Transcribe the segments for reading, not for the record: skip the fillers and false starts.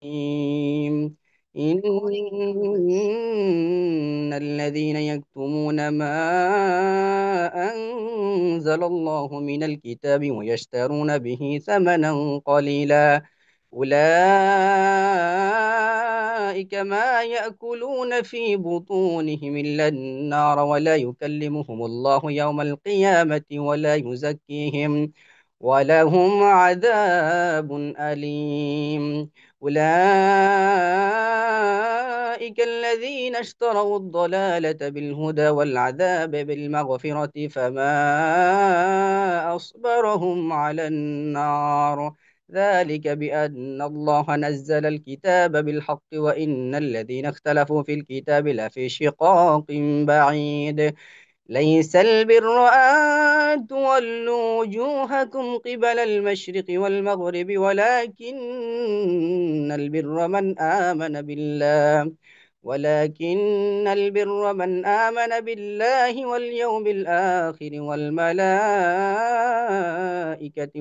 إن الذين يكتمون ما أنزل الله من الكتاب ويشترون به ثمنا قليلا أولئك ما يأكلون في بطونهم إلا النار ولا يكلمهم الله يوم القيامة ولا يزكيهم ولهم عذاب أليم أولئك الذين اشتروا الضلالة بالهدى والعذاب بالمغفرة فما أصبرهم على النار ذلك بأن الله نزل الكتاب بالحق وإن الذين اختلفوا في الكتاب لفي شقاق بعيد ليس البر أن تولوا وجوهكم قبل المشرق والمغرب ولكن البر من آمن بالله واليوم الآخر والملائكة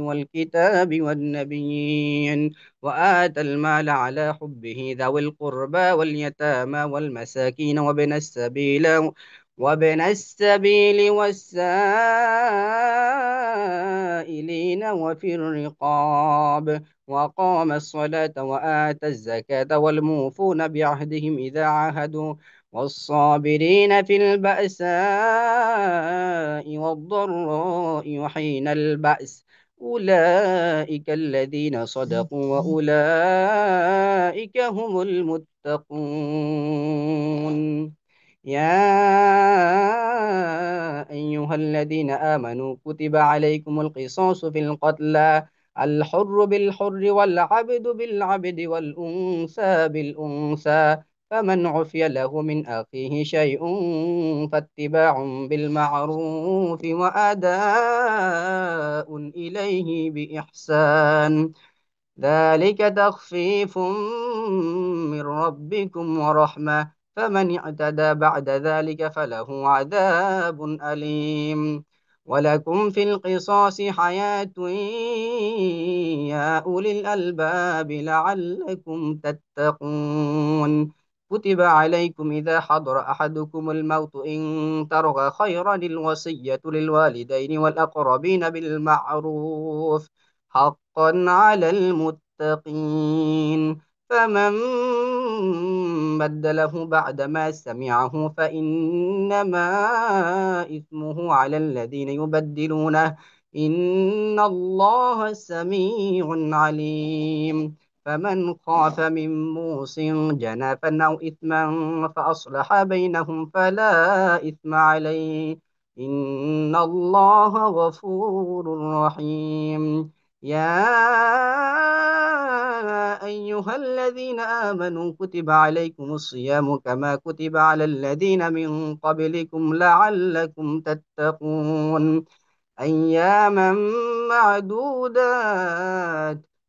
والكتاب والنبيين وآتى المال على حبه ذوي القربى واليتامى والمساكين وابن السبيل والسائلين وفي الرقاب وأقام الصلاة وآتى الزكاة والموفون بعهدهم إذا عاهدوا والصابرين في البأساء والضراء وحين البأس أولئك الذين صدقوا وأولئك هم المتقون يا أيها الذين آمنوا كتب عليكم القصاص في القتلى الحر بالحر والعبد بالعبد والأنثى بالأنثى فمن عفي له من أخيه شيء فاتباع بالمعروف وأداء إليه بإحسان ذلك تخفيف من ربكم ورحمة فمن اعتدى بعد ذلك فله عذاب أليم ولكم في القصاص حياة يا أولي الألباب لعلكم تتقون كتب عليكم إذا حضر أحدكم الموت إن ترك خيرا الوصية للوالدين والأقربين بالمعروف حقا على المتقين فمن بدله بعدما سمعه فإنما إثمه على الذين يبدلونه إن الله سميع عليم فمن خاف من موص جنفا أو إثما فأصلح بينهم فلا إثم عليه إن الله غفور رحيم يا أيها الذين آمنوا كتب عليكم الصيام كما كتب على الذين من قبلكم لعلكم تتقون أياما معدودات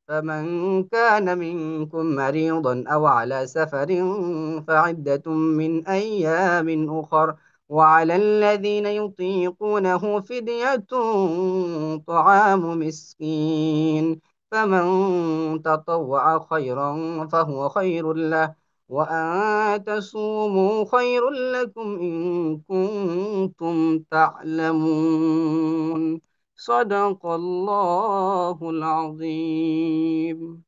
فمن كان منكم مريضا أو على سفر فعدة من أيام أخر وعلى الذين يطيقونه فدية طعام مسكين فمن تطوع خيرا فهو خير له وأن تصوموا خير لكم إن كنتم تعلمون صدق الله العظيم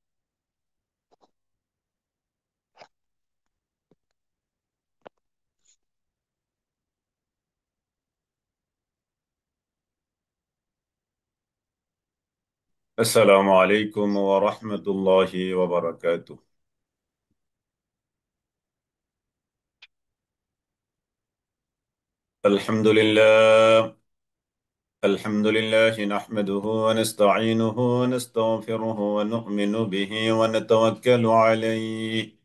السلام عليكم ورحمة الله وبركاته. الحمد لله الحمد لله نحمده ونستعينه ونستغفره ونؤمن به ونتوكل عليه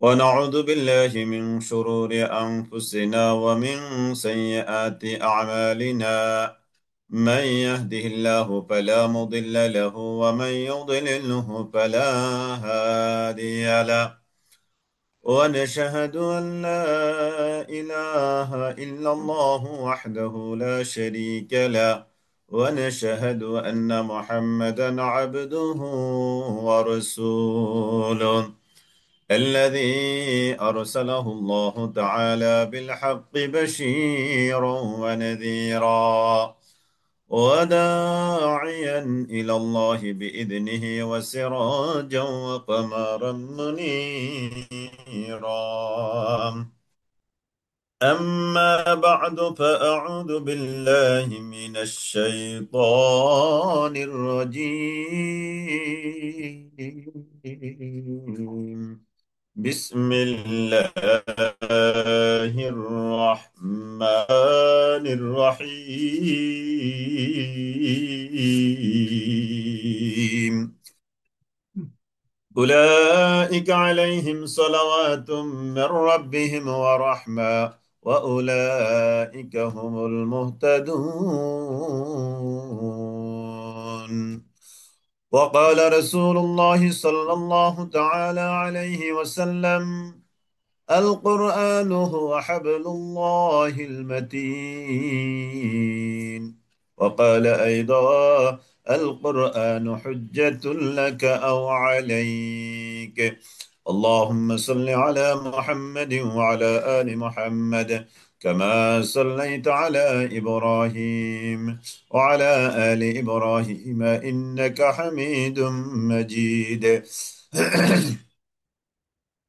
ونعوذ بالله من شرور أنفسنا ومن سيئات أعمالنا من يهده الله فلا مضل له ومن يضلله فلا هادي له ونشهد أن لا إله إلا الله وحده لا شريك له ونشهد أن محمدا عبده ورسوله الذي أرسله الله تعالى بالحق بشيرا ونذيرا وداعيا إلى الله بإذنه وسراجا وقمرا منيرا. أما بعد فأعوذ بالله من الشيطان الرجيم. بسم الله الرحمن الرحيم. أولئك عليهم صلوات من ربهم ورحمة وأولئك هم المهتدون. وقال رسول الله صلى الله تعالى عليه وسلم: القرآن هو حبل الله المتين. وقال أيضا: القرآن حجة لك أو عليك. اللهم صل على محمد وعلى آل محمد كما صليت على إبراهيم وعلى آل إبراهيم إنك حميد مجيد.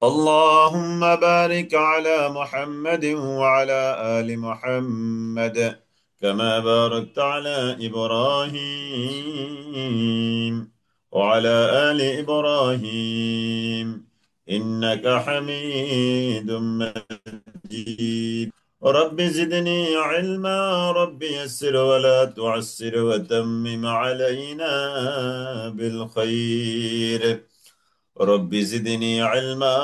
اللهم بارك على محمد وعلى آل محمد كما باركت على إبراهيم وعلى آل إبراهيم إنك حميد مجيد. رب زدني علما، رب يسر ولا تعسر وتمم علينا بالخير. رب زدني علما،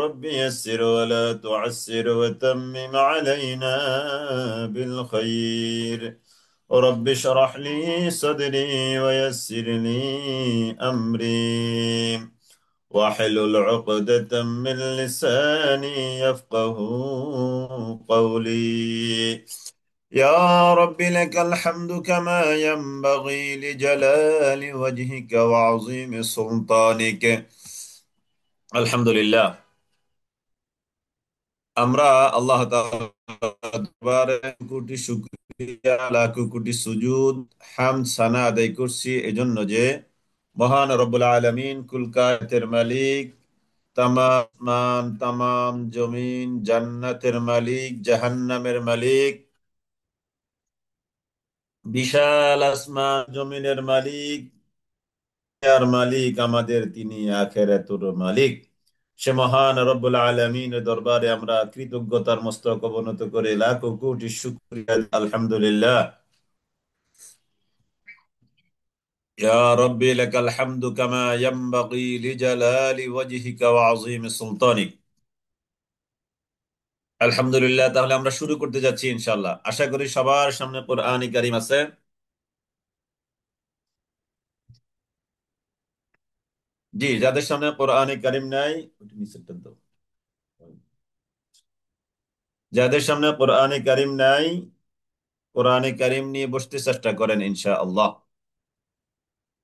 رب يسر ولا تعسر وتمم علينا بالخير. رب اشرح لي صدري ويسر لي أمري واحلل عقدة من لساني يفقه قولي. يا رب لك الحمد كما ينبغي لجلال وجهك وعظيم سلطانك. আলহামদুলিল্লাহ, আমরা আল্লাহ তাআলার কোটি শুকরিয়া, লাখো কোটি সুজুদ, হামদ, সানা আদায় করছি এজন্য যে মহান রব্বুল আলামিন, কুল কায়নাতের মালিক, তামাম আসমান, তামাম জমিন, জান্নাতের মালিক, জাহান্নামের মালিক, বিশাল আসমান জমিনের মালিক, আর মালিক আমাদের তিনি আখিরাতুর মালিক। সে মহান রব্বুল আলামিনের দরবারে আমরা কৃতজ্ঞতার মস্তক অবনত করে লাখো কোটি শুকরিয়া, আলহামদুলিল্লাহ। ইয়া রব্বি লাকাল হামদু কামা ইয়ানবাগি লিজালালি ওয়াজহিকা ওয়া আযীমি সুলতানিক। আলহামদুলিল্লাহ, তাহলে আমরা শুরু করতে যাচ্ছি ইনশাআল্লাহ। আশা করি সবার সামনে কোরআন কারীম আছে। জি, যাদের সামনে কোরআন কারীম নাই, ওটা নিচেরটা দাও। যাদের সামনে কোরআন কারীম নাই, কোরআনে কারিম নিয়ে বসতে চেষ্টা করেন ইনশাআল্লাহ।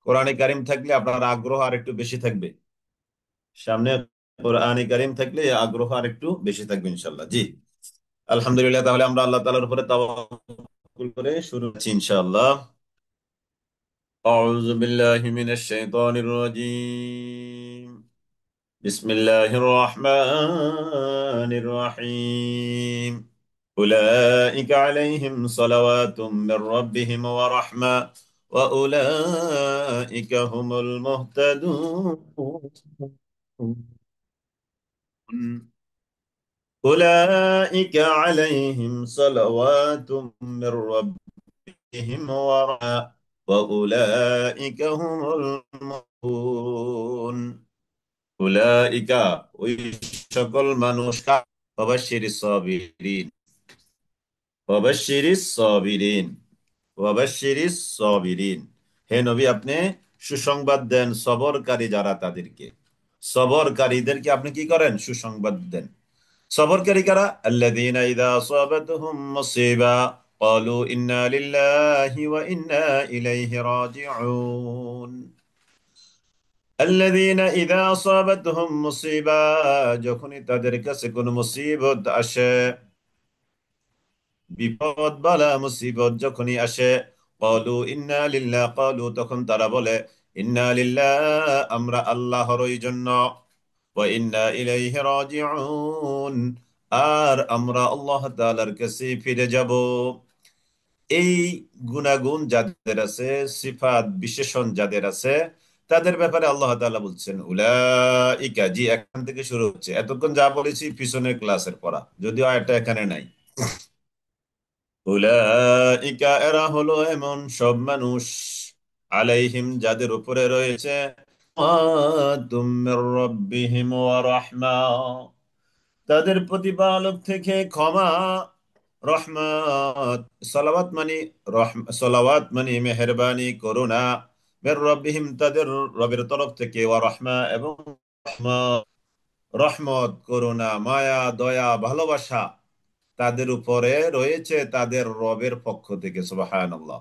কোরআনে কারিম থাকলে আপনার আগ্রহ আর একটু বেশি থাকবে। সামনে কোরআনে কারিম থাকলে আগ্রহ আর একটু বেশি থাকবে ইনশাআল্লাহ। জি, আলহামদুলিল্লাহ, তাহলে আমরা আল্লাহ তাআলার উপরে তাওয়াক্কুল করে শুরু করছি ইনশাআল্লাহ। আউযু বিল্লাহি মিনাশ শাইতানির রাজীম। বিসমিল্লাহির রহমানির রহিম। أولئك عليهم صلوات من ربهم ورحمة وأولئك هم المهتدون. أولئك عليهم صلوات من ربهم ورحمة وأولئك هم المهتدون. أولئك ويشكل منوشك فبشر الصابرين. ওয়াবাশশিরিস সাবিরিন, ওয়াবাশশিরিস সাবিরিন। হে নবী, আপনি সুসংবাদ দেন সবরকারী যারা তাদেরকে, সবরকারীদেরকে আপনি কি করেন? সুসংবাদ দেন। সবরকারী কারা? আল্লাযীনা ইযা আসাবাতুহুম মুসিবা قالوا إنا لله وإنا إليه راجعون الذين إذا أصابتهم مصيبة যখনই তাদের কাছে কোনো মুসিবত আসে বিপদ বালা মুসিবত যখনই আসে ক্বালু ইন্না লিল্লাহ ক্বালু তখন তারা বলে ইন্না লিল্লাহ আমরা আল্লাহরই জন্য ওয়া ইন্না ইলাইহি রাজিউন আর আমরা আল্লাহ তাআলার কাছে ফিরে যাব এই গুনাগুন যাদের আছে সিফাত বিশেষণ যাদের আছে তাদের ব্যাপারে আল্লাহ তাআলা বলছেন উলাইকা জি এখান থেকে শুরু হচ্ছে এতক্ষণ যা বলেছি পিছনের ক্লাসের পড়া যদিও এটা এখানে নাই উলাইকা এরা হলো এমন সব মানুষ আলাইহিম যাদের উপরে রয়েছে রাহমাতুম মির রাব্বিহিম ওয়া রাহমা তাদের প্রতিপালক থেকে ক্ষমা রহমত সালাওয়াত মানে সালাওয়াত মানে মেহেরবানি করুণা মির রাব্বিহিম তাদের রবের তরফ থেকে ওয়া রাহমা এবং রহমত রহমত করুণা মায়া দয়া ভালোবাসা তাদের উপরে রয়েছে তাদের রবের পক্ষ থেকে সুবহানাল্লাহ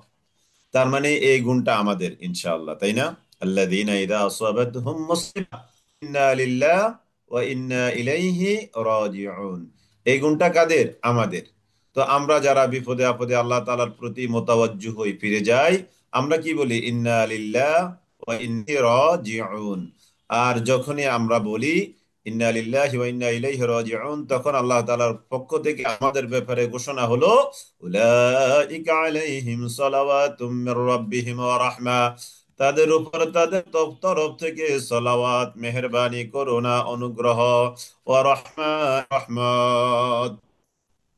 তার মানে এই গুণটা আমাদের ইনশাআল্লাহ তাই না আল্লাযীনা ইযা আসাবাতহুম মুসিবা ইন্না লিল্লাহ ওয়া ইন্না ইলাইহি রাজিউন এই গুণটা কাদের আমাদের তো আমরা যারা বিপদে আপদে আল্লাহ তাআলার প্রতি মোতাওয়াজ্জুহ হই ফিরে যাই আমরা কি বলি ইন্না লিল্লাহ ওয়া ইন্না রাজিউন আর যখনই আমরা বলি ইন্না লিল্লাহি ওয়া ইন্না ইলাইহি রাজিউন তখন আল্লাহ তাআলার পক্ষ থেকে আমাদের ব্যাপারে ঘোষণা হলো উলাইকা আলাইহিম সালাওয়াতুম মির রাব্বিহিম ওয়া রাহমা তাদের উপর তাদের তরফ থেকে সালাওয়াত মেহেরবানি করুণা অনুগ্রহ ওয়া রাহমা রহমত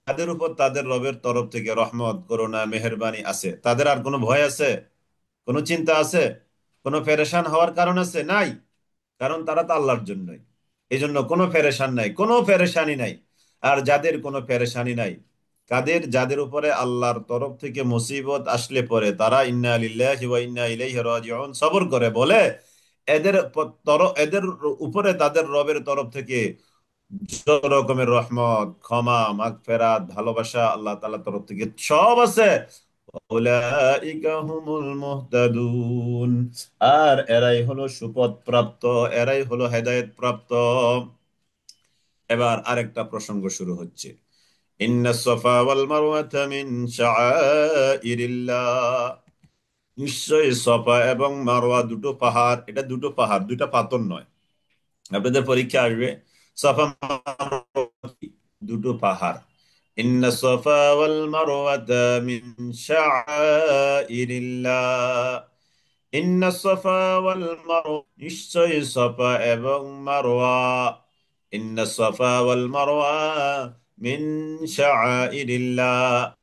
তাদের উপর তাদের রবের তরফ থেকে রহমত করুণা মেহেরবানি আছে তাদের আর কোনো ভয় আছে কোনো চিন্তা আছে কোনো পেরেশান হওয়ার কারণ আছে নাই কারণ তারা তো আল্লাহর জন্যই এই জন্য কোনো পেরেশান নাই কোনো পেরেশানি নাই আর যাদের কোনো পেরেশানি নাই কাদের যাদের উপরে আল্লাহর তরফ থেকে মুসিবত আসলে পরে তারা ইন্না লিল্লাহি ওয়া ইন্না ইলাইহি রাজিউন সবর করে বলে এদের উপরে তাদের রবের তরফ থেকে যত রকমের রহমত ক্ষমা মাগফিরাত ভালোবাসা আল্লাহ তাআলার তরফ থেকে সব আছে উলাইকা হুমুল মুহতাদুন আর এরাই হলো সুপথ প্রাপ্ত এরাই হলো হেদায়েত প্রাপ্ত এবার আরেকটা প্রসঙ্গ শুরু হচ্ছে ইন্নাস সাফা ওয়াল মারওয়াতা মিন শাআইরিল্লাহ নিশ্চয়ই সাফা এবং মারওয়া দুটো পাহাড় এটা দুটো পাহাড় দুটো পাথর নয় আপনাদের পরীক্ষা আসবে সাফা মারওয়া কি? দুটো পাহাড় ইন্না সাফা ওয়াল মারওয়াতা মিন শাআইরিল্লাহ ইন্না সাফা ওয়াল মারওয়া নিশ্চয়ই সাফা এবং মারওয়া ইন্না সাফা ওয়াল মারওয়া মিন শাআইরিল্লাহ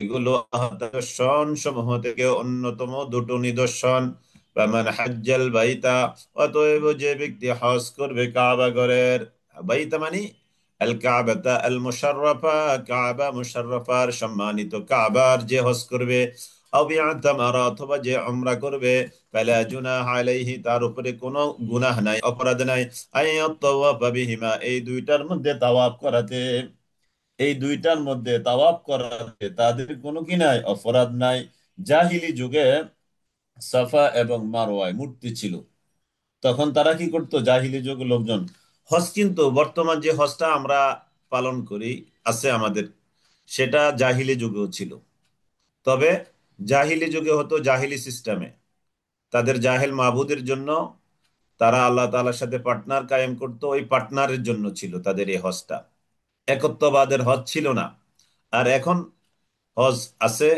এগুলো নিদর্শন সমূহ থেকে অন্যতম দুটো নিদর্শন ফামান হাজ্জাল বাইতা অতএব যে ব্যক্তি হজ করবে কাবা ঘরের বাইতা মানে আল কাবাতা আল মুশাররাফা কাবা মুশাররাফার সম্মানিত কাবার যে হজ করবে আও বিআতামারা অথবা যে উমরা করবে ফালা জুনাহ আলাইহি তার উপরে কোনো গুনাহ নাই অপরাধ নাই আইয়াতাওয়াফা বিহিমা এই দুইটার মধ্যে তাওয়াফ করাতে এই দুইটার মধ্যে তাওয়াফ করাতে তাদের কোনো কি নাই অপরাধ নাই জাহিলি যুগে সাফা এবং মারওয়ায় মূর্তি ছিল তখন তারা কি করতো জাহিলি যুগে লোকজন হজ কিন্তু বর্তমান যে হজটা আমরা পালন করি আছে আমাদের সেটা জাহিলি যুগেও ছিল তবে জাহিলি যুগে হতো জাহিলি সিস্টেমে তাদের জাহেল মাবুদের জন্য তারা আল্লাহ তাআলার সাথে পার্টনার কায়েম করতো ওই পার্টনারের জন্য ছিল তাদের এই হজটা একত্ববাদের হজ ছিল না আর এখন হজ আছে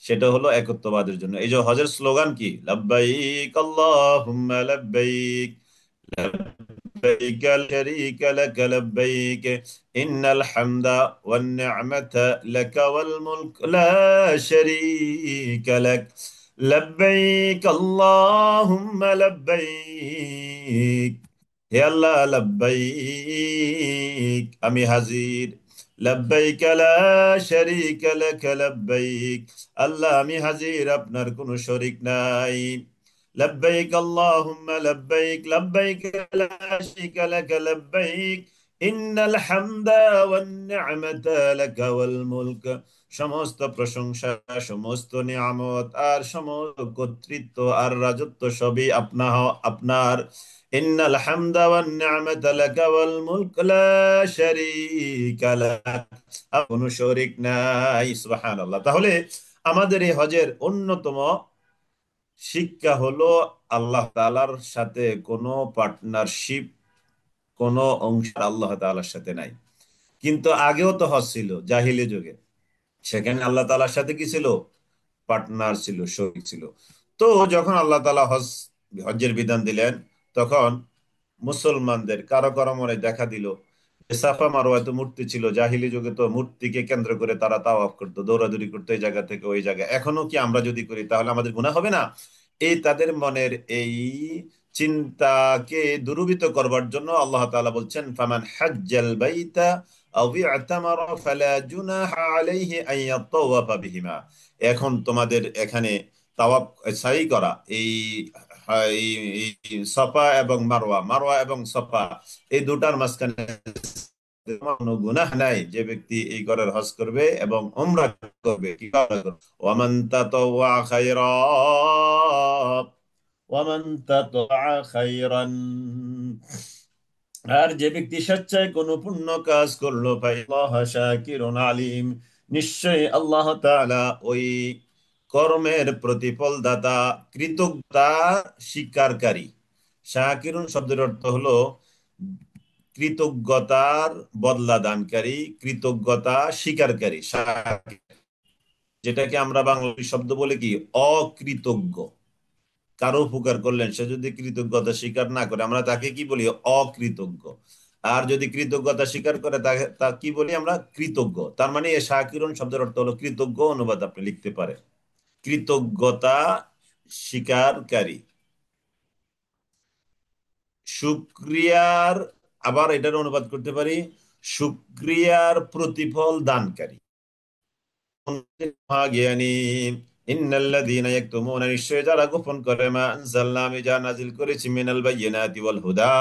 সেটা হলো একত্ববাদের জন্য এই যে হজের স্লোগান কি লাব্বাইক আল্লাহুম্মা লাব্বাইক লাব্বাইক লা শারীকা লাক লাব্বাইক ইন্নাল হামদা ওয়ান নি'মাতা লাকা ওয়াল মুলক লা শারীকা লাক লাব্বাইক আল্লাহুম্মা লাব্বাইক হে আল্লাহ লাব্বাইক আমি হাজির লাব্বাইক লা শারীকা লাক লাব্বাইক আল্লাহ আমি হাজির আপনার কোনো শরীক নাই লাব্বাইক আল্লাহুম্মা লাব্বাইক লাব্বাইক লা শারীকা লাক লাব্বাইক ইন্নাল হামদা ওয়ান নি'মাতা লাকা ওয়াল মুলক, সমস্ত প্রশংসা, সমস্ত নিয়ামত আর সমস্ত কর্তৃত্ব আর রাজত্ব সবই আপনার। ইন্নাল হামদা ওয়ান নি'মাতা লাকা ওয়াল মুলক লা শারীকা লাক, কোনো শরীক নাই। সুবহানাল্লাহ। তাহলে আমাদের এই হজের অন্যতম শিক্ষা হলো আল্লাহ তাআলার সাথে কোনো পার্টনারশিপ, কোনো অংশ আল্লাহ তাআলার সাথে নাই। কিন্তু আগেও তো হজ ছিল জাহিলি যুগে, সেখানে আল্লাহ তাআলার সাথে কি ছিল? পার্টনার ছিল, শরীক ছিল। তো যখন আল্লাহ তাআলা হজ্জের বিধান দিলেন, তখন মুসলমানদের কারো কারো মনে দেখা দিল যে সাফা মারওয়ায় তো মূর্তি ছিল, জাহিলি যুগে তো মূর্তিকে কেন্দ্র করে তারা তাওয়াফ করতো, দৌড়াদৌড়ি করতো এই জায়গা থেকে ওই জায়গায়, এখনো কি আমরা যদি করি তাহলে আমাদের গুনাহ হবে না? এই তাদের মনের এই চিন্তাকে দূরীভূত করবার জন্য আল্লাহ তাআলা বলছেন, ফামান হাজ্জাল বাইতা আও ইতামারা ফালা জুনাহা আলাইহি আন ইয়াতাওয়াফা বিহিমা। এখন তোমাদের এখানে তাওয়াফ, সাই করা, এই এই সফা এবং মারওয়া, মারওয়া এবং সফা, এই দুটার মাঝখানে কোনো গুনাহ নাই। যে ব্যক্তি এই ঘরের হজ করবে এবং উমরা করবে, কি করবে? ওয়ামান তাতাওয়া খায়রা, ওয়ামান তাতাওয়া খায়রান, আর যে ব্যক্তি স্বেচ্ছায় কোনো পুণ্য কাজ করলো, ফাইল্লাহ শাকিরুন আলিম, নিশ্চয়ই আল্লাহ তাআলা ওই কর্মের প্রতিফল দাতা, কৃতজ্ঞতা স্বীকারকারী। শাকিরুন শব্দের অর্থ হলো কৃতজ্ঞতার বদলা দানকারী, কৃতজ্ঞতা স্বীকারকারী। যেটাকে আমরা বাংলা শব্দ বলে কি, অকৃতজ্ঞ। কারো উপকার করলেন, সে যদি কৃতজ্ঞতা স্বীকার না করে, আমরা তাকে কি বলি? অকৃতজ্ঞ। আর যদি কৃতজ্ঞতা স্বীকার করে, তাকে তা কি বলি? আমরা কৃতজ্ঞ। তার মানে এই শাকিরুন শব্দের অর্থ হলো কৃতজ্ঞ, অনুবাদ আপনি লিখতে পারেন কৃতজ্ঞতা স্বীকারকারী। শুকরিয়ার, আবার এটার অনুবাদ করতে পারি শুকরিয়ার প্রতিফল দানকারী। জ্ঞানী, ইন্নাল্লাযীনা ইয়াকতুমুনা, নিশ্চয় যারা গোপন করে, মা আনজালনা, আমি যা নাজিল করেছি, মিনাল বায়্যিনাতি ওয়াল হুদা,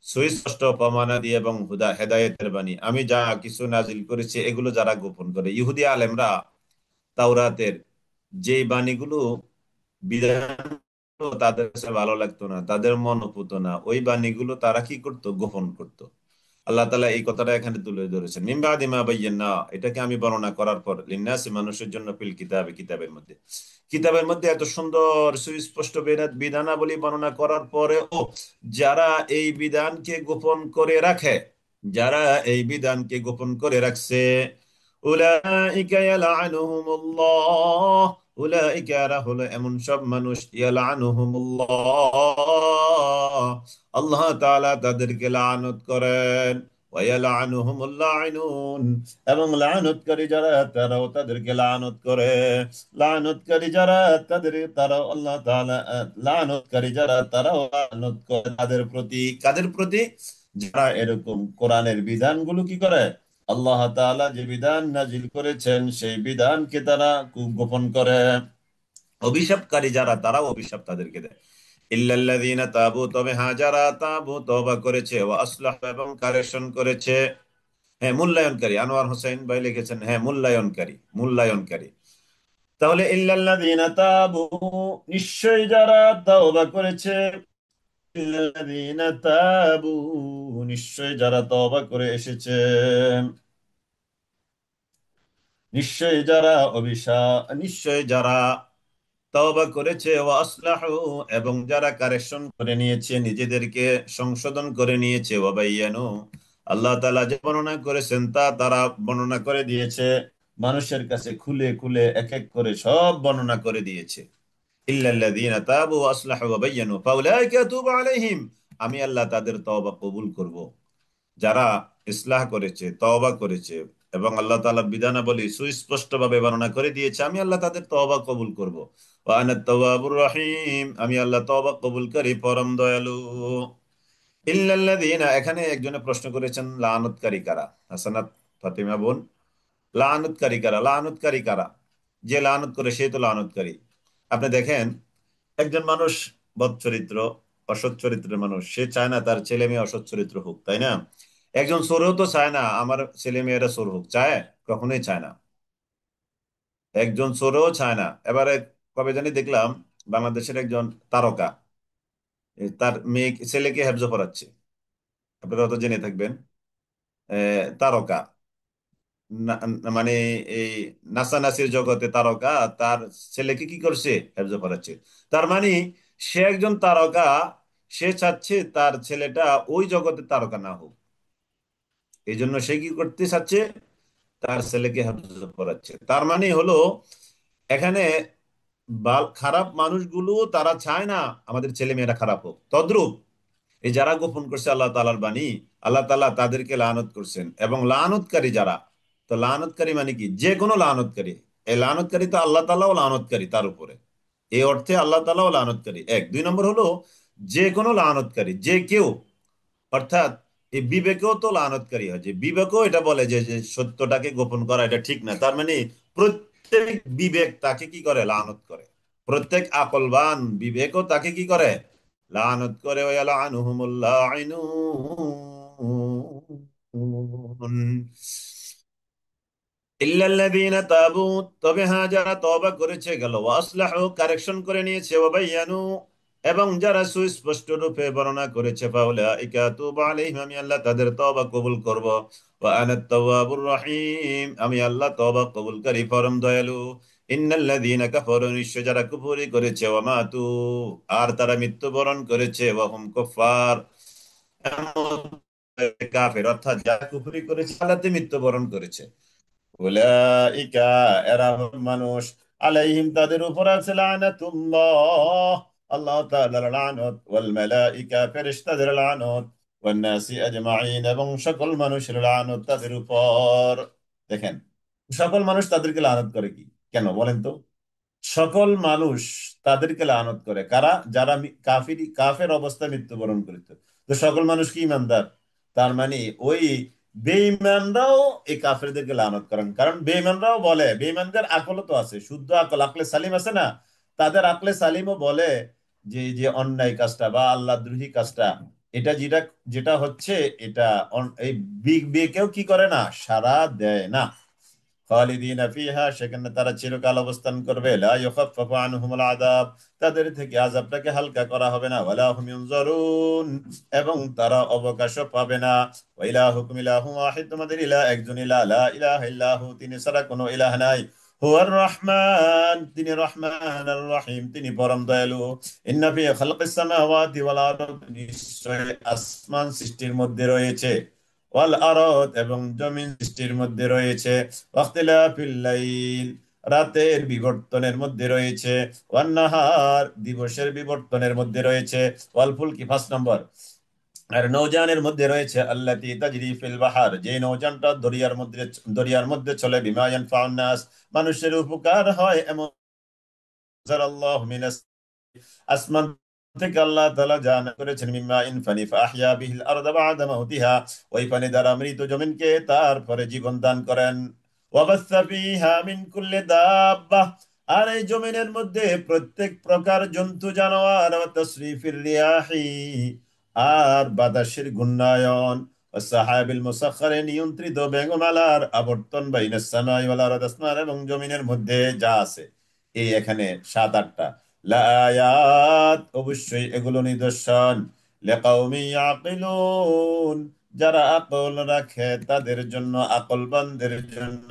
সুস্পষ্ট প্রমাণাদি এবং হুদা, হেদায়েতের বাণী, আমি যা কিছু নাজিল করেছি এগুলো যারা গোপন করে। ইহুদি আলেমরা তাওরাতের যে বাণীগুলো, বিধান তাদের কাছে ভালো লাগতো না, তাদের মন পুতো না, ওই বাণীগুলো তারা কি করত? গোপন করত। আল্লাহ তাআলা এই কথাটা এখানে তুলে ধরেছেন, মিন বাদি মা বায়্যানা, এটাকে আমি বর্ণনা করার পর, লিন্নাসি, মানুষের জন্য, ফিল কিতাবে, কিতাবের মধ্যে, কিতাবের মধ্যে এত সুন্দর সুস্পষ্ট বিধানাবলী বর্ণনা করার পরেও যারা এই বিধানকে গোপন করে রাখে, যারা এই বিধানকে গোপন করে রাখছে, উলাইকা ইয়ালআনুহুমুল্লাহ, উলাইকা এরা হলো এমন সব মানুষ, ইয়ালআনুহুমুল্লাহ, আল্লাহ তাআলা তাদেরকে লানত করেন, ওয়া ইয়ালআনুহুমুল লাঈনুন, এবং লানতকারী যারা তারাও তাদেরকে লানত করে। লানতকারী যারা, তারাও আল্লাহ তাআলা, লানতকারী যারা তারাও লানত করে তাদের প্রতি। কাদের প্রতি? যারা এরকম কোরআনের বিধানগুলো কি করে, আল্লাহ তাআলা যে বিধান নাজিল করেছেন সেই বিধানকে তারা খুব গোপন করে। অভিশাপকারী যারা, তারাও অভিশাপ তাদেরকে দেয়। ইল্লাল্লাযীনা তাবু, তবে হ্যাঁ যারা তাবু, তওবা করেছে, ওয়া আসলাহু, এবং কারেকশন করেছে। হ্যাঁ, মূল্যায়নকারী, আনোয়ার হোসেন ভাই লিখেছেন, হ্যাঁ মূল্যায়নকারী, মূল্যায়নকারী। তাহলে ইল্লাল্লাযীনা তাবু, নিশ্চয়ই যারা তওবা করেছে, ইল্লাল্লাযীনা তাবু, নিশ্চয়ই যারা তওবা করে এসেছে, নিশ্চয়ই যারা নিশ্চয়ই যারা তওবা করেছে, ওয়া আসলাহু, এবং যারা কারেকশন করে নিয়েছে, নিজেদেরকে সংশোধন করে নিয়েছে, ওয়া বায়্যানু, আল্লাহ তাআলা যে বর্ণনা করেছেন তা তারা বর্ণনা করে দিয়েছে, মানুষের কাছে খুলে খুলে এক এক করে সব বর্ণনা করে দিয়েছে। ইল্লাল্লাযীনা তাবু ওয়া আসলাহু ওয়া বায়্যানু ফাউলাইকা আতুবু আলাইহিম, আমি আল্লাহ তাদের তওবা কবুল করব। যারা ইসলাহ করেছে, তওবা করেছে এবং আল্লাহ তাআলার বিধানাবলী সুস্পষ্টভাবে বর্ণনা করে দিয়েছে, আমি আল্লাহ তাদের তওবা কবুল করব। ওয়া আনাত তাওয়াবুর রহিম, আমি আল্লাহ তওবা কবুলকারী, পরম দয়ালু। ইল্লাল্লাযীনা, এখানে একজনে প্রশ্ন করেছেন, লানতকারী কারা? হাসানাত ফাতিমা বোন, লানতকারী কারা? লানতকারী কারা? যে লানত করে সে তো লানতকারী। আপনি দেখেন, একজন মানুষ বদ চরিত্র, অসৎ চরিত্রের মানুষ, সে চায় না তার ছেলে মেয়ে অসৎ চরিত্র হোক, তাই না? একজন চোরেও তো চায় না আমার ছেলে মেয়েরা চোর হোক, চায়? কখনোই চায় না। একজন চোরেও চায় না। এবারে কবে জানি দেখলাম বাংলাদেশের একজন তারকা তার মেয়ে ছেলেকে হেফজো পড়াচ্ছে। আপনারা তো জেনে থাকবেন। তারকা, মানে এই নাচানাচির জগতে তারকা, তার ছেলেকে কি করছে, হেফজো পড়াচ্ছে। তার মানে সে একজন তারকা, সে চাচ্ছে তার ছেলেটা ওই জগতে তারকা না হোক। এই জন্য সে কি করতে চাচ্ছে, তার ছেলেকে হেফজো পড়াচ্ছে। তার মানে হলো এখানে খারাপ মানুষগুলো তারা চায় না আমাদের ছেলে মেয়েরা খারাপ হোক। তদ্রূপ এই যারা গোপন করছে আল্লাহ তাআলার বাণী, আল্লাহ তাআলা তাদেরকে লানত করছেন। এবং লানতকারী যারা, তো লানতকারী মানে কি, যে কোনো লানতকারী। এই লানতকারী তো আল্লাহ তাআলাও লানতকারী তার উপরে। এই অর্থে আল্লাহ তাআলাও লানতকারী, এক। দুই নম্বর হলো যে কোনো লানতকারী, যে কেউ, অর্থাৎ এই বিবেকেও তো লানতকারী হয়। যে বিবেকও এটা বলে যে যে সত্যটাকে গোপন করা এটা ঠিক না। তার মানে প্রত্যেক বিবেক তাকে কি করে, লানত করে। প্রত্যেক আকলবান বিবেকও তাকে কি করে, লানত করে। ওয়ালানুহুমুল্লাহ ইল্লাল্লাযীনা তাবু, তবে হ্যাঁ যারা তওবা করেছে গেল, ওয়াসলাহু কারেকশন করে নিয়েছে, ওয়াবায়ানু এবং যারা সুস্পষ্ট রূপে বর্ণনা করেছে, ফাউলাইকা তুবু আলাইহিম, আমি আল্লাহ তাদের তওবা কবুল করব। ওয়া আনাত তাওয়াবুর রহিম, আমি আল্লাহ তওবা কবুলকারী পরম দয়ালু। ইন্নাল্লাযীনা কাফারু, নিশ্চয় যারা কুফরি করেছে, ওয়া মাতু আর তারা মৃত্যুবরণ করেছে, ওয়া হুম কুফার কাফের, অর্থাৎ যারা কুফরি করেছে আল্লাহতে মৃত্যুবরণ করেছে, উলাইকা এরা হল মানুষ, আলাইহিম তাদের উপর আছে লানাতুল্লাহ আল্লাহ তাআলার লানত, ওয়াল মালাইকা ফেরেশতাদের লানত, ওয়ান নাসি আজমাইন এবং সকল মানুষের লানত তাদের উপর। দেখেন, সকল মানুষ তাদেরকে লানত করে কি, কেন বলেন তো? সকল মানুষ তাদেরকে লানত করে কারা, যারা কাফের অবস্থায় মৃত্যুবরণ করিত। তো সকল মানুষ কি ইমানদার? তার মানে ওই বেঈমানরাও এই কাফেরদেরকে লানত করেন। কারণ বেঈমানরাও বলে, বেঈমানদের আকলও তো আছে, শুদ্ধ আকল, আকলে সালিম আছে না? তাদের আকলে সালিমও বলে যে যে অন্যায় কাজটা বা আল্লাহ দ্রোহী কাজটা, এটা যেটা যেটা হচ্ছে, এটা এই বিবেকেও কি করে না, সাড়া দেয় না। খালিদিনা ফিহা, সেখানে তারা চিরকাল অবস্থান করবে। লা ইউখাফফাফু আনহুমুল আযাব, তাদের থেকে আযাবটাকে হালকা করা হবে না। ওয়ালা হুম ইউনজারুন, এবং তারা অবকাশও পাবে না। ওয়া ইলাহুকুম ইলাহুন ওয়াহিদ, তোমাদের ইলাহ একজন ইলাহ, লা ইলাহা ইল্লাহু, তিনি ছাড়া কোনো ইলাহ নাই। হুয়ার রহমান, তিনি রহমান, আর রহিম, তিনি পরম দয়ালু। ইন্না ফি খালকিস সামাওয়াতি ওয়াল আরদ, নিশ্চয় আসমান সৃষ্টির মধ্যে রয়েছে, ওয়াল আরদ এবং জমিন সৃষ্টির মধ্যে রয়েছে, ওয়াখতিলাফিল লাইল, রাতের বিবর্তনের মধ্যে রয়েছে, ওয়ান নাহার, দিবসের বিবর্তনের মধ্যে রয়েছে, ওয়াল ফুলকি 5 নম্বর, আর নৌযানের মধ্যে রয়েছে, আল্লাতী তাজরি ফিল বাহার, যে নৌযানটা দরিয়ার মধ্যে চলে, বিমা ইয়ানফাউন নাস, মানুষের উপকার হয় এমন, আল্লাহু মিনাস, আসমান থেকে আল্লাহ তাআলা জান করেছেন, মিম্মা ইন ফানি ফাহইয়া বিহিল আরদা বা'দা মাউতিহা, ওই পানি দ্বারা মৃত জমিনকে তারপরে জীবন দান করেন। ওয়াবাসসা ফিহা মিন কুল্লি দাব্বাহ, আর এই জমিনের মধ্যে প্রত্যেক প্রকার জন্তু জানোয়ার, ওয়া তাসরিফির রিয়াহি, আর বাতাসের ঘূর্ণায়ন, ওয়াসসাহাবিল মুসাখখারি, নিয়ন্ত্রিত বেগমালার আবর্তন, বাইনাস সামাই ওয়াল আরদ, আসমান এবং জমিনের মধ্যে যা আছে, এই এখানে 7-8টা লায়াত, অবশ্যই এগুলো নিদর্শন, লিকাউমি ইয়াকিলুন, যারা আকল রাখে তাদের জন্য, আকলবানদের জন্য।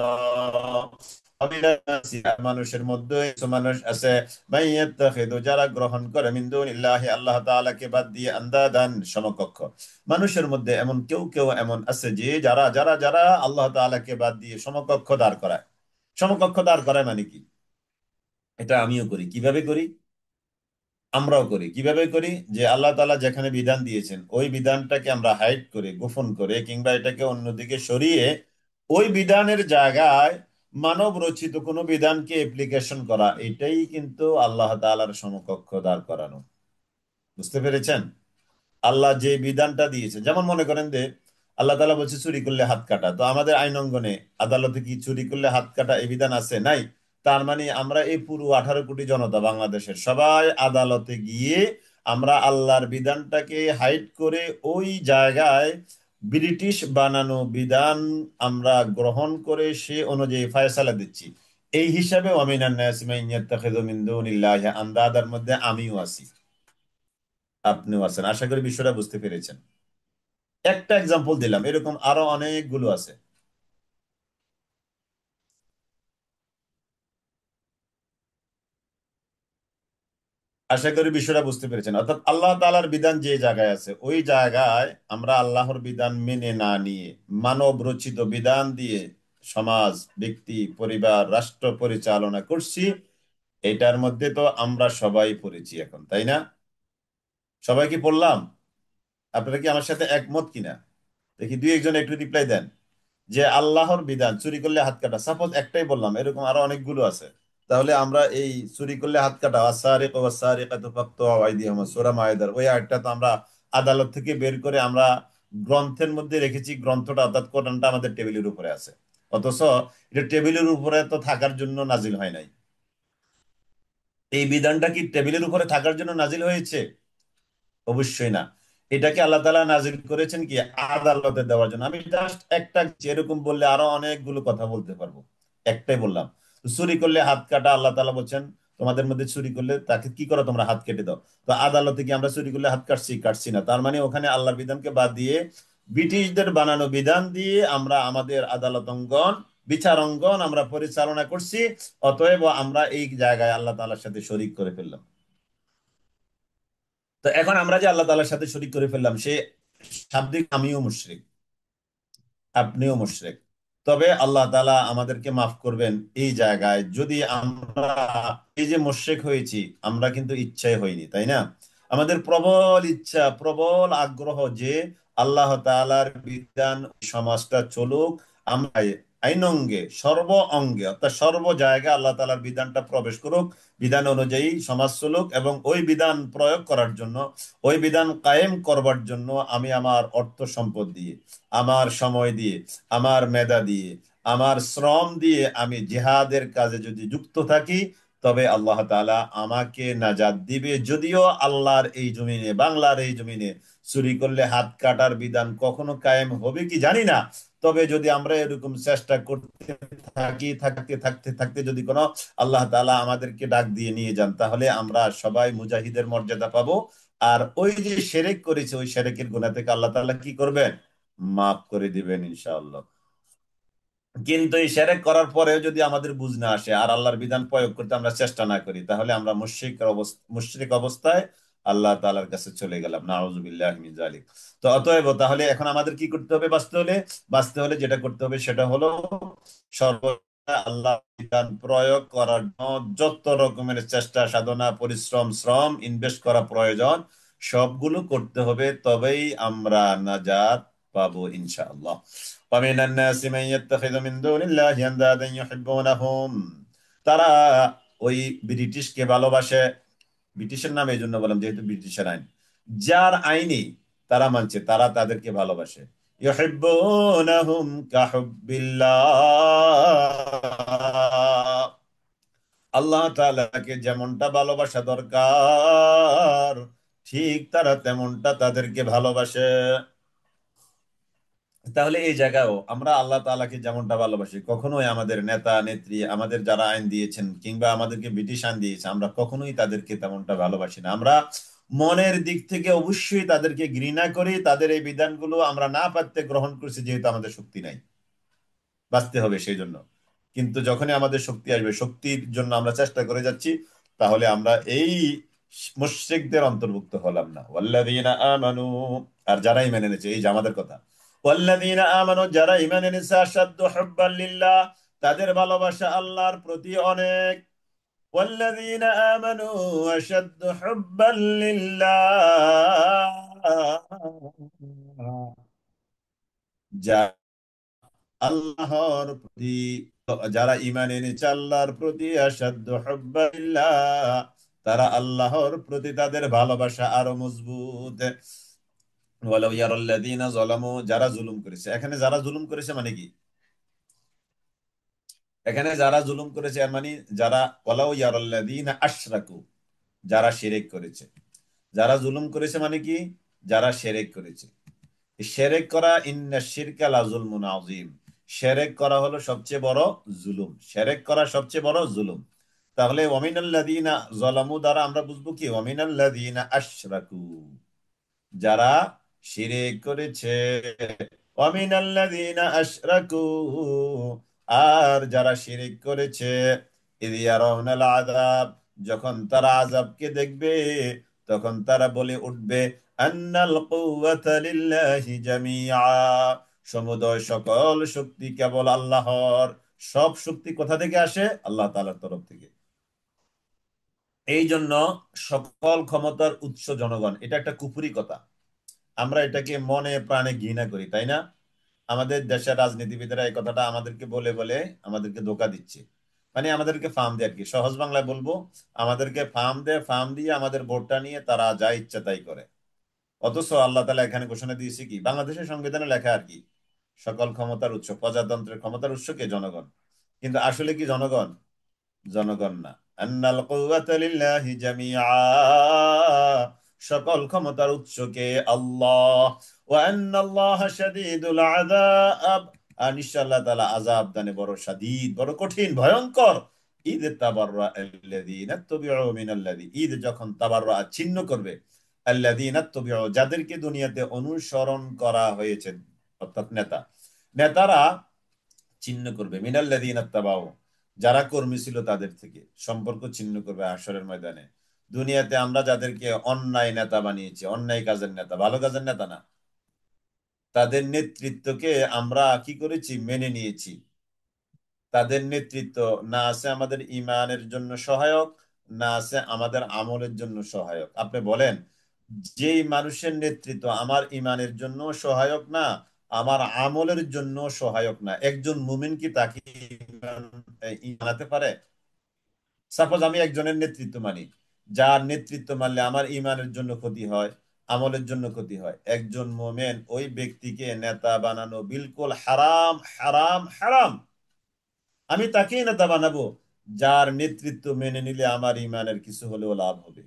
মানুষের মধ্যে কিছু মানুষ আছে, মাইয়াত্তাখিযু, যারা গ্রহণ করে, মিন দুনিল্লাহি, আল্লাহ তাআলাকে বাদ দিয়ে, আন্দাদান, সমকক্ষ। মানুষের মধ্যে এমন কেউ কেউ এমন আছে যে যারা যারা যারা আল্লাহ তাআলাকে বাদ দিয়ে সমকক্ষ দাঁড় করায়। সমকক্ষ দাঁড় করায় মানে কি? এটা আমিও করি। কিভাবে করি? আমরাও করি। কিভাবে করি? যে আল্লাহ তাআলা যেখানে বিধান দিয়েছেন ওই বিধানটাকে আমরা হাইড করে, গোপন করে, কিংবা এটাকে অন্যদিকে সরিয়ে ওই বিধানের জায়গায় মানব রচিত কোনো বিধানকে অ্যাপ্লিকেশন করা, এটাই কিন্তু আল্লাহ তাআলার সমকক্ষ দাঁড় করানো। বুঝতে পেরেছেন? আল্লাহ যে বিধানটা দিয়েছে, যেমন মনে করেন যে আল্লাহ তাআলা বলছে চুরি করলে হাত কাটা, তো আমাদের আইন অঙ্গনে আদালতে কি চুরি করলে হাত কাটা এই বিধান আছে? নাই। তার মানে আমরা এই পুরো 18 কোটি জনতা বাংলাদেশের সবাই আদালতে গিয়ে আমরা আল্লাহর বিধানটাকে হাইড করে ওই জায়গায় ব্রিটিশ বানানো বিধান আমরা গ্রহণ করে সে অনুযায়ী ফায়সালা দিচ্ছি। এই হিসাবে ওয়ামিনান নাসি মান ইয়াত্তাখিযু মিন দুনিল্লাহি আনদাদার মধ্যে আমিও আছি, আপনিও আছেন। আশা করি বিষয়টা বুঝতে পেরেছেন। একটা এক্সাম্পল দিলাম, এরকম আরো অনেকগুলো আছে। আশা করি বিষয়টা বুঝতে পেরেছেন। অর্থাৎ আল্লাহ তাআলার বিধান যে জায়গায় আছে ওই জায়গায় আমরা আল্লাহর বিধান মেনে না নিয়ে মানব রচিত বিধান দিয়ে সমাজ, ব্যক্তি, পরিবার, রাষ্ট্র পরিচালনা করছি, এটার মধ্যে তো আমরা সবাই পড়েছি এখন, তাই না? সবাই কি পড়লাম? আপনারা কি আমার সাথে একমত কিনা? দেখি দুই একজন একটু রিপ্লাই দেন। যে আল্লাহর বিধান চুরি করলে হাত কাটা, সাপোজ একটাই বললাম, এরকম আরো অনেকগুলো আছে। তাহলে আমরা এই চুরি করলে হাত কাটা, আস-সারিকু ওয়াস-সারিকাতু ফাকতুউ আইদিয়াহুমা, সূরা মায়েদার ওই আয়াতটা তো আমরা আদালত থেকে বের করে আমরা গ্রন্থের মধ্যে রেখেছি। গ্রন্থটা অর্থাৎ কোরআনটা আমাদের টেবিলের উপরে আছে। অথচ এটা টেবিলের উপরে তো থাকার জন্য নাজিল হয় নাই। এই বিধানটা কি টেবিলের উপরে থাকার জন্য নাজিল হয়েছে? অবশ্যই না। এটাকে আল্লাহ তাআলা নাজিল করেছেন কি আদালতে দেওয়ার জন্য। আমি জাস্ট একটা যেরকম বললে আরো অনেকগুলো কথা বলতে পারবো, একটাই বললাম। তো চুরি করলে হাত কাটা, আল্লাহ তাআলা বলছেন তোমাদের মধ্যে চুরি করলে তাকে কি করো, তোমরা হাত কেটে দাও। তো আদালতে কি আমরা চুরি করলে হাত কাটছি? কাটছি না। তার মানে ওখানে আল্লাহর বিধানকে বাদ দিয়ে ব্রিটিশদের বানানো বিধান দিয়ে আমরা আমাদের আদালত অঙ্গন, বিচার অঙ্গন আমরা পরিচালনা করছি। অতএব আমরা এই জায়গায় আল্লাহ তাআলার সাথে শরীক করে ফেললাম। তো এখন আমরা যে আল্লাহ তাআলার সাথে শরীক করে ফেললাম, সে শাব্দিক আমিও মুশরিক, আপনিও মুশরিক। তবে আল্লাহ তাআলা আমাদেরকে মাফ করবেন এই জায়গায় যদি আমরা এই যে মুশরিক হয়েছি, আমরা কিন্তু ইচ্ছায় হইনি, তাই না? আমাদের প্রবল ইচ্ছা, প্রবল আগ্রহ যে আল্লাহ তাআলার বিধান সমাজটা চলুক, আমরা আইনঙ্গে সর্ব অঙ্গে অর্থাৎ সর্ব জায়গায় আল্লাহ তাআলার বিধানটা প্রবেশ করুক, বিধান অনুযায়ী সমাজ চলুক, এবং ওই বিধান প্রয়োগ করার জন্য, ওই বিধান কায়েম করবার জন্য আমি আমার অর্থ সম্পদ দিয়ে, আমার সময় দিয়ে, আমার মেধা দিয়ে, আমার শ্রম দিয়ে আমি জিহাদের কাজে যদি যুক্ত থাকি, তবে আল্লাহ তাআলা আমাকে নাজাত দিবে। যদিও আল্লাহর এই জমিনে, বাংলার এই জমিনে চুরি করলে হাত কাটার বিধান কখনো কায়েম হবে কি জানি না। তবে যদি আমরা এরকম চেষ্টা করতে থাকি, থাকতে থাকতে থাকতে যদি কোনো আল্লাহ তাআলা আমাদেরকে ডাক দিয়ে নিয়ে যান, তাহলে আমরা সবাই মুজাহিদের মর্যাদা পাবো। আর ওই যে শিরক করেছে ওই শিরকের গুনাহ থেকে আল্লাহ তাআলা কি করবেন? মাফ করে দিবেন ইনশাআল্লাহ। কিন্তু এই শিরক করার পরেও যদি আমাদের বুঝ না আসে আর আল্লাহর বিধান প্রয়োগ করতে আমরা চেষ্টা না করি, তাহলে আমরা মুশরিক অবস্থায় আল্লাহ তাআলার কাছে চলে গেলাম, নাউযুবিল্লাহি মিন যালিক। তো অতএব তাহলে এখন আমাদের কি করতে হবে? বাঁচতে হলে যেটা করতে হবে সেটা হলো সর্বদা আল্লাহ বিধান প্রয়োগ করার জন্য যত রকমের চেষ্টা, সাধনা, পরিশ্রম, শ্রম ইনভেস্ট করা প্রয়োজন সবগুলো করতে হবে, তবেই আমরা নাজাত পাবো ইনশাআল্লাহ। ومن الناس من يتخذ من دون الله أندادا يحبونهم। তারা ওই ব্রিটিশকে ভালোবাসে। ব্রিটিশের নাম এই জন্য বললাম যেহেতু ব্রিটিশের আইন, যার আইনে তারা মানছে, তারা তাদেরকে ভালোবাসে। ইউহিব্বুনাহুম কাহুব্বিল্লাহ। আল্লাহ তাআলাকে যেমনটা ভালোবাসা দরকার, ঠিক তারা তেমনটা তাদেরকে ভালোবাসে। তাহলে এই জায়গাও আমরা আল্লাহ তাআলাকে যেমনটা ভালোবাসি, কখনোই আমাদের নেতা নেত্রী, আমাদের যারা আইন দিয়েছেন কিংবা আমাদেরকে ব্রিটিশ আইন দিয়েছে, আমরা কখনোই তাদেরকে তেমনটা ভালোবাসি না। আমরা মনের দিক থেকে অবশ্যই তাদেরকে ঘৃণা করি। তাদের এই বিধানগুলো আমরা না পারতে গ্রহণ করছি যেহেতু আমাদের শক্তি নাই, বাঁচতে হবে সেই জন্য। কিন্তু যখনই আমাদের শক্তি আসবে, শক্তির জন্য আমরা চেষ্টা করে যাচ্ছি, তাহলে আমরা এই মুশরিকদের অন্তর্ভুক্ত হলাম না। ওয়াল্লাযীনা আমানু, আর যারাই মেনে নিয়েছে, এই যে আমাদের কথা, ওয়াল্লাযীনা আমানু, যারা ঈমান এনেছে, আশাদ্দু হুব্বান লিল্লাহ, তাদের ভালোবাসা আল্লাহর প্রতি অনেক। ওয়াল্লাযীনা আমানু আশাদ্দু হুব্বান লিল্লাহ, আল্লাহর প্রতি, যারা ঈমান এনেছে আল্লাহর প্রতি, আশাদ্দু হুব্বাল্লাহ, তারা আল্লাহর প্রতি তাদের ভালোবাসা আরো মজবুত। ওয়ালাউ ইয়ারাল্লাযীনা যালামু, যারা জুলুম করেছে, এখানে যারা জুলুম করেছে মানে কি? এখানে যারা জুলুম করেছে এর মানে যারা, ওয়ালাউ ইয়ারাল্লাযীনা আশরাকু, যারা শিরক করেছে। যারা জুলুম করেছে মানে কি? যারা শিরক করেছে। শিরক করা, ইন্না শিরকা লাযুলমুন আযীম, শিরক করা হলো সবচেয়ে বড় জুলুম, শিরক করা সবচেয়ে বড় জুলুম। তাহলে ওয়ামিনাল্লাযীনা যালামু দ্বারা আমরা বুঝবো কি, ওয়ামিনাল্লাযীনা আশরাকু, যারা শিরক করেছে, ওয়ামিনাল্লাযীনা আশরাকু, আর যারা শিরক করেছে, ইয ইয়ারাউনাল আযাব, যখন তারা আযাবকে দেখবে তখন তারা বলে উঠবে, আন্নাল কুওয়াতা লিল্লাহি জামিআ, সমুদয় সকল শক্তি কেবল আল্লাহর। সব শক্তি কোথা থেকে আসে? আল্লাহ তাআলার তরফ থেকে। এই জন্য সকল ক্ষমতার উৎস জনগণ, এটা একটা কুফরি কথা। আমরা এটাকে মনে প্রাণে ঘৃণা করি, তাই না? আমাদের দেশের রাজনীতিবিদরা এই কথাটা আমাদেরকে বলে বলে আমাদেরকে ধোঁকা দিচ্ছে, মানে আমাদেরকে ফার্ম দেয় আর কি, সহজ বাংলায় বলবো, আমাদেরকে ফার্ম দেয়, ফার্ম দিয়ে আমাদের ভোটটা নিয়ে তারা যা ইচ্ছা তাই করে। অথচ আল্লাহ তাআলা এখানে ঘোষণা দিয়েছে কি, বাংলাদেশের সংবিধানে লেখা আর কি, সকল ক্ষমতার উৎস, প্রজাতন্ত্রের ক্ষমতার উৎস কে? জনগণ। কিন্তু আসলে কি জনগণ? জনগণ না। আন্নাল কুওয়াতা লিল্লাহি জামিআ, সকল ক্ষমতার উৎস কে? আল্লাহ। ওয়া আন্নাল্লাহা শাদীদুল আযাব, আর নিশ্চয় আল্লাহ তাআলা আযাব দানে বড় শাদীদ, বড় কঠিন, ভয়ঙ্কর। ঈদ তাবাররা আল্লাযীনা তুবিউ মিনাল্লাযী, ঈদ যখন তাবাররা ছিন্ন করবে, আল্লাযীনা তুবিউ, যাদেরকে দুনিয়াতে অনুসরণ করা হয়েছে, অর্থাৎ নেতা, নেতারা ছিন্ন করবে, মিনাল্লাযীনা তাবাউ, যারা কর্মী ছিল তাদের থেকে সম্পর্ক ছিন্ন করবে হাশরের ময়দানে। দুনিয়াতে আমরা যাদেরকে অন্যায় নেতা বানিয়েছি, অন্যায় কাজের নেতা, ভালো কাজের নেতা না, তাদের নেতৃত্বকে আমরা কি করেছি? মেনে নিয়েছি। তাদের নেতৃত্ব না আছে আমাদের ইমানের জন্য সহায়ক, না আছে আমাদের আমলের জন্য সহায়ক। আপনি বলেন, যেই মানুষের নেতৃত্ব আমার ইমানের জন্য সহায়ক না, আমার আমলের জন্য সহায়ক না, একজন মুমিন কি তাকে মানাতে পারে? সাপোজ আমি একজনের নেতৃত্ব মানি, যার নেতৃত্ব মানলে আমার ইমানের জন্য ক্ষতি হয়, আমলের জন্য ক্ষতি হয়, একজন মোমেন ওই ব্যক্তিকে নেতা বানানো বিলকুল হারাম, হারাম, হারাম। আমি তাকেই নেতা বানাবো যার নেতৃত্ব মেনে নিলে আমার ইমানের কিছু হলেও লাভ হবে,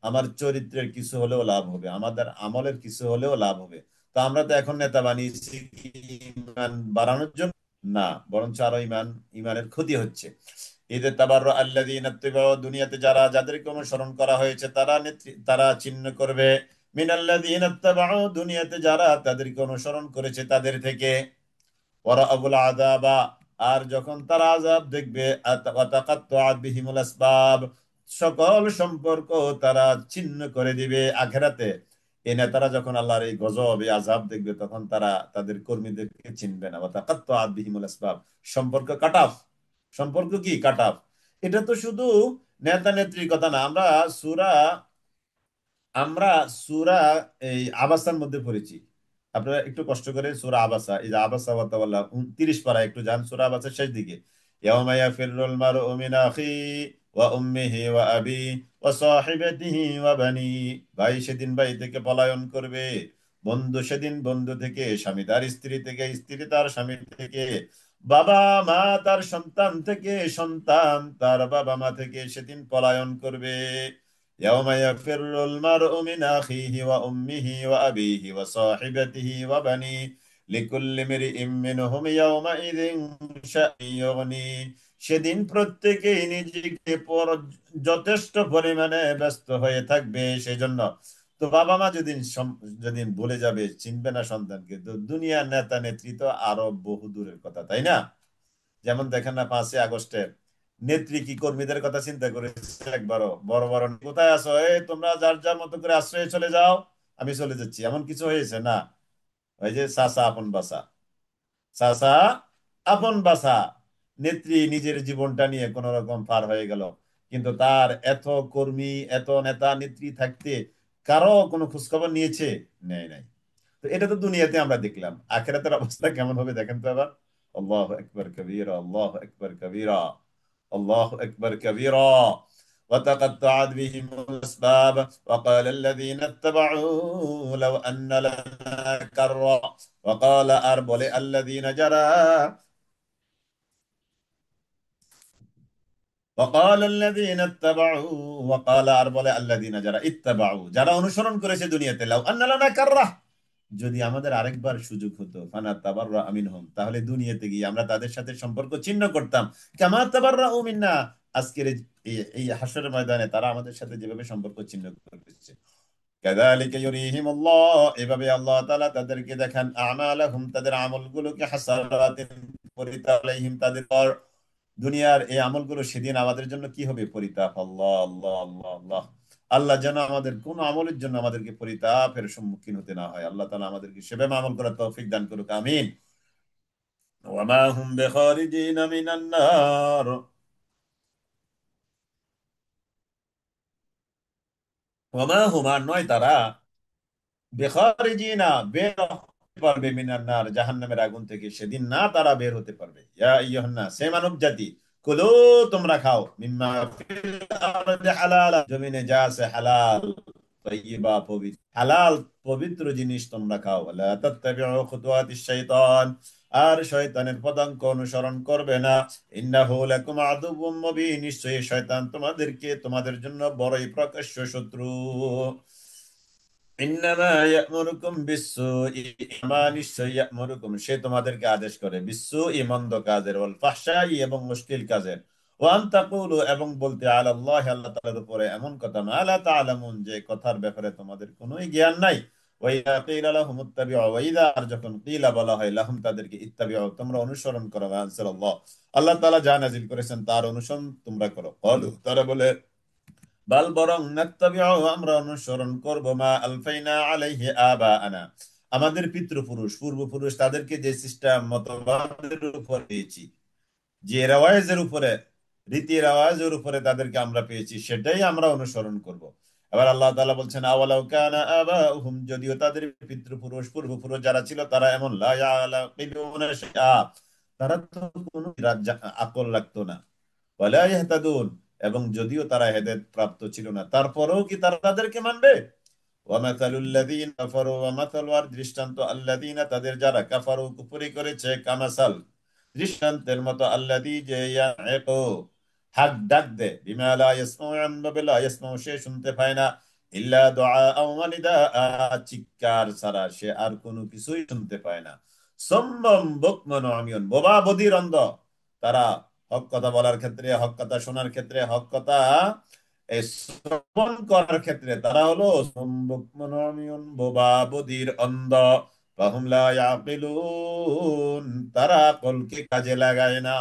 আমার চরিত্রের কিছু হলেও লাভ হবে, আমাদের আমলের কিছু হলেও লাভ হবে। তো আমরা তো এখন নেতা বানিয়েছি কি ইমান বাড়ানোর জন্য? না, বরঞ্চ আরো ইমানের ক্ষতি হচ্ছে। ঈদে তাবাররা আল্লাযীনা ইত্তাবাউ, দুনিয়াতে যারা, যাদেরকে অনুসরণ করা হয়েছে, তারা চিহ্ন করবে, মিনাল্লাযীনা ইত্তাবাউ, দুনিয়াতে যারা তাদেরকে অনুসরণ করেছে তাদের থেকে, ওয়ারাআবুল আযাবা, আর যখন তারা আযাব দেখবে, ওয়াতাকাত্তাআত বিহিমুল আসবাব, সকল সম্পর্ক তারা ছিন্ন করে দিবে আখিরাতে। এই নেতারা যখন আল্লাহর এই গজব, এই আযাব দেখবে, তখন তারা তাদের কর্মীদেরকে চিনবে না। ওয়াতাকাত্তাআত বিহিমুল আসবাব, সম্পর্ক কাট অফ। সম্পর্ক কি? Cut off. এটা তো শুধু নেতা নেত্রীর কথা না, আমরা সূরা এই আবাসার মধ্যে পড়েছি। আপনারা একটু কষ্ট করে সূরা আবাসা, এই যে আবাসা ওয়া তাওয়াল্লা, 29 পারা একটু যান, সূরা আবাসার শেষ দিকে, ইয়াওমা ইয়াফিরুল মারউ মিন আখি ওয়া উম্মিহি ওয়া আবি ওয়া সাহিবাতিহি ওয়া বানি, ভাই সেদিন ভাই থেকে পলায়ন করবে, বন্ধু সেদিন বন্ধু থেকে, স্বামী তার স্ত্রী থেকে, স্ত্রী তার স্বামী থেকে, বাবা মা তার সন্তান থেকে, সন্তান তার বাবা মা থেকে সেদিন পলায়ন করবে। يوم يفر المرء من أخيه وأمه وأبيه وصاحبته وبنيه لكل امرئ منهم يومئذ شأن يغنيه, সেদিন প্রত্যেকেই নিজেকে যথেষ্ট পরিমাণে ব্যস্ত হয়ে থাকবে সেজন্য। তো বাবা মা যেদিন বলে যাবে, চিনবে না সন্তানকে, তো দুনিয়ার নেতা নেত্রী তো আরো বহু দূরের কথা, তাই না? যেমন দেখেন না, 5ই আগস্টে নেত্রী কি কর্মীদের কথা চিন্তা করেছে একবারও? বড় বড়, কোথায় আছো, এই তোমরা যার যার মতো করে আশ্রয়ে চলে যাও, আমি চলে যাচ্ছি, এমন কিছু হয়েছে না। ওই যে চাচা আপন বাসা, চাচা আপন বাসা, নেত্রী নিজের জীবনটা নিয়ে কোন রকম পার হয়ে গেল, কিন্তু তার এত কর্মী, এত নেতা নেত্রী থাকতে কারো কোনো খোঁজখবর নিয়েছে? নেয় নাই। তো এটা তো দুনিয়াতে আমরা দেখলাম, আখিরাতের অবস্থা কেমন হবে দেখেন তো এবার। আল্লাহু আকবার কবীরা, আল্লাহু আকবার কবীরা, আল্লাহু আকবার কবীরা। وتقطعت بهم الأسباب وقال الذين اتبعوا لو أن لنا كرة وقال أربل الذين جرى وقال الذين اتبعوا وقال أربل الذين جرى اتبعوا, যারা অনুসরণ করেছে দুনিয়াতে, লাউ আন্না লানা কাররা, যদি আমাদের আরেকবার সুযোগ হতো ফানা তাবাররা আমিনহুম, তাহলে দুনিয়াতে গিয়ে আমরা তাদের সাথে সম্পর্ক ছিন্ন করতাম। কামা তাবাররা মিন্না, আজকের এই হাসরের ময়দানে তারা আমাদের সাথে যেভাবে সম্পর্ক ছিন্ন করেছে। কাযালিকা ইউরিহিমুল্লাহ, এভাবে আল্লাহ তাআলা তাদেরকে দেখান আমালাহুম, তাদের আমলগুলোকে হাসারাতিন, পরিতাপ আলাইহিম, তাদের পর। দুনিয়ার এই আমলগুলো সেদিন আমাদের জন্য কি হবে? পরিতাপ। আল্লাহ আল্লাহ আল্লাহ আল্লাহ। আল্লাহ যেন আমাদের কোন আমলের জন্য আমাদেরকে পরিতাপের সম্মুখীন হতে না হয়। আল্লাহ তাআলা আমাদেরকে সেভাবে আমল করার তৌফিক দান করুক, আমিন। ওয়া মা হুম বিখারিজিনা মিনান নার, ওয়া মা হুম, আর নয় তারা, বেখারিজিনা, বের হতে পারবে মিনান নার, জাহান্নামের আগুন থেকে সেদিন না তারা বের হতে পারবে। ইয়া আইয়ুহান নাস, হে মানব জাতি, কুলু, তোমরা খাও, মিম্মা ফিল আরদি হালাল, জমিনে যা আছে হালাল, তাইয়্যিবা, পবিত্র, হালাল পবিত্র জিনিস তোমরা খাও। লা তাত্তাবিউ খুতুওয়াতিশ শাইতান, আর শয়তানের পদাঙ্ক অনুসরণ করবে না। ইন্নাহু লাকুম আদুউম মুবিন, নিশ্চয়ই শয়তান তোমাদের জন্য বড়ই প্রকাশ্য শত্রু। ইন্নামা ইয়া'মুরুকুম বিসসুই, মা নিশ্চয়ই ইয়া'মুরুকুম, সে তোমাদেরকে আদেশ করে, বিসসুই, মন্দ কাজের, ওয়াল ফাহশাই, এবং অশ্লীল কাজের, ওয়া আন তাকুলু, এবং বলতে, আলাল্লাহি, আল্লাহ তাআলার উপরে এমন কথা, মা লা তা'লামুন, যে কথার ব্যাপারে তোমাদের কোনো জ্ঞান নাই। ওয়া ইযা কিলা লাহুম ইত্তাবিউ, ওয়া ইযা, আর যখন কিলা বলা হয়, লাহুম তাদেরকে, ইত্তাবিউ তোমরা অনুসরণ করো, মা আনজালাল্লাহ, আল্লাহ তাআলা যা নাযিল করেছেন তার অনুসরণ তোমরা করো। ক্বালু, তারা বলে, বাল বরং, নাত্তাবিউ আমরা অনুসরণ করব, মা আলফাইনা আলাইহি আবাআনা, আমাদের পিতৃপুরুষ পূর্বপুরুষ তাদেরকে যে সিস্টেম মতবাদের উপর পেয়েছি, যে রেওয়ায়েজের উপরে, রীতি রেওয়াজের উপরে তাদেরকে আমরা পেয়েছি, সেটাই আমরা অনুসরণ করব। এবার আল্লাহ তাআলা বলছেন, আওয়ালাউ কানা আবাউহুম, যদিও তাদের পিতৃপুরুষ পূর্বপুরুষ যারা ছিল তারা এমন, লা ইয়ালাকিলুনা শাইআ, তারা তো কোনো আকল রাখতো না, ওয়ালা ইয়াহতাদুন, এবং যদিও তারা হেদায়েত প্রাপ্ত ছিল না, তারপরেও কি তারা তাদেরকে মানবে? ওয়ামাতালুল্লাযীনা কাফারু, ওয়ামাতালু, আর দৃষ্টান্ত, আল্লাযীনা তাদের যারা কাফারু কুফরি করেছে, কামাসাল, দৃষ্টান্তের মতো, আল্লাযী যে ইয়াইকু হাক ডাক দে, বিমা লা ইয়াসমাউ, এমনভাবে লা ইয়াসমাউ সে শুনতে পায় না, ইল্লা দুআআ ওয়া নিদাআ, চিৎকার ছাড়া সে আর কোনো কিছুই শুনতে পায় না। সাম্মাম বুকমান আমিয়ুন, বোবা বধির অন্ধ তারা, হক কথা বলার ক্ষেত্রে, হক কথা শোনার ক্ষেত্রে, হক কথা এই শ্রবণ করার ক্ষেত্রে তারা হলো বুকমান, বোবা বধির অন্ধ। ফাহুম লা ইয়াকিলুন, তারা আকলকে কাজে লাগায় না।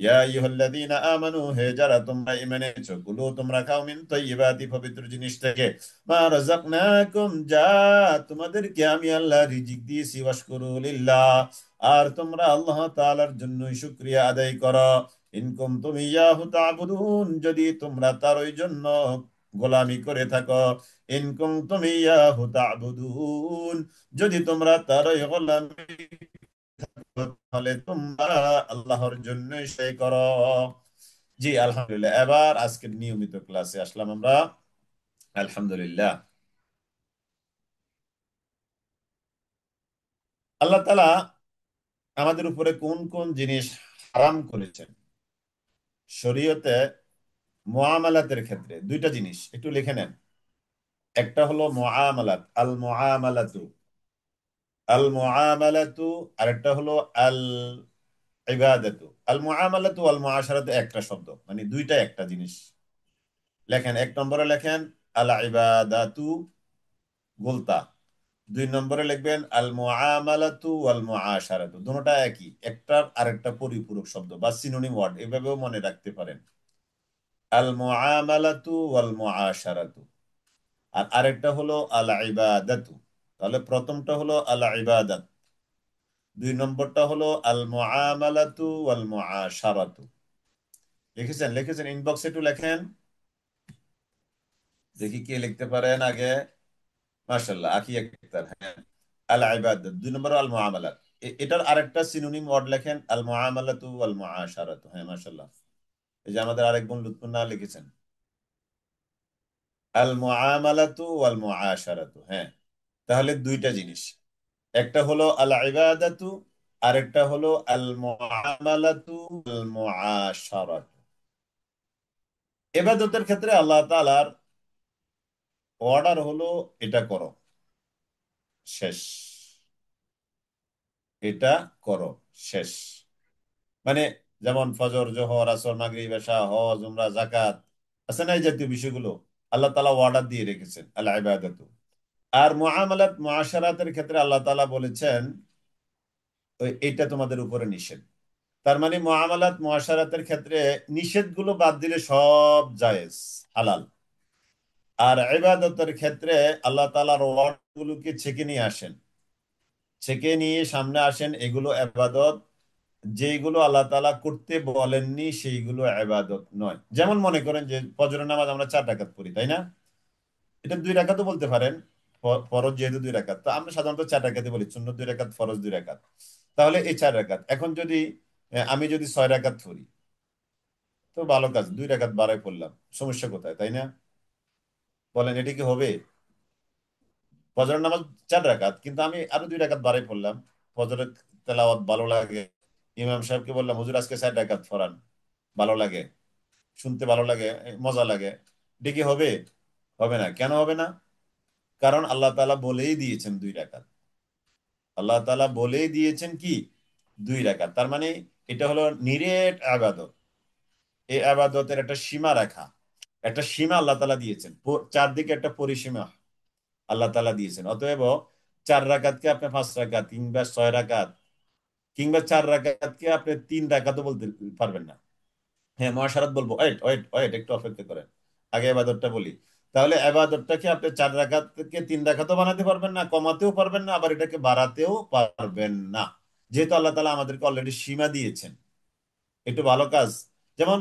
ইয়া আইয়ুহাল্লাযীনা আমানু, হে যারা তোমরা ঈমান এনেছো, কুলু তোমরা খাও, মিন তাইয়্যিবাতি, পবিত্র জিনিস থেকে, মা রাযাকনাকুম, যা তোমাদেরকে আমি আল্লাহ রিজিক দিয়েছি, ওয়াশকুরু লিল্লাহ, আর তোমরা আল্লাহ তাআলার জন্যই শুকরিয়া আদায় করো। ইন কুনতুম ইয়াহু তা'বুদুন, যদি তোমরা তার ওই জন্য গোলামি করে থাকো। ইন কুনতুম ইয়াহু তা'বুদুন, যদি তোমরা তার ওই গোলামি করো, তাহলে তোমরা আল্লাহর জন্য সেই করো। জি আলহামদুলিল্লাহ, এবার আজকের নিয়মিত ক্লাসে আসলাম আমরা। আলহামদুলিল্লাহ, আল্লাহ তাআলা আমাদের উপরে কোন কোন জিনিস হারাম করেছেন শরীয়তে, মুআমালাতের ক্ষেত্রে দুইটা জিনিস একটু লিখে নেন। একটা হলো মুআমালাত, আল মুআমালাতু, আল মুআমালাতু, আরেকটা হলো আল ইবাদাতু। আল মুআমালাতু আল মুআশারাতু একটা শব্দ, মানে দুইটা একটা জিনিস। লেখেন, এক নম্বরে লেখেন আল ইবাদাতু, গোলতা। দুই নম্বরে লিখবেন আল মুআমালাতু ওয়াল মুআশারাতু, দুটোটা একই, একটার আরেকটা পরিপূরক শব্দ বা সিনোনিম ওয়ার্ড, এভাবেও মনে রাখতে পারেন। আল মুআমালাতু ওয়াল মুআশারাতু, আর আরেকটা হলো আল ইবাদাতু। তাহলে প্রথমটা হলো আল ইবাদাত, দুই নম্বরটা হলো আল মুআমালাতু ওয়াল মুআশারাতু। লিখেছেন? লিখেছেন? ইনবক্সে একটু লেখেন, দেখি কে লিখতে পারেন আগে। মাশাআল্লাহ, আখি আক্তার, হ্যাঁ। আল ইবাদাত, দুই নম্বর আল মুআমালাত। এটার আরেকটা সিনোনিম ওয়ার্ড লেখেন, আল মুআমালাতু ওয়াল মুআশারাতু। হ্যাঁ, মাশাআল্লাহ, এই যে আমাদের আরেক বোন লুৎফুন্নাহা লিখেছেন, আল মুআমালাতু ওয়াল মুআশারাতু। হ্যাঁ, তাহলে দুইটা জিনিস, একটা হলো আল ইবাদাতু, আরেকটা হলো আল মুআমালাতু ওয়াল মুআশারাতু। ইবাদতের ক্ষেত্রে আল্লাহ তাআলার অর্ডার হলো এটা করো, শেষ। এটা করো, শেষ। মানে যেমন ফজর, জোহর, আসর, মাগরিব, এশা, হজ, উমরা, জাকাত আছে না, এই জাতীয় বিষয়গুলো আল্লাহ তাআলা অর্ডার দিয়ে রেখেছেন, আল ইবাদাতু। আর মুআমালাত মুআশারাতের ক্ষেত্রে আল্লাহ তাআলা বলেছেন এইটা তোমাদের উপরে নিষেধ। তার মানে মুআমালাত মুআশারাতের ক্ষেত্রে নিষেধগুলো বাদ দিলে সব জায়েজ, হালাল। আর ইবাদতের ক্ষেত্রে আল্লাহ তাআলার ওয়ার্ডগুলোকে ছেঁকে নিয়ে আসেন, ছেঁকে নিয়ে সামনে আসেন, এগুলো ইবাদত। যেগুলো আল্লাহ তাআলা করতে বলেননি সেইগুলো ইবাদত নয়। যেমন মনে করেন যে ফজরের নামাজ আমরা 4 রাকাত পড়ি, তাই না? এটা 2 রাকাতও বলতে পারেন। ফরজ যেহেতু 2 রাকাত, তো আমরা সাধারণত 4 রাকাতই বলি, সুন্নত 2 রাকাত, ফরজ 2 রাকাত। তাহলে এই 4 রাকাত, এখন যদি আমি যদি 6 রাকাত পড়ি, তো ভালো কাজ, 2 রাকাত বাড়াই পড়লাম, সমস্যা কোথায়, তাই না? বলেন, এটা কি হবে? ফজরের নামাজ 4 রাকাত, কিন্তু আমি আরো 2 রাকাত বাড়াই পড়লাম, ফজরের তেলাওয়াত ভালো লাগে, ইমাম সাহেবকে বললাম, হুজুর আজকে 4 রাকাত পড়ান, ভালো লাগে, শুনতে ভালো লাগে, মজা লাগে, এটা কি হবে? হবে না। কেন হবে না? কারণ আল্লাহ তাআলা বলেই দিয়েছেন 2 রাকাত। আল্লাহ তাআলা বলেই দিয়েছেন কি? 2 রাকাত। তার মানে এটা হলো নিরেট আবাদত। এই আবাদতের একটা সীমা রাখা, একটা সীমা আল্লাহ তাআলা দিয়েছেন, চারদিকে একটা পরিসীমা আল্লাহ তাআলা দিয়েছেন। অতএব 4 রাকাতকে আপনি 5 রাকাত কিংবা 6 রাকাত কিংবা 4 রাকাতকে আপনি 3 রাকাতও বলতে পারবেন না। হ্যাঁ, মহাসারাত বলবো, ওয়েট ওয়েট ওয়েট, একটু অপেক্ষা করেন, আগে এবাদতটা বলি। তাহলে এবাদতটাকে আপনি 4 রাকাত থেকে 3 রাকাতও বানাতে পারবেন না, কমাতেও পারবেন না, আবার এটাকে বাড়াতেও পারবেন না, যেহেতু আল্লাহ তাআলা আমাদেরকে অলরেডি সীমা দিয়েছেন। একটু ভালো কাজ। যেমন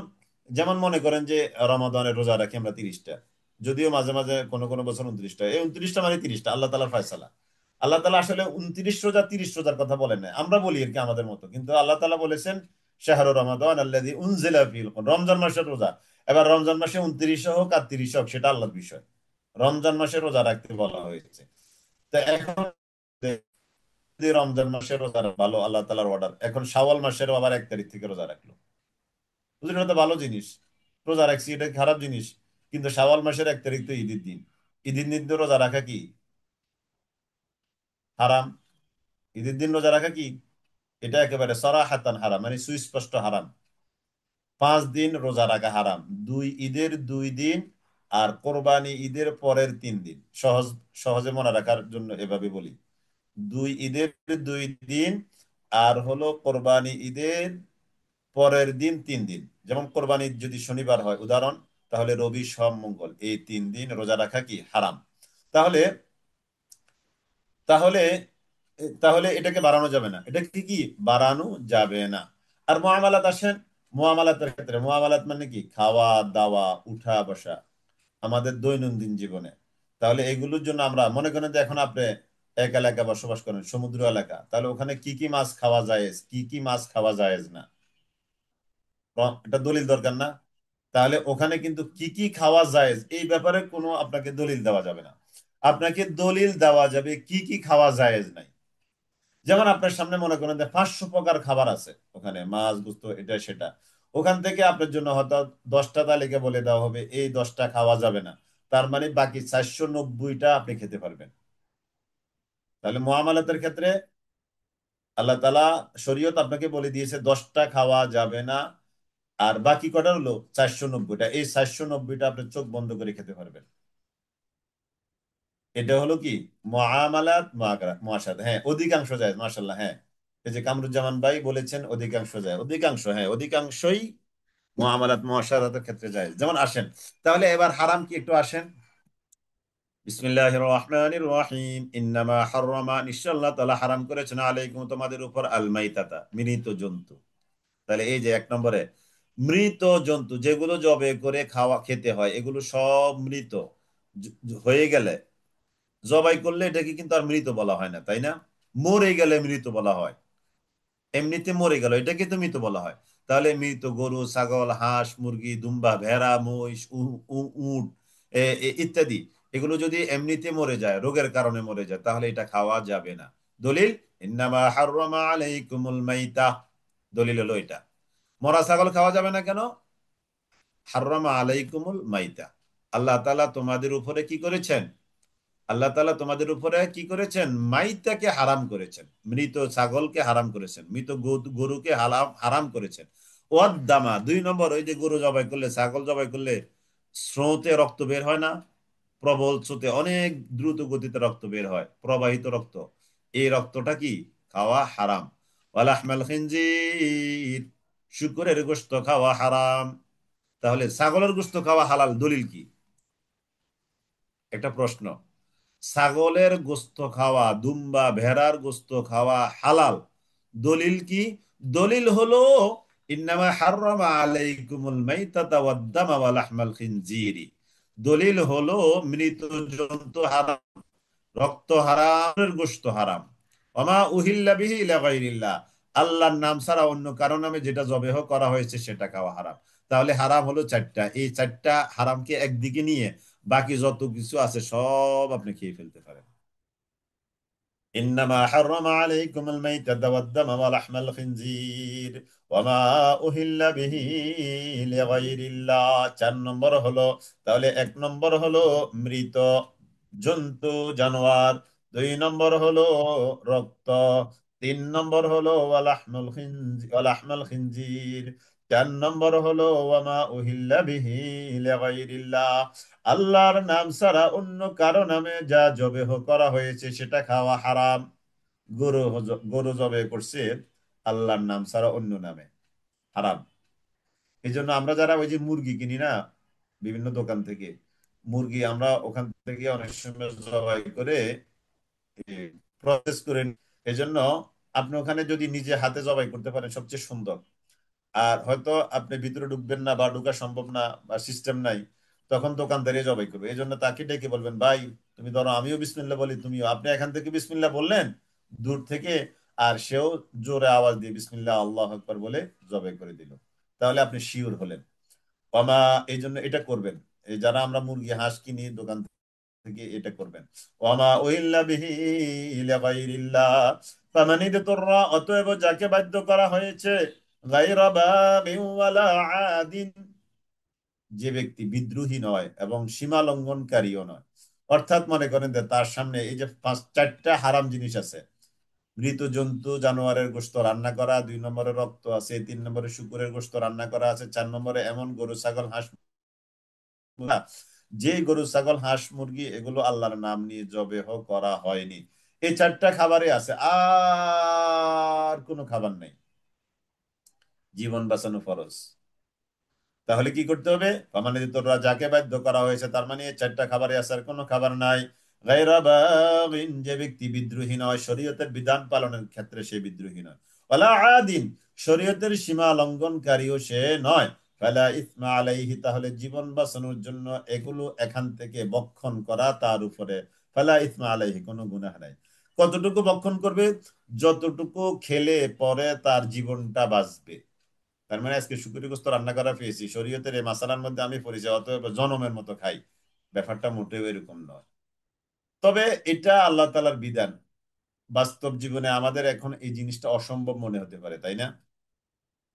যেমন মনে করেন যে রমাদানের রোজা রাখি আমরা 30টা, যদিও মাঝে মাঝে কোনো কোনো বছর 29টা, এই 29টা মানে 30টা আল্লাহ তাআলার ফয়সালা। আল্লাহ তাআলা আসলে 29 রোজা 30 রোজার কথা বলেন না, আমরা বলি আর কি আমাদের মতো, কিন্তু আল্লাহ তাআলা বলেছেন শাহরু রমাদান আল্লাযী উনজিলা ফীহিল কুরআন, রমজান মাসের রোজা। এবার রমজান মাসে 29 হোক আর 30 হোক, সেটা আল্লাহর বিষয়। রমজান মাসে রোজা রাখতে বলা হয়েছে। তো এখন যদি রমজান মাসের রোজা ভালো, আল্লাহ তাআলার অর্ডার, এখন শাওয়াল মাসের আবার 1 তারিখ থেকে রোজা রাখলো, বুঝলেন? এটা তো ভালো জিনিস, রোজা রাখছি, এটা খারাপ জিনিস? কিন্তু শাওয়াল মাসের 1 তারিখ তো ঈদের দিন, ঈদের দিন তো রোজা রাখা কি হারাম? ঈদের দিন রোজা রাখা কি? এটা একেবারে সরাহাতান হারাম, মানে সুস্পষ্ট হারাম। 5 দিন রোজা রাখা হারাম, ঈদের 2 দিন, আর কোরবানি ঈদের পরের 3 দিন। সহজে মনে রাখার জন্য এভাবে বলি, ঈদের 2 দিন, আর হলো কোরবানি ঈদের পরের দিন 3 দিন। যেমন কোরবানি ঈদ যদি শনিবার হয় উদাহরণ, তাহলে রবি, সোম, মঙ্গল, এই 3 দিন রোজা রাখা কি হারাম। তাহলে তাহলে তাহলে এটাকে বাড়ানো যাবে না, এটা কি কি বাড়ানো যাবে না। আর মুআমালাত আসেন, মুআমালাতের ক্ষেত্রে, মুআমালাত মানে কি? খাওয়া দাওয়া, উঠা বসা, আমাদের দৈনন্দিন জীবনে। তাহলে এগুলোর জন্য আমরা মনে করেন যে এখন আপনি এক এলাকা বসবাস করেন, সমুদ্র এলাকা, তাহলে ওখানে কি কি মাছ খাওয়া যায়, কি কি মাছ খাওয়া যায় না, এটা দলিল দরকার না? তাহলে ওখানে কিন্তু কি কি খাওয়া যায় এই ব্যাপারে কোনো আপনাকে দলিল দেওয়া যাবে না। আপনাকে দলিল দেওয়া যাবে কি কি খাওয়া যায় নাই। যেমন আপনার সামনে মনে করেন যে 500 প্রকার খাবার আছে, ওখানে মাছ, গোস্ত, এটা সেটা, ওখান থেকে আপনার জন্য হয়তো 10টা তালিকা বলে দেওয়া হবে, এই 10টা খাওয়া যাবে না। তার মানে বাকি 490টা আপনি খেতে পারবেন। তাহলে মুআমালাতের ক্ষেত্রে আল্লাহ তাআলা শরীয়ত আপনাকে বলে দিয়েছে 10টা খাওয়া যাবে না, আর বাকি কটা হলো 490টা, এই 490টা আপনি চোখ বন্ধ করে খেতে পারবেন। এটা হলো কি মুআমালাত মুআশারাত। হ্যাঁ, অধিকাংশ যায়, মাশাআল্লাহ। হ্যাঁ, এই যে কামরুজ্জামান ভাই বলেছেন অধিকাংশ যায়, অধিকাংশ, হ্যাঁ অধিকাংশই মুআমালাত মুআশারাতের ক্ষেত্রে যায়। যেমন আসেন, তাহলে এবার হারাম কি একটু আসেন। বিসমিল্লাহির রহমানির রহিম, ইন্নামা হাররামা, নিশ্চয় আল্লাহ তাআলা হারাম করেছেন, আলাইকুম, তোমাদের উপর, আল মাইতাতা, মৃত জন্তু। তাহলে এই যে 1 নম্বরে মৃত জন্তু যেগুলো জবে করে খেতে হয়, এগুলো সব মৃত হয়ে গেলে, জবাই করলে এটাকে কিন্তু আর মৃত বলা হয় না, তাই না? মরে গেলে মৃত বলা হয়, এমনিতে মরে গেল এটাকে তো মৃত বলা হয়। তাহলে মৃত গরু, ছাগল, হাঁস, মুরগি, দুম্বা, ভেড়া, মহিষ, উট ইত্যাদি, এগুলো যদি এমনিতে মরে যায়, রোগের কারণে মরে যায়, তাহলে এটা খাওয়া যাবে না। দলিল, ইন্নামা হাররামা আলাইকুমুল মাইতা, দলিল হলো এটা। মরা ছাগল খাওয়া যাবে না কেন? হাররামা আলাইকুমুল মাইতা, আল্লাহ তাআলা তোমাদের উপরে কি করেছেন? আল্লাহ তাআলা তোমাদের উপরে কি করেছেন, মাইতাকে হারাম করেছেন, মৃত ছাগলকে হারাম করেছেন, মৃত গরুকে হারাম হারাম করেছেন। ওয়াদ্দামা, 2 নম্বর, ওই যে গরু জবাই করলে, ছাগল জবাই করলে স্রোতে রক্ত বের হয় না, প্রবল স্রোতে অনেক দ্রুত গতিতে রক্ত বের হয়, প্রবাহিত রক্ত, এই রক্তটা কি খাওয়া হারাম। ওয়ালাহমাল খিনজির, শুকরের গোশত খাওয়া হারাম। তাহলে ছাগলের গোশত খাওয়া হালাল, দলিল কি? একটা প্রশ্ন। ছাগলের গোশত খাওয়া, দুম্বা ভেড়ার গোশত খাওয়া হালাল, দলিল কি? দলিল হলো ইন্নামা হাররামা আলাইকুমুল মাইতাতা ওয়াদ দামা ওয়া লাহমাল খিনজিরি। দলিল হলো মৃত জন্তু হারাম, রক্ত হারামের গোশত হারাম। ওমা উহিল্লা বিহি ইলা গায়রিল্লাহ, আল্লাহর নাম ছাড়া অন্য কারো নামে যেটা জবেহ করা হয়েছে সেটা খাওয়া হারাম। তাহলে হারাম হলো চারটা, এই চারটা হারামকে একদিকে নিয়ে বাকি যত কিছু আছে সব আপনি খেয়ে ফেলতে পারেন। إنما حرم عليكم الميتة والدم ولحم الخنزير وما أهل به لغير الله। 4 নম্বর হলো, তাহলে 1 নম্বর হলো মৃত জন্তু জানোয়ার, 2 নম্বর হলো রক্ত, 3 নম্বর হলো ওয়ালাহমুল খিনজির, 4 নম্বর হলো ওয়ামা উহিল্লা বিহি লিগাইরিল্লাহ, আল্লাহর নাম ছাড়া অন্য কারো নামে যা জবেহ করা হয়েছে সেটা খাওয়া হারাম। গরু জবে করছে আল্লাহর নাম ছাড়া অন্য নামে, হারাম। এই জন্য আমরা যারা ওই যে মুরগি কিনি না বিভিন্ন দোকান থেকে, মুরগি আমরা ওখান থেকে অনেক সময় জবাই করে প্রসেস করে এই জন্য আপনি ওখানে যদি নিজে হাতে জবাই করতে পারেন সবচেয়ে সুন্দর। আর হয়তো আপনি ভিতরে ঢুকবেন না বা ঢুকা সম্ভব না বা সিস্টেম নাই, তখন দোকানদারি জবাই করবে। এই জন্য তাকে ডেকে বলবেন, ভাই তুমি ধরো আমিও বিসমিল্লাহ বলি, তুমিও, আপনি এখান থেকে বিসমিল্লাহ বললেন দূর থেকে, আর সেও জোরে আওয়াজ দিয়ে বিসমিল্লাহ আল্লাহ আকবার বলে জবাই করে দিল, তাহলে আপনি শিওর হলেন। আমা, এই জন্য এটা করবেন। এই যারা আমরা মুরগি হাঁস কিনি দোকান থেকে, এটা করবেন। ওয়ামা উহিল্লা বিহি লিগাইরিল্লাহ ফামানিদ তুররা, অতএব যাকে বাধ্য করা হয়েছে গায়রা বাগিন ওয়ালা আদিন, যে ব্যক্তি বিদ্রোহী নয় এবং সীমা লঙ্ঘনকারীও নয়। অর্থাৎ মনে করেন যে তার সামনে এই যে 5-4টা হারাম জিনিস আছে, মৃত জন্তু জানোয়ারের গোশত রান্না করা, 2 নম্বরে রক্ত আছে, 3 নম্বরে শুকুরের গোশত রান্না করা আছে, 4 নম্বরে এমন গরু ছাগল হাঁস, যে গরু ছাগল হাঁস মুরগি এগুলো আল্লাহর নাম নিয়ে জবেহ করা হয়নি, এই 4টা খাবারে আছে, আর কোনো খাবার নেই, জীবন বাঁচানো ফরজ। তাহলে কি করতে হবে? মানে তোরা যাকে বাধ্য করা হয়েছে, তার মানে এই 4টা খাবারে আছে, আর কোনো খাবার নাই। গায়রা বাগিন, যে ব্যক্তি বিদ্রোহী নয়, শরীয়তের বিধান পালনের ক্ষেত্রে সে বিদ্রোহী নয়। ওয়ালা আদিন, শরীয়তের সীমা লঙ্ঘনকারীও সে নয়। ফালা ইসমা আলাইহি, তাহলে জীবন বাঁচানোর জন্য এগুলো এখান থেকে বক্ষণ করা তার উপরে, ফালা ইসমা আলাইহি, কোনো গুনাহ নাই। কতটুকু বক্ষণ করবে? যতটুকু খেলে পরে তার জীবনটা বাঁচবে। তার মানে আজকে শুকরি গোস্ত রান্না করা পেয়েছি, শরীয়তের এই মাসালার মধ্যে আমি পড়েছি, অতএব জনমের মতো খাই, ব্যাপারটা মোটেও এরকম নয়। তবে এটা আল্লাহ তাআলার বিধান। বাস্তব জীবনে আমাদের এখন এই জিনিসটা অসম্ভব মনে হতে পারে, তাই না?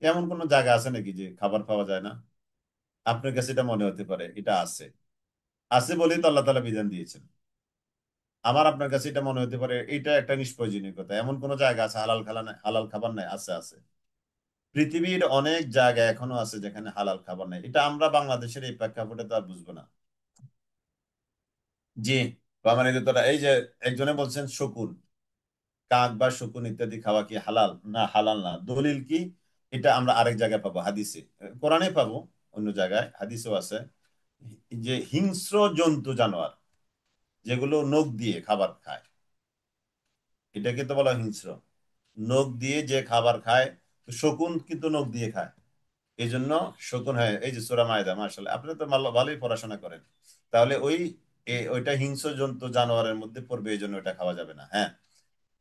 এমন কোন জায়গা আছে নাকি যে খাবার পাওয়া যায় না? আপনার কাছে এটা মনে হতে পারে এটা আছে, আছে বলেই তো আল্লাহ তাআলা বিধান দিয়েছেন। আমার আপনার কাছে এটা মনে হতে পারে এটা একটা নিষ্প্রয়োজনীয় কথা, এমন কোন জায়গা আছে হালাল খালা নাই, হালাল খাবার নাই? আছে, আছে। পৃথিবীর অনেক জায়গা এখনো আছে যেখানে হালাল খাবার নেই, এটা আমরা বাংলাদেশের এই প্রেক্ষাপটে তো আর বুঝবো না। জি, মানে তোরা এই যে একজনে বলছেন শকুন, কাক বা শকুন ইত্যাদি খাওয়া কি হালাল? না, হালাল না। দলিল কি? এটা আমরা আরেক জায়গায় পাবো, হাদিসে, কোরআনে পাবো, অন্য জায়গায় হাদিসেও আছে, যে হিংস্র জন্তু জানোয়ার যেগুলো নখ দিয়ে খাবার খায়, এটাকে তো বলা হয় হিংস্র। নখ দিয়ে যে খাবার খায়, তো শকুন কিন্তু নখ দিয়ে খায়, এই জন্য শকুন, হ্যাঁ এই যে সূরা মায়দা, মাশাআল্লাহ আপনি তো ভালোই পড়াশোনা করেন। তাহলে ওইটা হিংস্র জন্তু জানোয়ারের মধ্যে পড়বে, এই জন্য ওটা খাওয়া যাবে না। হ্যাঁ,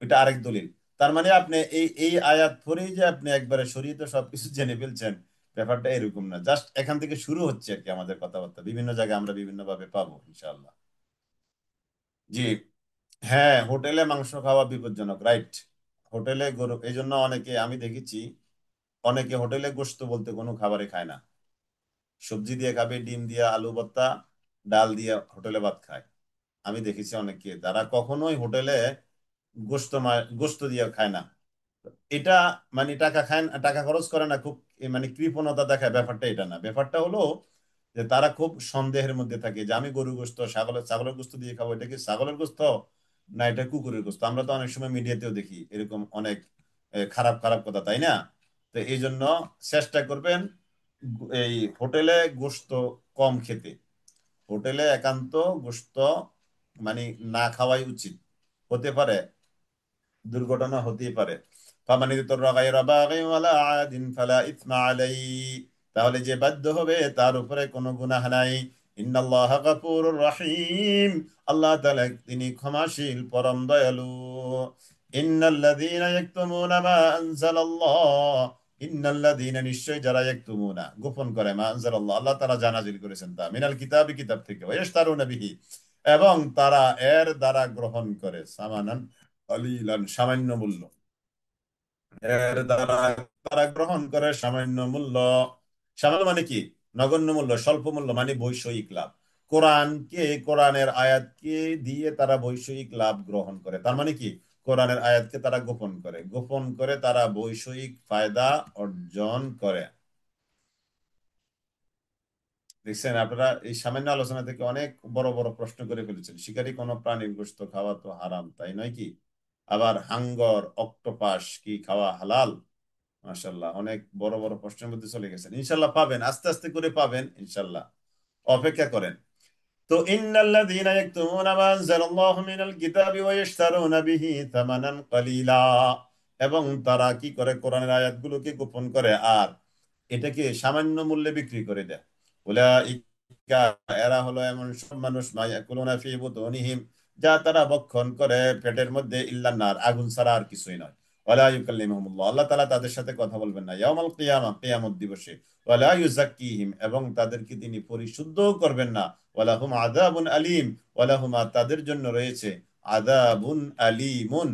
ওইটা আরেক দলিল। তার মানে আপনি এই এই আয়াত পরেই যে আপনি একবারে শরীয়তে সবকিছু জেনে ফেলছেন, ব্যাপারটা এরকম না। জাস্ট এখান থেকে শুরু হচ্ছে আর কি আমাদের কথাবার্তা, বিভিন্ন জায়গায় আমরা বিভিন্ন ভাবে পাবো ইনশাআল্লাহ। জি, হ্যাঁ, হোটেলে মাংস খাওয়া বিপজ্জনক, রাইট। হোটেলে গরু, এই জন্য অনেকে আমি দেখেছি, অনেকে হোটেলে গোশত বলতে কোনো খাবারই খায় না, সবজি দিয়ে খাবে, ডিম দিয়ে, আলু ভর্তা, ডাল দিয়ে হোটেলে ভাত খায়। আমি দেখেছি অনেককে তারা কখনোই হোটেলে গোস্ত দিয়ে খায় না। এটা মানে টাকা খায় না, টাকা খরচ করে না, খুব মানে কৃপণতা দেখায়, ব্যাপারটা এটা না। ব্যাপারটা হলো যে তারা খুব সন্দেহের মধ্যে থাকে যে আমি গরু গোস্ত ছাগলের গোস্ত দিয়ে খাবো, এটা কি ছাগলের গোস্ত না এটা কুকুরের গোস্ত। আমরা তো অনেক সময় মিডিয়াতেও দেখি এরকম অনেক খারাপ খারাপ কথা, তাই না? তো এই জন্য চেষ্টা করবেন এই হোটেলে গোস্ত কম খেতে। হোটেলে একান্ত গোস্ত মানে না খাওয়াই উচিত। হতে পারে দুর্ঘটনা হতেই পারে। ফামান ইদতাররা গায়রা বাগিন ওয়ালা আদিন ফালা ইসমা আলাইহি, তাহলে যে বাধ্য হবে তার উপরে কোনো গুনাহ নাই। ইন্নাল্লাহা গাফুরুর রহিম, আল্লাহ তাআলা তিনি ক্ষমাশীল পরম দয়ালু। ইন্নাল্লাযীনা ইয়াকতুমুনা মা আনজালাল্লাহ, ইন্নাল্লাযীনা নিশ্চয় যারা ইয়াকতুমুনা গোপন করে মা আনজালাল্লাহ আল্লাহ তাআলা যা নাযিল করেছেন তা মিনাল কিতাবি কিতাব থেকে, ওয়া ইশতারুনা বিহি এবং তারা এর দ্বারা গ্রহণ করে সামানান কলিলান সামান্য মূল্য, এর দ্বারা তারা গ্রহণ করে সামান্য মূল্য। সামান্য মানে কি? নগণ্য মূল্য, স্বল্প মূল্য, মানে বৈষয়িক লাভ। কোরআনের আয়াতকে দিয়ে তারা বৈষয়িক লাভ গ্রহণ করে, তার মানে কি? কোরআনের আয়াতকে তারা গোপন করে, গোপন করে তারা বৈষয়িক ফায়দা অর্জন করে। দেখছেন আপনারা, এই সামান্য আলোচনা থেকে অনেক বড় বড় প্রশ্ন করে ফেলেছেন। শিকারী কোনো প্রাণীর গোশত খাওয়া তো হারাম, তাই নয় কি? আবার হাঙ্গর অক্টোপাস কি খাওয়া হালাল? মাশাল্লাহ, অনেক বড় বড় প্রশ্নের মধ্যে চলে গেছেন। ইনশাল্লাহ পাবেন, আস্তে আস্তে করে পাবেন ইনশাল্লাহ, অপেক্ষা করেন। তো ইন্নাল্লাযীনা ইয়াকতুমুনা মা আনজালাল্লাহু মিনাল কিতাবি ওয়া ইশতারুনা বিহি থামানান কালিলা, এবং তারা কি করে কোরআনের আয়াতগুলোকে গোপন করে আর এটাকে সামান্য মূল্যে বিক্রি করে দেয়। উলাইকা, এরা হলো এমন সব মানুষ মা ইয়াকুলুনা ফি বুতুনিহিম, যা তারা ভক্ষণ করে পেটের মধ্যে ইল্লান নার, আগুন ছাড়া আর কিছুই নয়। ওয়ালা ইউকাল্লিমুহুমুল্লাহ, আল্লাহ তাআলা তাদের সাথে কথা বলবেন না ইয়াউমাল কিয়ামা, কিয়ামত দিবসে। ওয়ালা ইউযাক্কিহিম, এবং তাদেরকে তিনি পরিশুদ্ধ করবেন না। ওয়ালাহুম আযাবুন আলীম, ওয়ালাহুমা তাদের জন্য রয়েছে আযাবুন আলীমুন,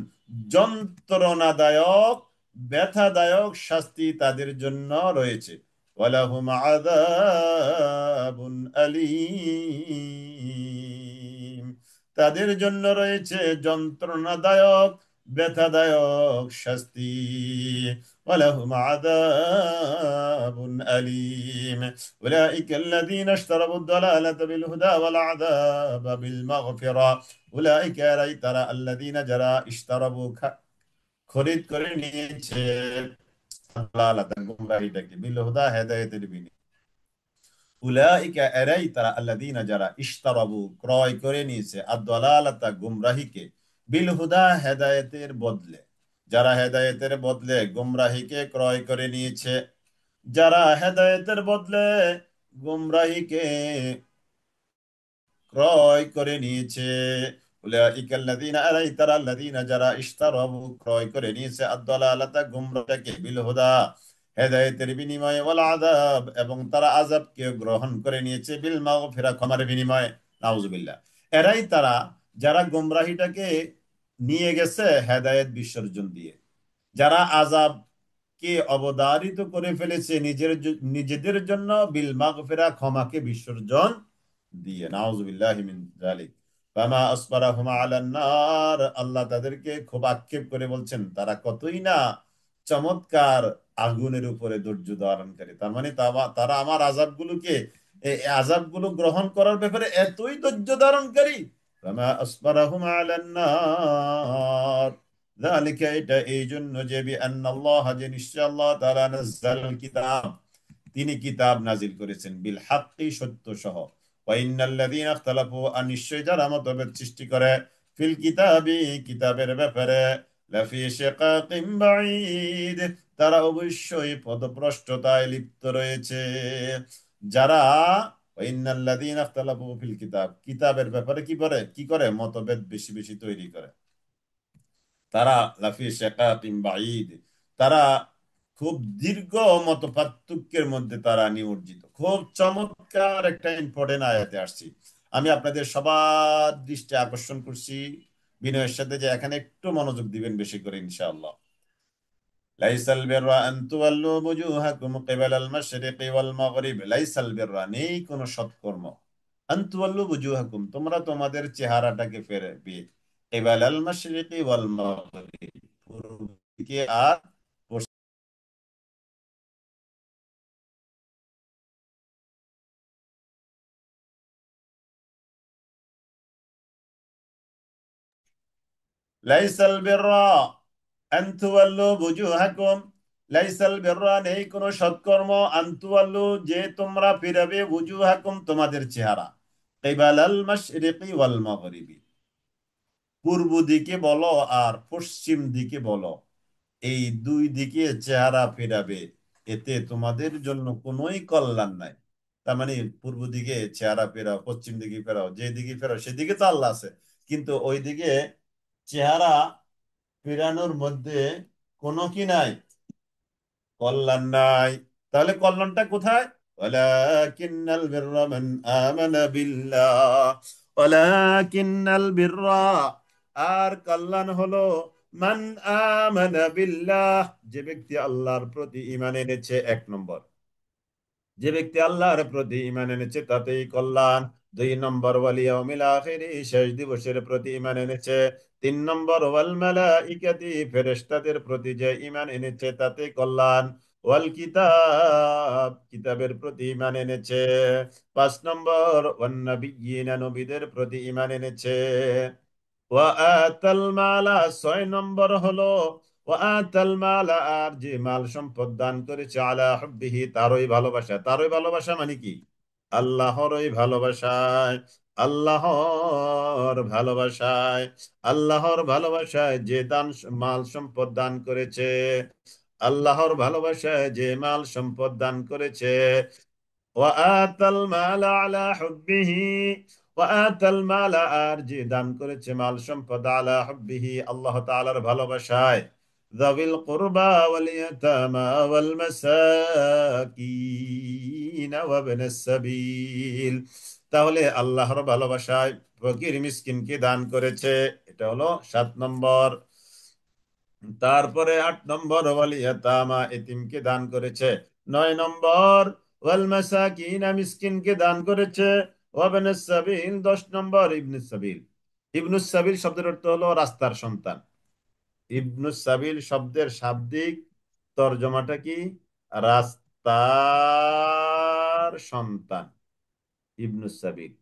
যন্ত্রণাদায়ক ব্যথাদায়ক শাস্তি তাদের জন্য রয়েছে। ওয়ালাহুম আযাবুন আলীম, তাদের জন্য রয়েছে যন্ত্রণাদায়ক ব্যথাদায়ক শাস্তি। ওয়ালাহুম আযাবুন আলীম, أولئك الذين اشتروا الضلالة بالهدى والعذاب بالمغفرة। أولئك এরাই তারা الذين যারা اشتروا খরিদ করে নিয়েছে দালালাতা গুমরাহিটাকে বিল হুদা হেদায়েতের বিনিময়ে। উলাইকা এরাই তারা আল্লাযীনা যারা ইশতারাবু ক্রয় করে নিয়েছে আদ-দালালাতা গুমরাহিকে বিল হুদা হেদায়েতের বদলে, যারা হেদায়েতের বদলে গুমরাহিকে ক্রয় করে নিয়েছে, যারা হেদায়েতের বদলে গুমরাহিকে ক্রয় করে নিয়েছে। উলাইকাল্লাযীনা এরাই তারা আল্লাযীনা যারা ইশতারাবু ক্রয় করে নিয়েছে আদ-দালালাতা গুমরাহকে বিল হুদা হেদায়েতের বিনিময়ে, ওয়াল আযাব এবং তারা আযাবকে গ্রহণ করে নিয়েছে বিল মাগফিরা ক্ষমার বিনিময়ে। নাউজুবিল্লাহ। এরাই তারা যারা গুমরাহিটাকে নিয়ে গেছে হেদায়েত বিসর্জন দিয়ে, যারা আযাবকে অবধারিত করে ফেলেছে নিজেদের জন্য বিল মাগফিরা ক্ষমাকে বিসর্জন দিয়ে। নাউজুবিল্লাহি মিন যালিক। ফামা আসবারাহুম আলান নার, আল্লাহ তাদেরকে খুব আক্ষেপ করে বলছেন তারা কতই না চমৎকার আগুনের উপরে ধৈর্য ধারণকারী। তার মানে তারা আমার আযাবগুলোকে, এই আযাবগুলো গ্রহণ করার ব্যাপারে এতই ধৈর্য ধারণকারী। ফামা আসবারাহুম আলান নার, যালিকা এটা এই জন্য যে বিআন্নাল্লাহ, যে নিশ্চয় আল্লাহ তাআলা নাযালাল কিতাব, তিনি কিতাব নাজিল করেছেন বিল হাক্কি সত্য সহ। ওয়াইন্নাল্লাযীনা ইখতালাফু, আর নিশ্চয় যারা মতভেদ সৃষ্টি করে ফিল কিতাবি কিতাবের ব্যাপারে, লাফি শিকাকিম বাঈদ, তারা অবশ্যই পদভ্রষ্টতায় লিপ্ত রয়েছে। যারা ওয়াইন্নাল্লাযীনা ইখতালাফু ফিল কিতাব, কিতাবের ব্যাপারে কি করে মতভেদ বেশি বেশি তৈরি করে, তারা লাফি শিকাকিম বাঈদ, তারা খুব দীর্ঘ মত পার্থক্যের মধ্যে তারা নিমজ্জিত। খুব চমৎকার একটা ইম্পর্টেন্ট আয়াতে আসছি, আমি আপনাদের সবার দৃষ্টি আকর্ষণ করছি বিনয়ের সাথে, যে এখানে একটু মনোযোগ দিবেন বেশি করে ইনশাআল্লাহ। লাইসাল বিররা আন তুওয়াল্লু বুজুহাকুম কিবালাল মাশরিকি ওয়াল মাগরিব, লাইসাল বিররা নেই কোন সৎকর্ম, আনতুওয়াল্লু বুজুহাকুম, তোমরা তোমাদের চেহারাটাকে ফেরাবে কিবালাল মাশরিকি ওয়াল মাগরিব, পূর্ব দিকে আর পশ্চিম। লাইসাল বিররা আন তুওয়াল্লু বুজুহাকুম, লাইসাল বিররা নেই কোন সৎকর্ম, আন তুওয়াল্লু যে তোমরা ফিরাবে, বুজুহাকুম তোমাদের চেহারা, কিবালাল মাশরিকি ওয়াল মাগরিবি, পূর্ব দিকে বলো আর পশ্চিম দিকে বলো, এই দুই দিকে চেহারা ফেরাবে, এতে তোমাদের জন্য কোনোই কল্যাণ নাই। তার মানে পূর্ব দিকে চেহারা ফেরাও, পশ্চিম দিকে ফেরাও, যে দিকে ফেরাও সেদিকে তো আল্লাহ আছে, কিন্তু ওই দিকে চেহারা ফেরানোর মধ্যে কোনো কি নাই, কল্যাণ নাই। তাহলে কল্যাণটা কোথায়? ওয়ালাকিন্নাল বিররা মান আমানা বিল্লাহ, ওয়ালাকিন্নাল বিররা, আর কল্যাণ হলো মান আমানা বিল্লাহ, যে ব্যক্তি আল্লাহর প্রতি ঈমান এনেছে, এক নম্বর, যে ব্যক্তি আল্লাহর প্রতি ঈমান এনেছে তাতেই কল্যাণ। দুই নম্বর ওয়াল ইয়াউমিল আখিরি, শেষ দিবসের প্রতি ঈমান এনেছে। তিন নম্বর ওয়াল মালাইকাতি, ফেরেশতাদের প্রতি যে ঈমান এনেছে তাতে কল্যাণ। ওয়াল কিতাব, কিতাবের প্রতি ঈমান এনেছে। পাঁচ নম্বর ওয়ান নাবিয়্যিনা, নবীদের প্রতি ঈমান এনেছে। ওয়া আতাল মালা, ছয় নম্বর হলো ওয়া আতাল মালা, আর যে মাল সম্পদ দান করেছে, আলা হুব্বিহি, তারই ভালোবাসা। তারই ভালোবাসা মানে কি? আল্লাহরই ভালোবাসায়, আল্লাহর ভালোবাসায়, আল্লাহর ভালোবাসায় যে দান, মাল সম্পদ দান করেছে, আল্লাহর ভালোবাসায় যে মাল সম্পদ দান করেছে। ওয়াতাল মাল আলা হুব্বিহি, ওয়াতাল মাল, আর যে দান করেছে মাল সম্পদ, আলা হুব্বিহি, আল্লাহ তাআলার ভালোবাসায়, যাবিল কুরবা ওয়াল ইয়াতামা ওয়াল মাসাকিন ওয়া ইবনাস সাবিল, তাহলে আল্লাহর ভালোবাসায় ফকির মিসকিনকে দান করেছে, এটা হলো 7 নম্বর। তারপরে 8 নম্বর ওয়াল ইয়াতামা, এতিমকে দান করেছে। 9 নম্বর ওয়াল মাসাকিন, মিসকিনকে দান করেছে। ওয়া ইবনাস সাবিল, 10 নম্বর ইবনুস সাবিল। ইবনুস সাবিল শব্দের অর্থ হলো রাস্তার সন্তান। ইবনুস সাবিল শব্দের শাব্দিক তর্জমাটা কি? রাস্তার সন্তান, ইবনুস সাবিল।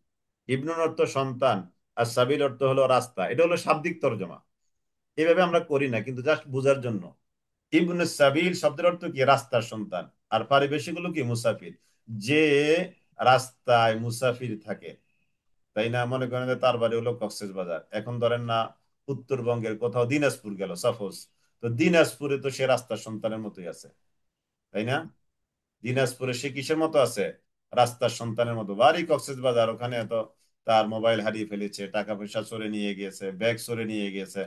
ইবনুর অর্থ সন্তান, আর সাবিল অর্থ হলো রাস্তা, এটা হলো শাব্দিক তর্জমা। এভাবে আমরা করি না, কিন্তু জাস্ট বোঝার জন্য। ইবনে সাবিল শব্দের অর্থ কি? রাস্তার সন্তান। আর পারিবেশিক হলো কি? মুসাফির, যে রাস্তায় মুসাফির থাকে, তাই না? মনে করেন যে তার বাড়ি হলো কক্সবাজার, এখন ধরেন না উত্তরবঙ্গের কোথাও দিনাজপুর গেল সাপোজ, তো দিনাজপুরে তো সে রাস্তার সন্তানের মতোই আছে, তাই না? দিনাজপুরে সে কিসের মতো আছে? রাস্তার সন্তানের মতো। বাড়ি কক্সবাজার, ওখানে তো তার মোবাইল হারিয়ে ফেলেছে, টাকা পয়সা চোরে নিয়ে গিয়েছে, ব্যাগ চোরে নিয়ে গিয়েছে,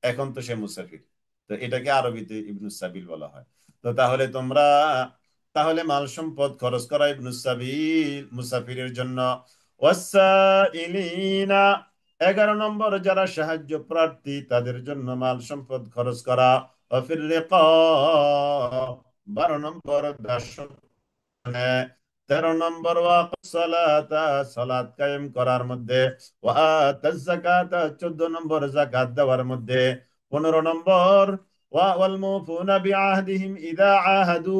এখন তো সে মুসাফির। তো এটাকে আরবিতে ইবনুস সাবিল বলা হয়। তো তাহলে তোমরা, তাহলে মাল সম্পদ খরচ করা ইবনুস সাবিল, মুসাফিরের জন্য। ওয়াসাইলিনা, 11 নম্বর যারা সাহায্য প্রার্থী তাদের জন্য মাল সম্পদ খরচ করা। ওয়াফির রিকাব, 12 নম্বর দাস, 13 নম্বর ওয়াকসালাতা, সালাত কায়েম করার মধ্যে। ওয়াতাজ যাকাতা, 14 নম্বর যাকাত দেওয়ার মধ্যে। 15 নম্বর ওয়াল মুফুনা বিআহদিহিম ইযা আহাদু,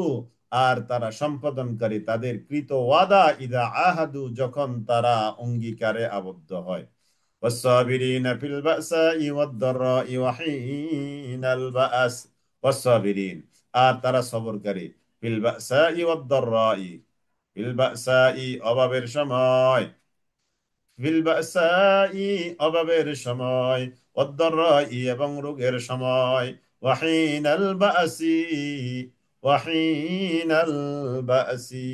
আর তারা সম্পাদনকারী তাদের কৃত ওয়াদা, ইযা আহাদু, যখন তারা অঙ্গীকারে আবদ্ধ হয়। والصابرين في البأساء والضراء وحين البأس، والصابرين, আর তারা সবরকারী, ফিল বাসাই ওয়াদ দাররাই, ফিল বাসাই অভাবের সময়, ফিল বাসাই অভাবের সময়, ওয়াদ দাররাই এবং রোগের সময়, ওয়াহিনাল বাসি, ওয়াহিনাল বাসি।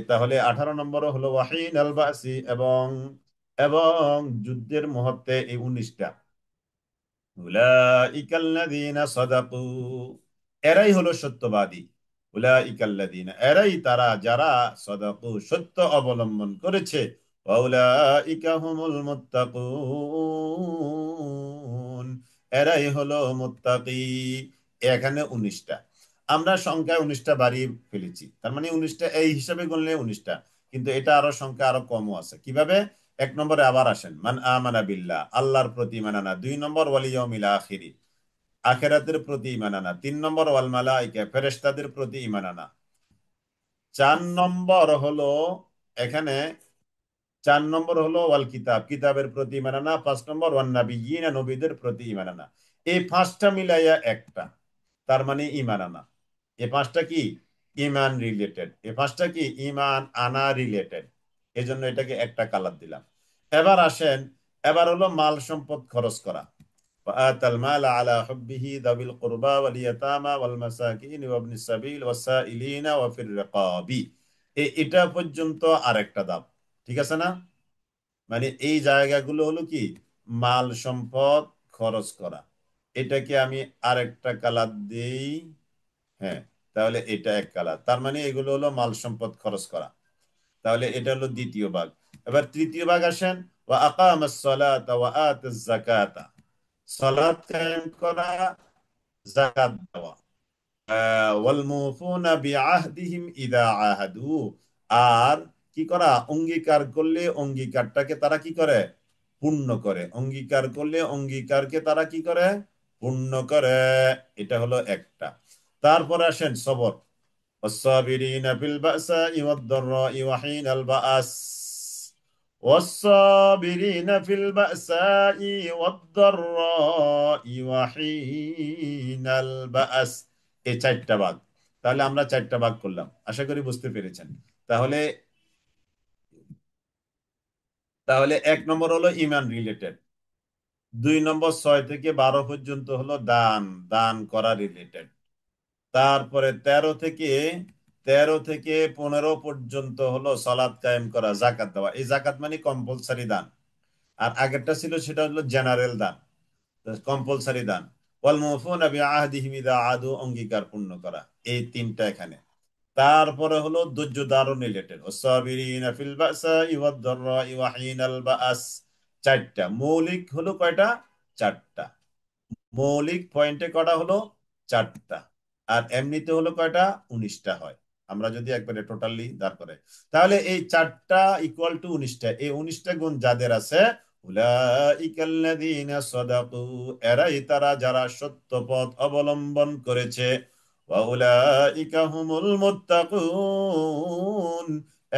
তাহলে 18 নম্বর হলো ওয়াহিনাল বাসি, এবং এবং যুদ্ধের মুহূর্তে, এই 19টা। উলাইকাল্লাযীনা সাদাকু, এরাই হলো সত্যবাদী। উলাইকাল্লাযীনা, এরাই তারা যারা সাদাকু, সত্য অবলম্বন করেছে। ওয়া উলাইকা হুমুল মুত্তাকুন, এরাই হলো মুত্তাকি। এখানে 19টা, আমরা সংখ্যায় 19টা বাড়িয়ে ফেলেছি, তার মানে 19টা, এই হিসাবে গুনলে 19টা। কিন্তু এটা আরো সংখ্যা আরো কমও আছে। কিভাবে? এক নম্বরে আবার আসেন, মান আমানা বিল্লাহ, আল্লাহর প্রতি ঈমান আনা। দুই নম্বর ওয়াল ইয়াউমিল আখিরি, আখিরাতের প্রতি ঈমান আনা। তিন নম্বর ওয়াল মালাইকা, ফেরেশতাদের প্রতি ঈমান আনা। চার নম্বর হলো এখানে, চার নম্বর হলো ওয়াল কিতাব, কিতাবের প্রতি ঈমান আনা। পাঁচ নম্বর ওয়ান নাবিয়্যিনা, নবীদের প্রতি ঈমান আনা। এই পাঁচটা মিলাইয়া একটা, তার মানে ঈমান আনা। এই পাঁচটা কি? ঈমান রিলেটেড। এই পাঁচটা কি? ঈমান আনা রিলেটেড। এই জন্য এটাকে একটা কালার দিলাম। এবার আসেন, এবার হলো মাল সম্পদ খরচ করা। وآتى المال على حبه ذوي القربى واليتامى والمساكين وابن السبيل والسائلين وفي الرقاب। এটা পর্যন্ত আরেকটা ধাপ। ঠিক আছে না? মানে এই জায়গাগুলো হলো কি? মাল সম্পদ খরচ করা। এটাকে আমি আরেকটা কালার দেই। হ্যাঁ, তাহলে এটা এক কালার। তার মানে এগুলো হলো মাল সম্পদ খরচ করা। তাহলে এটা হলো দ্বিতীয় ভাগ। এবার তৃতীয় ভাগ আসেন, ওয়া আকামাস সালাতা ওয়া আতাজ যাকাতা, সালাত কায়েম করা, যাকাত দেওয়া। ওয়াল মুফুনা বিআহদিহিম ইযা আহাদু, আর কি করা? অঙ্গীকার করলে অঙ্গীকারটাকে তারা কি করে? পূর্ণ করে। অঙ্গীকার করলে অঙ্গীকারকে তারা কি করে? পূর্ণ করে। এটা হলো একটা। তারপর আসেন সবর, والصابرين في البأساء والضراء وحين البأس، والصابرين في البأساء والضراء وحين البأس। এই চারটা ভাগ। তাহলে আমরা চারটা ভাগ করলাম, আশা করি বুঝতে পেরেছেন। তাহলে তাহলে এক নম্বর হলো ইমান রিলেটেড। দুই নম্বর 6 থেকে 12 পর্যন্ত হলো দান, দান করা রিলেটেড। তারপরে 13 থেকে 15 পর্যন্ত হলো সালাত কায়েম করা, জাকাত দেওয়া। এই জাকাত মানে কম্পালসারি দান। আর আগেরটা ছিল সেটা হলো জেনারেল দান, কম্পালসারি দান। ওয়াল মুফুনা বিআহদিহিম ইযা আহাদু, অঙ্গীকার পূর্ণ করা। এই তিনটা এখানে। তারপরে হলো ধৈর্য ধারণ রিলেটেড, ওয়াসসাবিরিনা ফিল বাসাই ওয়াদ দাররাই ওয়া হিনাল বাআস। চারটা মৌলিক হলো কয়টা? চারটা। মৌলিক পয়েন্টে কটা হলো? চারটা। আর এমনিতে হলো কয়টা? 19টা হয়, আমরা যদি একবারে টোটালি দাঁড় করে। তাহলে এই চারটা ইকুয়াল টু 19টা। এই 19টা গুণ যাদের আছে, উলাইকাল্লাযীনা সাদাকু, এরাই তারা যারা সত্য পথ অবলম্বন করেছে। ওয়া উলাইকা হুমুল মুত্তাকুন,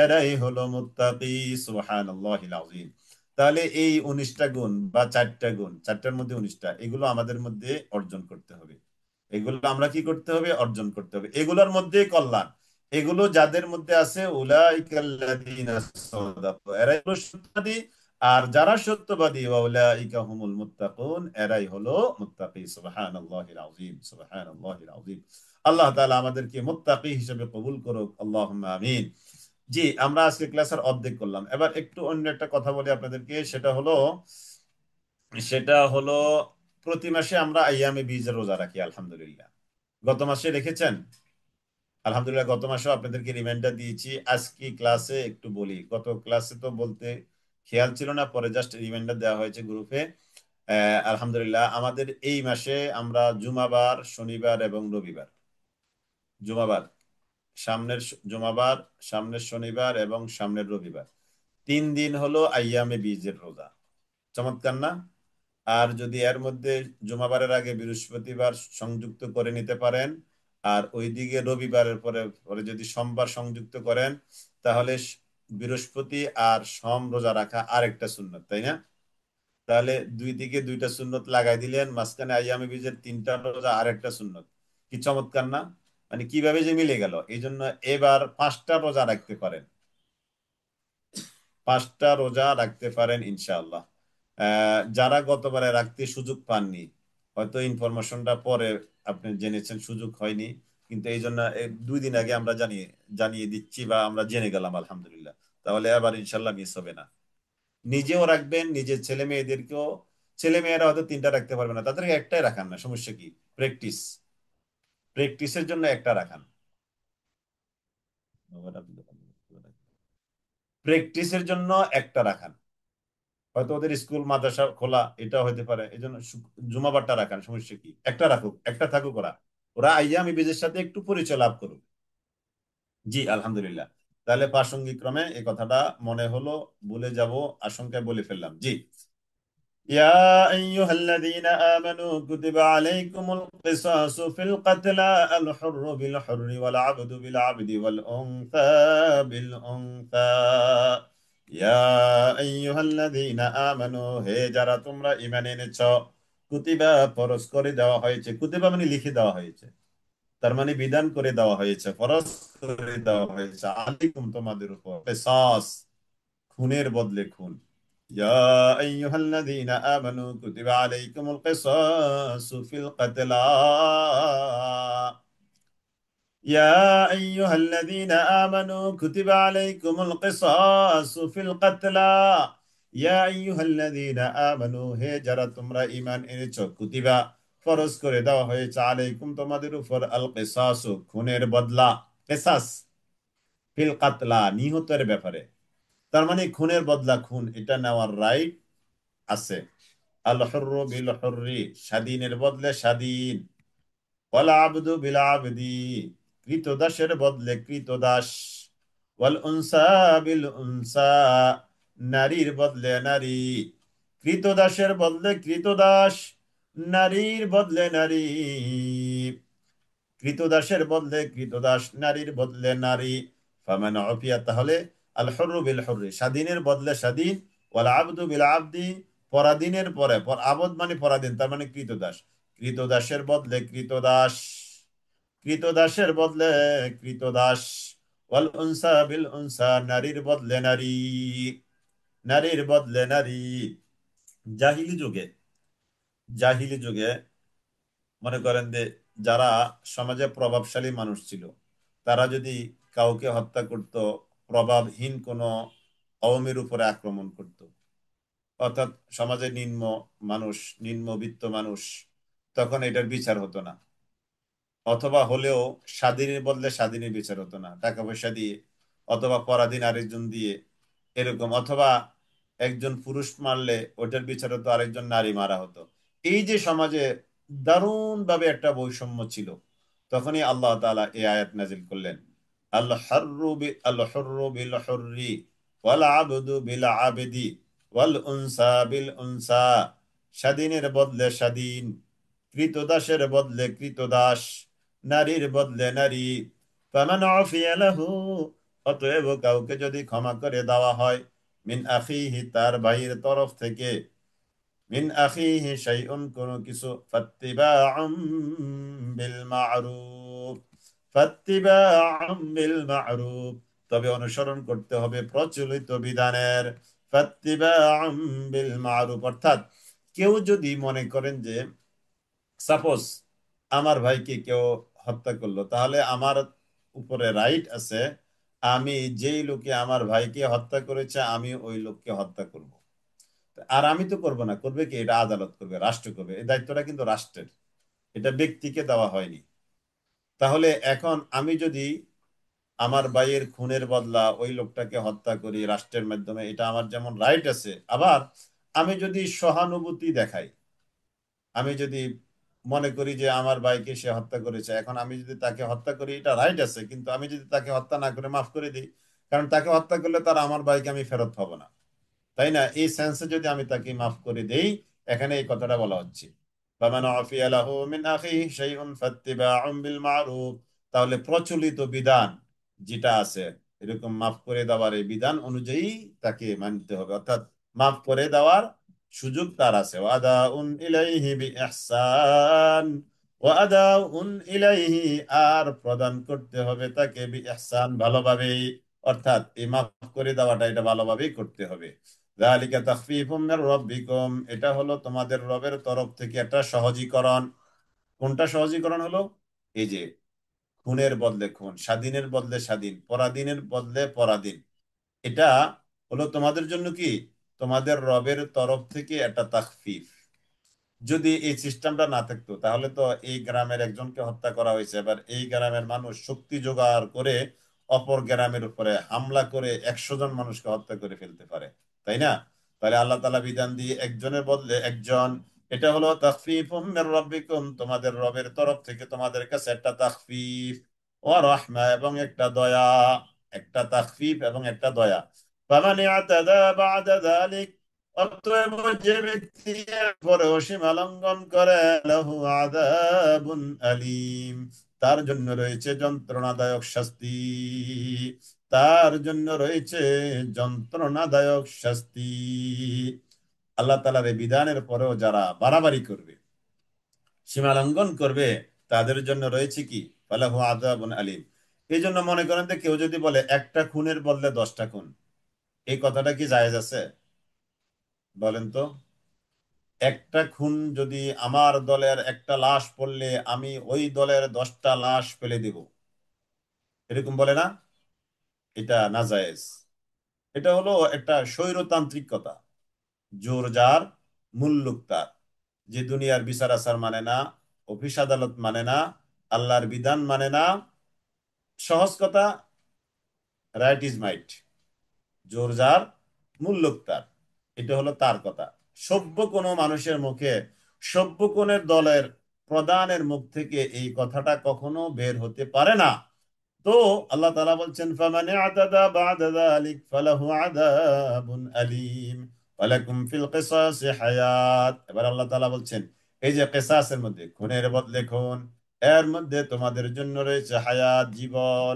এরাই হলো মুত্তাকি। সুবহানাল্লাহিল আযীম। তাহলে এই 19টা গুণ বা চারটা গুণ, চারটার মধ্যে 19টা, এগুলো আমাদের মধ্যে অর্জন করতে হবে। এগুলো আমরা কি করতে হবে? অর্জন করতে হবে। এগুলোর মধ্যে কল্যাণ। এগুলো যাদের মধ্যে আছে, উলাইকাল্লাযীনা সাদাকু, এরাই হলো সত্যবাদী। আর যারা সত্যবাদী, ওয়া উলাইকা হুমুল মুত্তাকুন, এরাই হলো মুত্তাকি। সুবহানাল্লাহিল আযীম, সুবহানাল্লাহিল আযীম। আল্লাহ তাআলা আমাদেরকে মুত্তাকি হিসেবে কবুল করুক, আল্লাহুম্মা আমিন। জি, আমরা আজকে ক্লাসের অর্ধেক করলাম। এবার একটু অন্য একটা কথা বলি আপনাদেরকে। সেটা হলো প্রতি মাসে আমরা আইয়ামে বীজের রোজা রাখি, আলহামদুলিল্লাহ। গত মাসে রেখেছেন? আলহামদুলিল্লাহ, গত মাসেও আপনাদেরকে রিমাইন্ডার দিয়েছি। আজকে ক্লাসে একটু বলি, গত ক্লাসে তো বলতে খেয়াল ছিল না, পরে জাস্ট রিমাইন্ডার দেওয়া হয়েছে গ্রুপে। আলহামদুলিল্লাহ, আমাদের এই মাসে আমরা জুমাবার, শনিবার এবং রবিবার, জুমাবার, জুমাবার, সামনের শনিবার এবং সামনের রবিবার, 3 দিন হলো আইয়ামে বীজের রোজা। চমৎকার না? আর যদি এর মধ্যে জুমাবারের আগে বৃহস্পতিবার সংযুক্ত করে নিতে পারেন, আর ওইদিকে রবিবারের পরে পরে যদি সোমবার সংযুক্ত করেন, তাহলে বৃহস্পতি আর সোম রোজা রাখা আরেকটা সুন্নত, তাই না? তাহলে দুই দিকে দুইটা সুন্নত লাগাই দিলেন, মাঝখানে আইয়ামে বীজের 3টা রোজা আরেকটা সুন্নত। কি চমৎকার না? মানে কিভাবে যে মিলে গেল! এই জন্য এবার 5টা রোজা রাখতে পারেন, 5টা রোজা রাখতে পারেন ইনশাআল্লাহ। যারা গতবারে রাখতে সুযোগ পাননি, হয়তো ইনফরমেশনটা পরে আপনি জেনেছেন, সুযোগ হয়নি, কিন্তু এই জন্য 2 দিন আগে আমরা জানিয়ে জানিয়ে দিচ্ছি, বা আমরা জেনে গেলাম, আলহামদুলিল্লাহ। তাহলে আবার ইনশাল্লাহ মিস হবে না। নিজেও রাখবেন, নিজের ছেলে মেয়েদেরকেও। ছেলে মেয়েরা হয়তো 3টা রাখতে পারবে না, তাদেরকে একটাই রাখান না, সমস্যা কি? প্র্যাকটিস, প্র্যাকটিসের জন্য একটা রাখান। প্র্যাকটিসের জন্য একটা রাখান। হয়তো ওদের স্কুল মাদ্রাসা খোলা, এটা হতে পারে, এই জন্য জুমাবারটা রাখান, সমস্যা কি? একটা রাখুক, একটা থাকুক, ওরা ওরা আইয়ামি বীজের সাথে একটু পরিচয় লাভ করুক। জি, আলহামদুলিল্লাহ। তাহলে প্রাসঙ্গিক ক্রমে এই কথাটা মনে হলো, ভুলে যাব আশঙ্কায় বলে ফেললাম। জি। يا أيها الذين آمنوا كتب عليكم القصاص في القتلى، الحر بالحر والعبد بالعبد والأنثى بالأنثى। يا أيها الذين آمنوا হে যারা তোমরা ঈমান এনেছ, কুতিবা ফরজ করে দেওয়া হয়েছে, কুতিবা মানে লিখে দেওয়া হয়েছে, তার মানে বিধান করে দেওয়া হয়েছে, ফরজ করে দেওয়া হয়েছে, আলাইকুম তোমাদের উপর, কিসাস খুনের বদলে খুন। يا أيها الذين آمنوا كتب عليكم القصاص في القتلى، يا أيها الذين آمنوا كتب عليكم القصاص في القتلى، يا أيها الذين آمنوا হে যারা তোমরা ঈমান এনেছো, কুতিবা ফরজ করে দেওয়া হয়েছে, আলাইকুম তোমাদের উপর, আল কিসাস খুনের বদলা, কিসাস ফিল কাতলা নিহতের ব্যাপারে, তার মানে খুনের বদলা খুন এটা নেওয়ার রাইট আছে। আল হুররু বিল হুররি স্বাধীনের বদলে স্বাধীন, ওয়াল আবদু বিল আবদি কৃতদাসের বদলে কৃতদাস, ওয়াল উনসা বিল উনসা নারীর বদলে নারী, কৃতদাসের বদলে কৃতদাস, নারীর বদলে নারী, কৃতদাসের বদলে কৃতদাস, নারীর বদলে নারী। ফামান উফিয়া তাহলে আল হুররু বিল হুররি স্বাধীনের বদলে স্বাধীন, ওয়াল আবদু বিল আবদি পরাধীনের পরে আবদ মানে পরাধীন, তার মানে কৃতদাস, কৃতদাসের বদলে কৃতদাস, কৃতদাসের বদলে কৃতদাস, ওয়াল উনসা বিল উনসা নারীর বদলে নারী, নারীর বদলে নারী। জাহিলি যুগে, জাহিলি যুগে মনে করেন যে যারা সমাজে প্রভাবশালী মানুষ ছিল, তারা যদি কাউকে হত্যা করত, প্রভাবহীন কোনো কওমের উপরে আক্রমণ করত, অর্থাৎ সমাজে নিম্ন মানুষ, নিম্নবিত্ত মানুষ, তখন এটার বিচার হতো না, অথবা হলেও স্বাধীনের বদলে স্বাধীনের বিচার হতো না, টাকা পয়সা দিয়ে অথবা পরাধীন আরেকজন দিয়ে এরকম, অথবা একজন পুরুষ মারলে ওটার বিচার হতো আরেকজন নারী মারা হতো। এই যে সমাজে দারুণ ভাবে একটা বৈষম্য ছিল, তখনই আল্লাহ তাআলা এই আয়াত নাজিল করলেন, আল হুররু বিল হুররি ওয়াল আবদু বিল আবদি ওয়াল উনসা বিল উনসা স্বাধীনের বদলে স্বাধীন, কৃতদাসের বদলে কৃতদাস, নারীর বদলে নারী। ফামান উফিয়া লাহু অতএব কাউকে যদি ক্ষমা করে দেওয়া হয়, মিন আখিহি তার ভাইয়ের তরফ থেকে, মিন আখিহি শাইউন কোনো কিছু, ফাত্তিবাউম বিল মা'রুফ, ফাত্তিবাউম বিল মা'রুফ তবে অনুসরণ করতে হবে প্রচলিত বিধানের, ফাত্তিবাউম বিল মা'রুফ অর্থাৎ কেউ যদি মনে করেন যে সাপোজ আমার ভাইকে কেউ হত্যা করলো, তাহলে আমার উপরে রাইট আছে, আমি যেই লোকে আমার ভাইকে হত্যা করেছে আমি ওই লোককে হত্যা করব। আর আমি তো করব না, করবে কি? এটা আদালত করবে, রাষ্ট্র করবে, এই দায়িত্বটা কিন্তু রাষ্ট্রের, এটা ব্যক্তিকে দেওয়া হয়নি। তাহলে এখন আমি যদি আমার ভাইয়ের খুনের বদলা ওই লোকটাকে হত্যা করি রাষ্ট্রের মাধ্যমে, এটা আমার যেমন রাইট আছে, আবার আমি যদি সহানুভূতি দেখাই, আমি যদি মনে করি যে আমার ভাইকে সে হত্যা করেছে, এখন আমি যদি তাকে হত্যা করি এটা রাইট আছে, কিন্তু আমি যদি তাকে হত্যা না করে মাফ করে দিই, কারণ তাকে হত্যা করলে তার আমার ভাইকে আমি ফেরত পাবো না, তাই না? এই সেন্সে যদি আমি তাকে মাফ করে দেই, এখানে এই কথাটা বলা হচ্ছে, ফামান উফিয়া লাহু মিন আখিহি শাইউন ফাত্তিবাউম বিল মা'রুফ তাহলে প্রচলিত বিধান যেটা আছে এরকম মাফ করে দেওয়ার এই বিধান অনুযায়ী তাকে মানতে হবে, অর্থাৎ মাফ করে দেওয়ার সুযোগ তার আছে। ওয়াদাউন ইলাইহি বিইহসান, ওয়াদাউন ইলাইহি আর প্রদান করতে হবে তাকে বিইহসান ভালোভাবে, অর্থাৎ এই মাফ করে দেওয়াটা এটা ভালোভাবেই করতে হবে। যালিকা তাখফীফুম মির রাব্বিকুম এটা হলো তোমাদের রবের তরফ থেকে একটা সহজীকরণ। কোনটা সহজীকরণ হলো? এই যে খুনের বদলে খুন, স্বাধীনের বদলে স্বাধীন, পরাধীনের বদলে পরাধীন, এটা হলো তোমাদের জন্য কি, তোমাদের রবের তরফ থেকে একটা তাখফিফ। যদি এই সিস্টেমটা না থাকতো তাহলে তো এই গ্রামের একজনকে হত্যা করা হয়েছে, এবার এই গ্রামের মানুষ শক্তি জোগাড় করে অপর গ্রামের উপরে হামলা করে 100 জন মানুষকে হত্যা করে ফেলতে পারে, তাই না? তাহলে আল্লাহ তাআলা বিধান দিয়ে একজনের বদলে একজন, এটা হলো তাখফীফুম মির রাব্বিকুম তোমাদের রবের তরফ থেকে তোমাদের কাছে একটা তাখফিফ, ওয়া রাহমা এবং একটা দয়া। একটা তাখফিফ এবং একটা দয়া। ফামান ইয়াতাদা বা'দা যালিক, অতএব যে ব্যক্তি পরেও সীমা লঙ্ঘন করে, লাহু আযাবুন আলীম, তার জন্য রয়েছে যন্ত্রণাদায়ক শাস্তি। তার জন্য রয়েছে যন্ত্রণাদায়ক শাস্তি। আল্লাহ তাআলার এই বিধানের পরেও যারা বাড়াবাড়ি করবে, সীমা লঙ্ঘন করবে, তাদের জন্য রয়েছে কি? ফালাহু আযাবুন আলীম। এই জন্য মনে করেন যে কেউ যদি বলে একটা খুনের বদলে 10টা খুন, এই কথাটা কি জায়েজ আছে? বলেন তো। একটা খুন যদি, আমার দলের একটা লাশ পড়লে আমি ওই দলের 10টা লাশ ফেলে দিব, এরকম বলে না? এটা নাজায়েজ। এটা হলো একটা স্বৈরতান্ত্রিক কথা। জোর যার মুল্লুক তার। যে দুনিয়ার বিচার আচার মানে না, অফিস আদালত মানে না, আল্লাহর বিধান মানে না, সহজ কথা, রাইট ইজ মাইট, জোর যার মুল্লুক তার, এটা হলো তার কথা। সভ্য কোনো মানুষের মুখে, সভ্য কোন দলের প্রধানের মুখ থেকে এই কথাটা কখনো বের হতে পারে না। তো আল্লাহ তাআলা বলছেন, ফামান আতাদা বা'দা যালিক ফালাহু আযাবুন আলীম ওয়ালাকুম ফিল কিসাসি হায়াত। এবার আল্লাহ তাআলা বলছেন, এই যে কিসাসের মধ্যে, খুনের বদলে খুন, এর মধ্যে তোমাদের জন্য রয়েছে হায়াত, জীবন।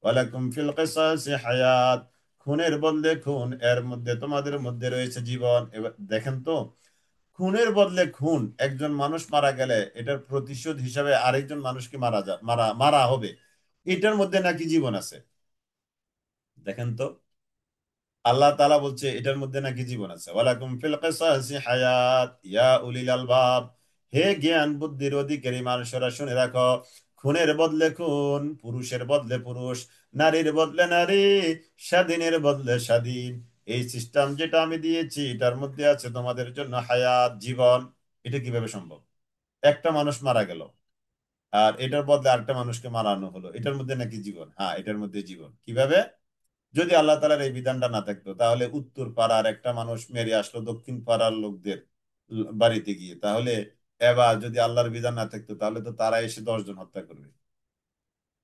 ওয়ালাকুম ফিল কিসাসি হায়াত, খুনের বদলে খুন, এর মধ্যে তোমাদের মধ্যে রয়েছে জীবন। এবার দেখেন তো, খুনের বদলে খুন, একজন মানুষ মারা গেলে এটার প্রতিশোধ হিসাবে আরেকজন মানুষকে মারা মারা হবে, এটার মধ্যে নাকি জীবন আছে? দেখেন তো, আল্লাহ তাআলা বলছে এটার মধ্যে নাকি জীবন আছে। ওয়ালাকুম ফিল কিসাসি হায়াত ইয়া উলিল আলবাব, হে জ্ঞান বুদ্ধির অধিকারী মানুষেরা শুনে রাখো, খুনের বদলে খুন, পুরুষের বদলে পুরুষ, নারীর বদলে নারী, স্বাধীনের বদলে স্বাধীন, এই সিস্টেম যেটা আমি দিয়েছি এটার মধ্যে আছে তোমাদের জন্য হায়াত, জীবন। এটা কিভাবে সম্ভব? একটা মানুষ মারা গেল, আর এটার বদলে আরেকটা মানুষকে মারানো হলো, এটার মধ্যে নাকি জীবন? হ্যাঁ, এটার মধ্যে জীবন। কিভাবে? যদি আল্লাহ তাআলার এই বিধানটা না থাকতো, তাহলে উত্তর পাড়ার একটা মানুষ মেরে আসলো দক্ষিণ পাড়ার লোকদের বাড়িতে গিয়ে, তাহলে এবার যদি আল্লাহর বিধান না থাকতো, তাহলে তো তারা এসে 10 জন হত্যা করবে।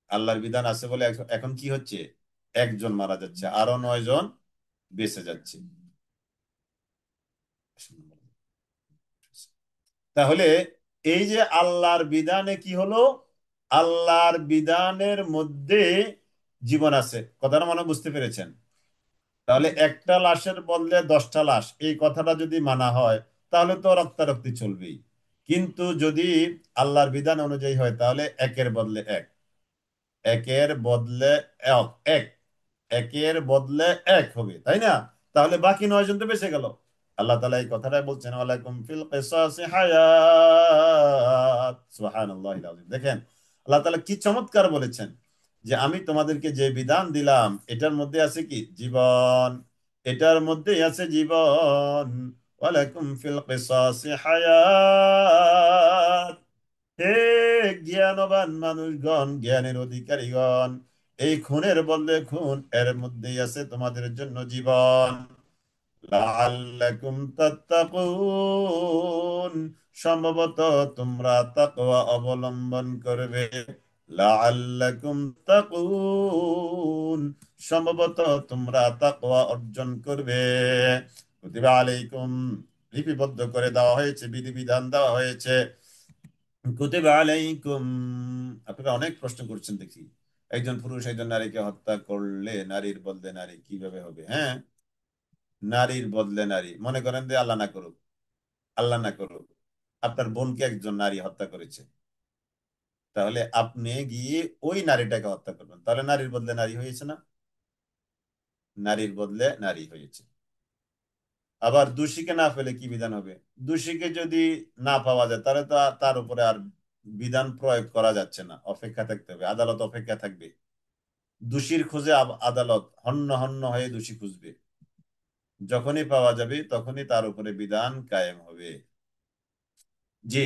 আল্লাহর বিধান আছে বলে এখন কি হচ্ছে? একজন মারা যাচ্ছে, আরো 9 জন বেঁচে যাচ্ছে। তাহলে এই যে আল্লাহর বিধানে কি হলো, আল্লাহর বিধানের মধ্যে জীবন আছে, কথাটা মনে হয় বুঝতে পেরেছেন? তাহলে একটা লাশের বদলে 10টা লাশ, এই কথাটা যদি মানা হয়, তাহলে তো রক্তারক্তি চলবেই। কিন্তু যদি আল্লাহর বিধান অনুযায়ী হয়, তাহলে একের বদলে এক, একের বদলে এক, এক, একের বদলে এক হবে, তাই না? তাহলে বাকি 9 জন তো বেঁচে গেল। আল্লাহ তাআলা এই কথাটাই বলছেন, ওয়ালাকুম ফিল কিসাসি হায়াত। সুবহানাল্লাহিল আযীম। দেখেন আল্লাহ তাআলা কি চমৎকার বলেছেন, যে আমি তোমাদেরকে যে বিধান দিলাম এটার মধ্যে আছে কি? জীবন। এটার মধ্যে আছে জীবন। ওয়ালাকুম ফিল কিসাসি হায়াত, হে জ্ঞানবান মানুষগণ, জ্ঞানের অধিকারীগণ, এই খুনের বদলে খুন, এর মধ্যেই আছে তোমাদের জন্য জীবন। লাআল্লাকুম তাত্তাকুন, সম্ভবত তোমরা তাকওয়া অবলম্বন করবে। লাআল্লাকুম তাকুন, সম্ভবত তোমরা তাকওয়া অর্জন করবে। কুতিবা আলাইকুম, লিপিবদ্ধ করে দেওয়া হয়েছে, বিধিবিধান দেওয়া হয়েছে। কুতিবা আলাইকুম, আপনারা অনেক প্রশ্ন করছেন দেখি, একজন পুরুষ একজন নারীকে হত্যা করলে নারীর বদলে নারী কিভাবে হবে? হ্যাঁ, নারীর বদলে নারী, মনে করেন যে আল্লাহ না করুক, আল্লাহ না করুক, আপনার বোনকে একজন নারী হত্যা করেছে, তাহলে আপনি গিয়ে ওই নারীটাকে হত্যা করবেন, তাহলে নারীর বদলে নারী হয়েছে না? নারীর বদলে নারী হয়েছে। আবার দোষীকে না পেলে কি বিধান হবে? দোষীকে যদি না পাওয়া যায়, তাহলে তো তার উপরে আর বিধান প্রয়োগ করা যাচ্ছে না, অপেক্ষা থাকতে হবে, আদালত অপেক্ষা থাকবে। দোষীর খোঁজে আদালত হন্য হন্য হয়ে দোষী খুঁজবে, যখনই পাওয়া যাবে তখনই তার উপরে বিধান কায়েম হবে। জি,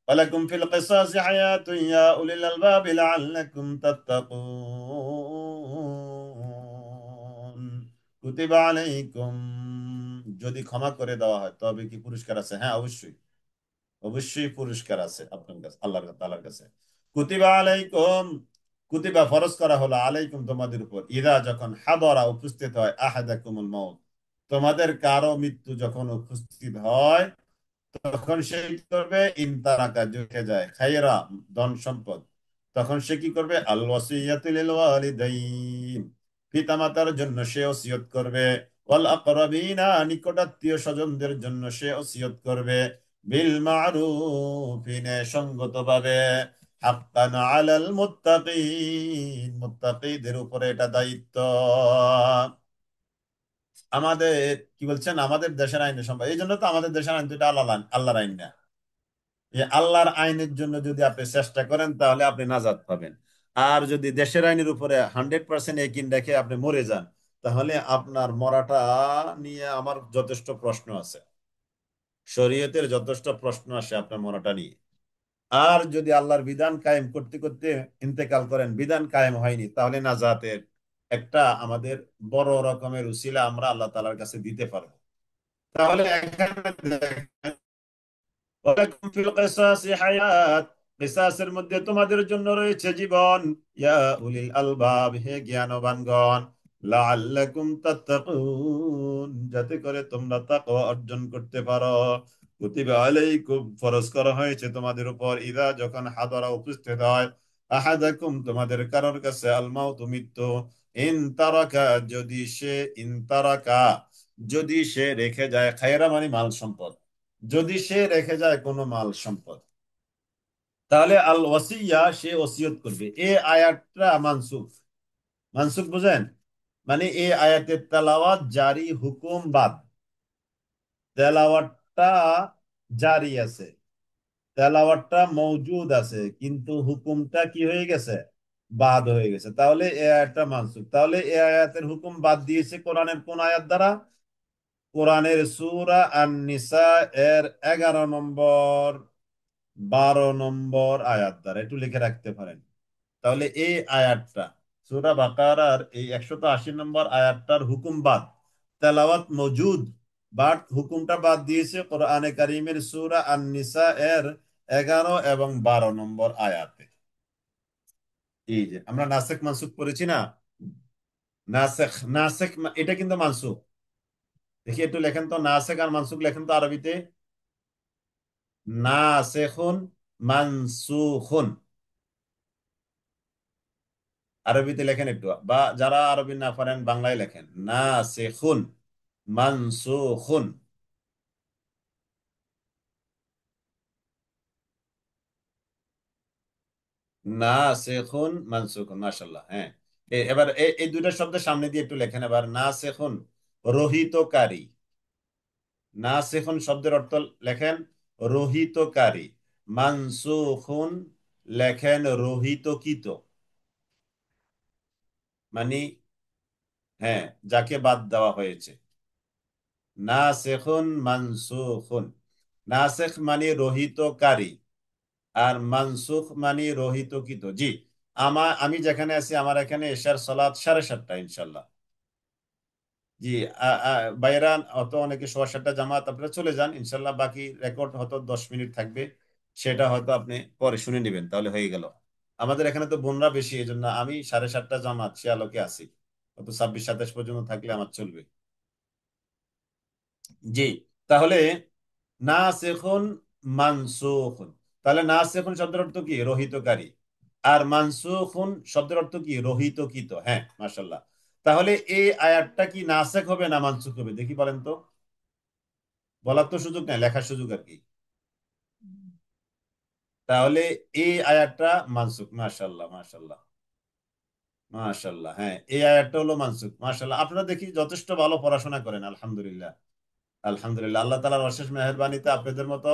ওয়ালাকুম ফিল কিসাসি হায়াতুন ইয়া উলিল আলবাবি লাআল্লাকুম তাত্তাকুন। কুতিবা আলাইকুম, যদি ক্ষমা করে দেওয়া হয় তবে কি পুরস্কার আছে? হ্যাঁ, অবশ্যই, অবশ্যই পুরস্কার আছে আপনার কাছে, আল্লাহর তাআলার কাছে। কুতিবা আলাইকুম, কুতিবা ফরজ করা হলো আলাইকুম তোমাদের উপর, ইদা যখন হাদরা উপস্থিত হয় আহাদাকুমুল মাউত, তোমাদের কারো মৃত্যু যখন উপস্থিত হয়, তখন সে কি করবে, ইনতারাকা রেখে যায় খায়রা ধন সম্পদ, তখন সে কি করবে, আল ওয়াসিয়াতু লিল ওয়ালিদাইন, পিতামাতার জন্য সে ওসিয়ত করবে, ওয়াল আকরাবিনা নিকটাত্মীয় স্বজনদের জন্য সে ওসিয়ত করবে, বিল মারুফ সঙ্গতভাবে, হাক্কান আলাল মুত্তাকিন মুত্তাকিদের উপরে এটা দায়িত্ব। আমাদের কি বলছেন, আমাদের দেশের আইনে সম্ভব, এই জন্য তো আমাদের দেশের আইন তো এটা আল্লাহ, আল্লাহর আইন না। এই আল্লাহর আইনের জন্য যদি আপনি চেষ্টা করেন তাহলে আপনি নাজাত পাবেন। আর যদি দেশের আইনের উপরে 100% একিন রেখে আপনি মরে যান, তাহলে আপনার মরাটা নিয়ে আমার যথেষ্ট প্রশ্ন আছে, শরীয়তের যথেষ্ট প্রশ্ন আসে আপনার মরাটা নিয়ে। আর যদি আল্লাহর বিধান কায়েম করতে করতে ইন্তেকাল করেন, বিধান কায়েম হয়নি, তাহলে নাজাতের একটা আমাদের বড় রকমের উসিলা আমরা আল্লাহ তাআলার কাছে দিতে পারবো। তাহলে এখানে দেখেন, ওয়ালাকুম ফিল কিসাসি হায়াত, কিসাসের মধ্যে তোমাদের জন্য রয়েছে জীবন, ইয়া উলিল আলবাব, হে জ্ঞানবানগণ, লাআল্লাকুম তাত্তাকুন, যাতে করে তোমরা তাকওয়া অর্জন করতে পারো। কুতিবা আলাইকুম, ফরজ করা হয়েছে তোমাদের উপর, ইদা যখন হাদরা উপস্থিত হয়, আহাদাকুম তোমাদের কারোর কাছে, আল মাউত মৃত্যু, ইন তারাকা যদি সে, ইন তারাকা যদি সে রেখে যায়, খায়রা মানে মাল সম্পদ, যদি সে রেখে যায় কোনো মাল সম্পদ, তাহলে আল ওয়াসিয়া সে ওসিয়ত করবে। এই আয়াতটা মানসুখ, মানসুখ বুঝেন, মানে এই আয়াতের তেলাওয়াত জারি, হুকুম বাদ। তেলাওয়াতটা জারি আছে, তেলাওয়াতটা মওজুদ আছে, কিন্তু হুকুমটা কি হয়ে গেছে, বাদ হয়ে গেছে। তাহলে এই আয়াতটা মানসুখ। তাহলে এই আয়াতের হুকুম বাদ দিয়েছে কোরআনের কোন আয়াত দ্বারা? কোরআনের সূরা আন-নিসা এর 11 নম্বর, 12 নম্বর আয়াত দ্বারা, একটু লিখে রাখতে পারেন। তাহলে এই আয়াতটা সূরা বাকারার এই 180 নম্বর আয়াতটার হুকুম বাদ, তেলাওয়াত মজুদ, বাট হুকুমটা বাদ দিয়েছে কোরআনে কারিমের সূরা আন-নিসা এর 11 এবং 12 নম্বর আয়াতে। এই যে আমরা নাসেখ মানসুখ পড়েছি না, নাসেখ নাসেখ এটা কিন্তু মানসুখ। দেখি একটু লেখেন তো, নাসেখ আর মানসুখ লেখেন তো আরবিতে, নাসেখুন মানসুখুন, আরবিতে লেখেন একটু, বা যারা আরবি না পারেন বাংলায় লেখেন, নাসিখুন মানসুখুন। নাসিখুন মানসুখুন, মাশাআল্লাহ, হ্যাঁ। এবার এই দুইটা শব্দের সামনে দিয়ে একটু লেখেন এবার, নাসিখুন রহিতকারী, নাসিখুন শব্দের অর্থ লেখেন রহিতকারী, মানসুখুন লেখেন রহিতকৃত, মানে হ্যাঁ, যাকে বাদ দেওয়া হয়েছে। নাসিখুন মানসুখুন, নাসিখ মানে রহিতকারী, আর মানসুখ মানে রহিতকৃত। জি, আমি যেখানে আছি আমার এখানে এশার সালাত 7:30 ইনশাল্লাহ। জি, বাইরা অত অনেকে 7:15 জামাত, আপনারা চলে যান ইনশাল্লাহ, বাকি রেকর্ড হয়তো 10 মিনিট থাকবে, সেটা হয়তো আপনি পরে শুনে নেবেন, তাহলে হয়ে গেল। আমাদের এখানে তো বোনরা বেশি, এই জন্য আমি 7:30 জামাত সে আলোকে আছি, হয়তো 26-27 পর্যন্ত থাকলে আমার চলবে। জি, তাহলে নাসিখুন মানসুখুন, তাহলে নাসিখুন শব্দের অর্থ কি, রহিতকারী, আর মানসুখুন শব্দের অর্থ কি, রহিতকৃত। হ্যাঁ, মাশাআল্লাহ। তাহলে এই আয়াতটা কি নাসেখ হবে না মানসুখ হবে, দেখি বলেন তো। বলার তো সুযোগ নেই, লেখার সুযোগ আর কি। তাহলে এই আয়াতটা মানসুখ, মাশাআল্লাহ মাশাআল্লাহ মাশাআল্লাহ, হ্যাঁ এই আয়াতটা হলো মানসুখ, মাশাআল্লাহ। আপনারা দেখি যথেষ্ট ভালো পড়াশোনা করেন, আলহামদুলিল্লাহ। আলহামদুলিল্লাহ, আল্লাহ তাআলার অশেষ মেহেরবানিতে আপনাদের মতো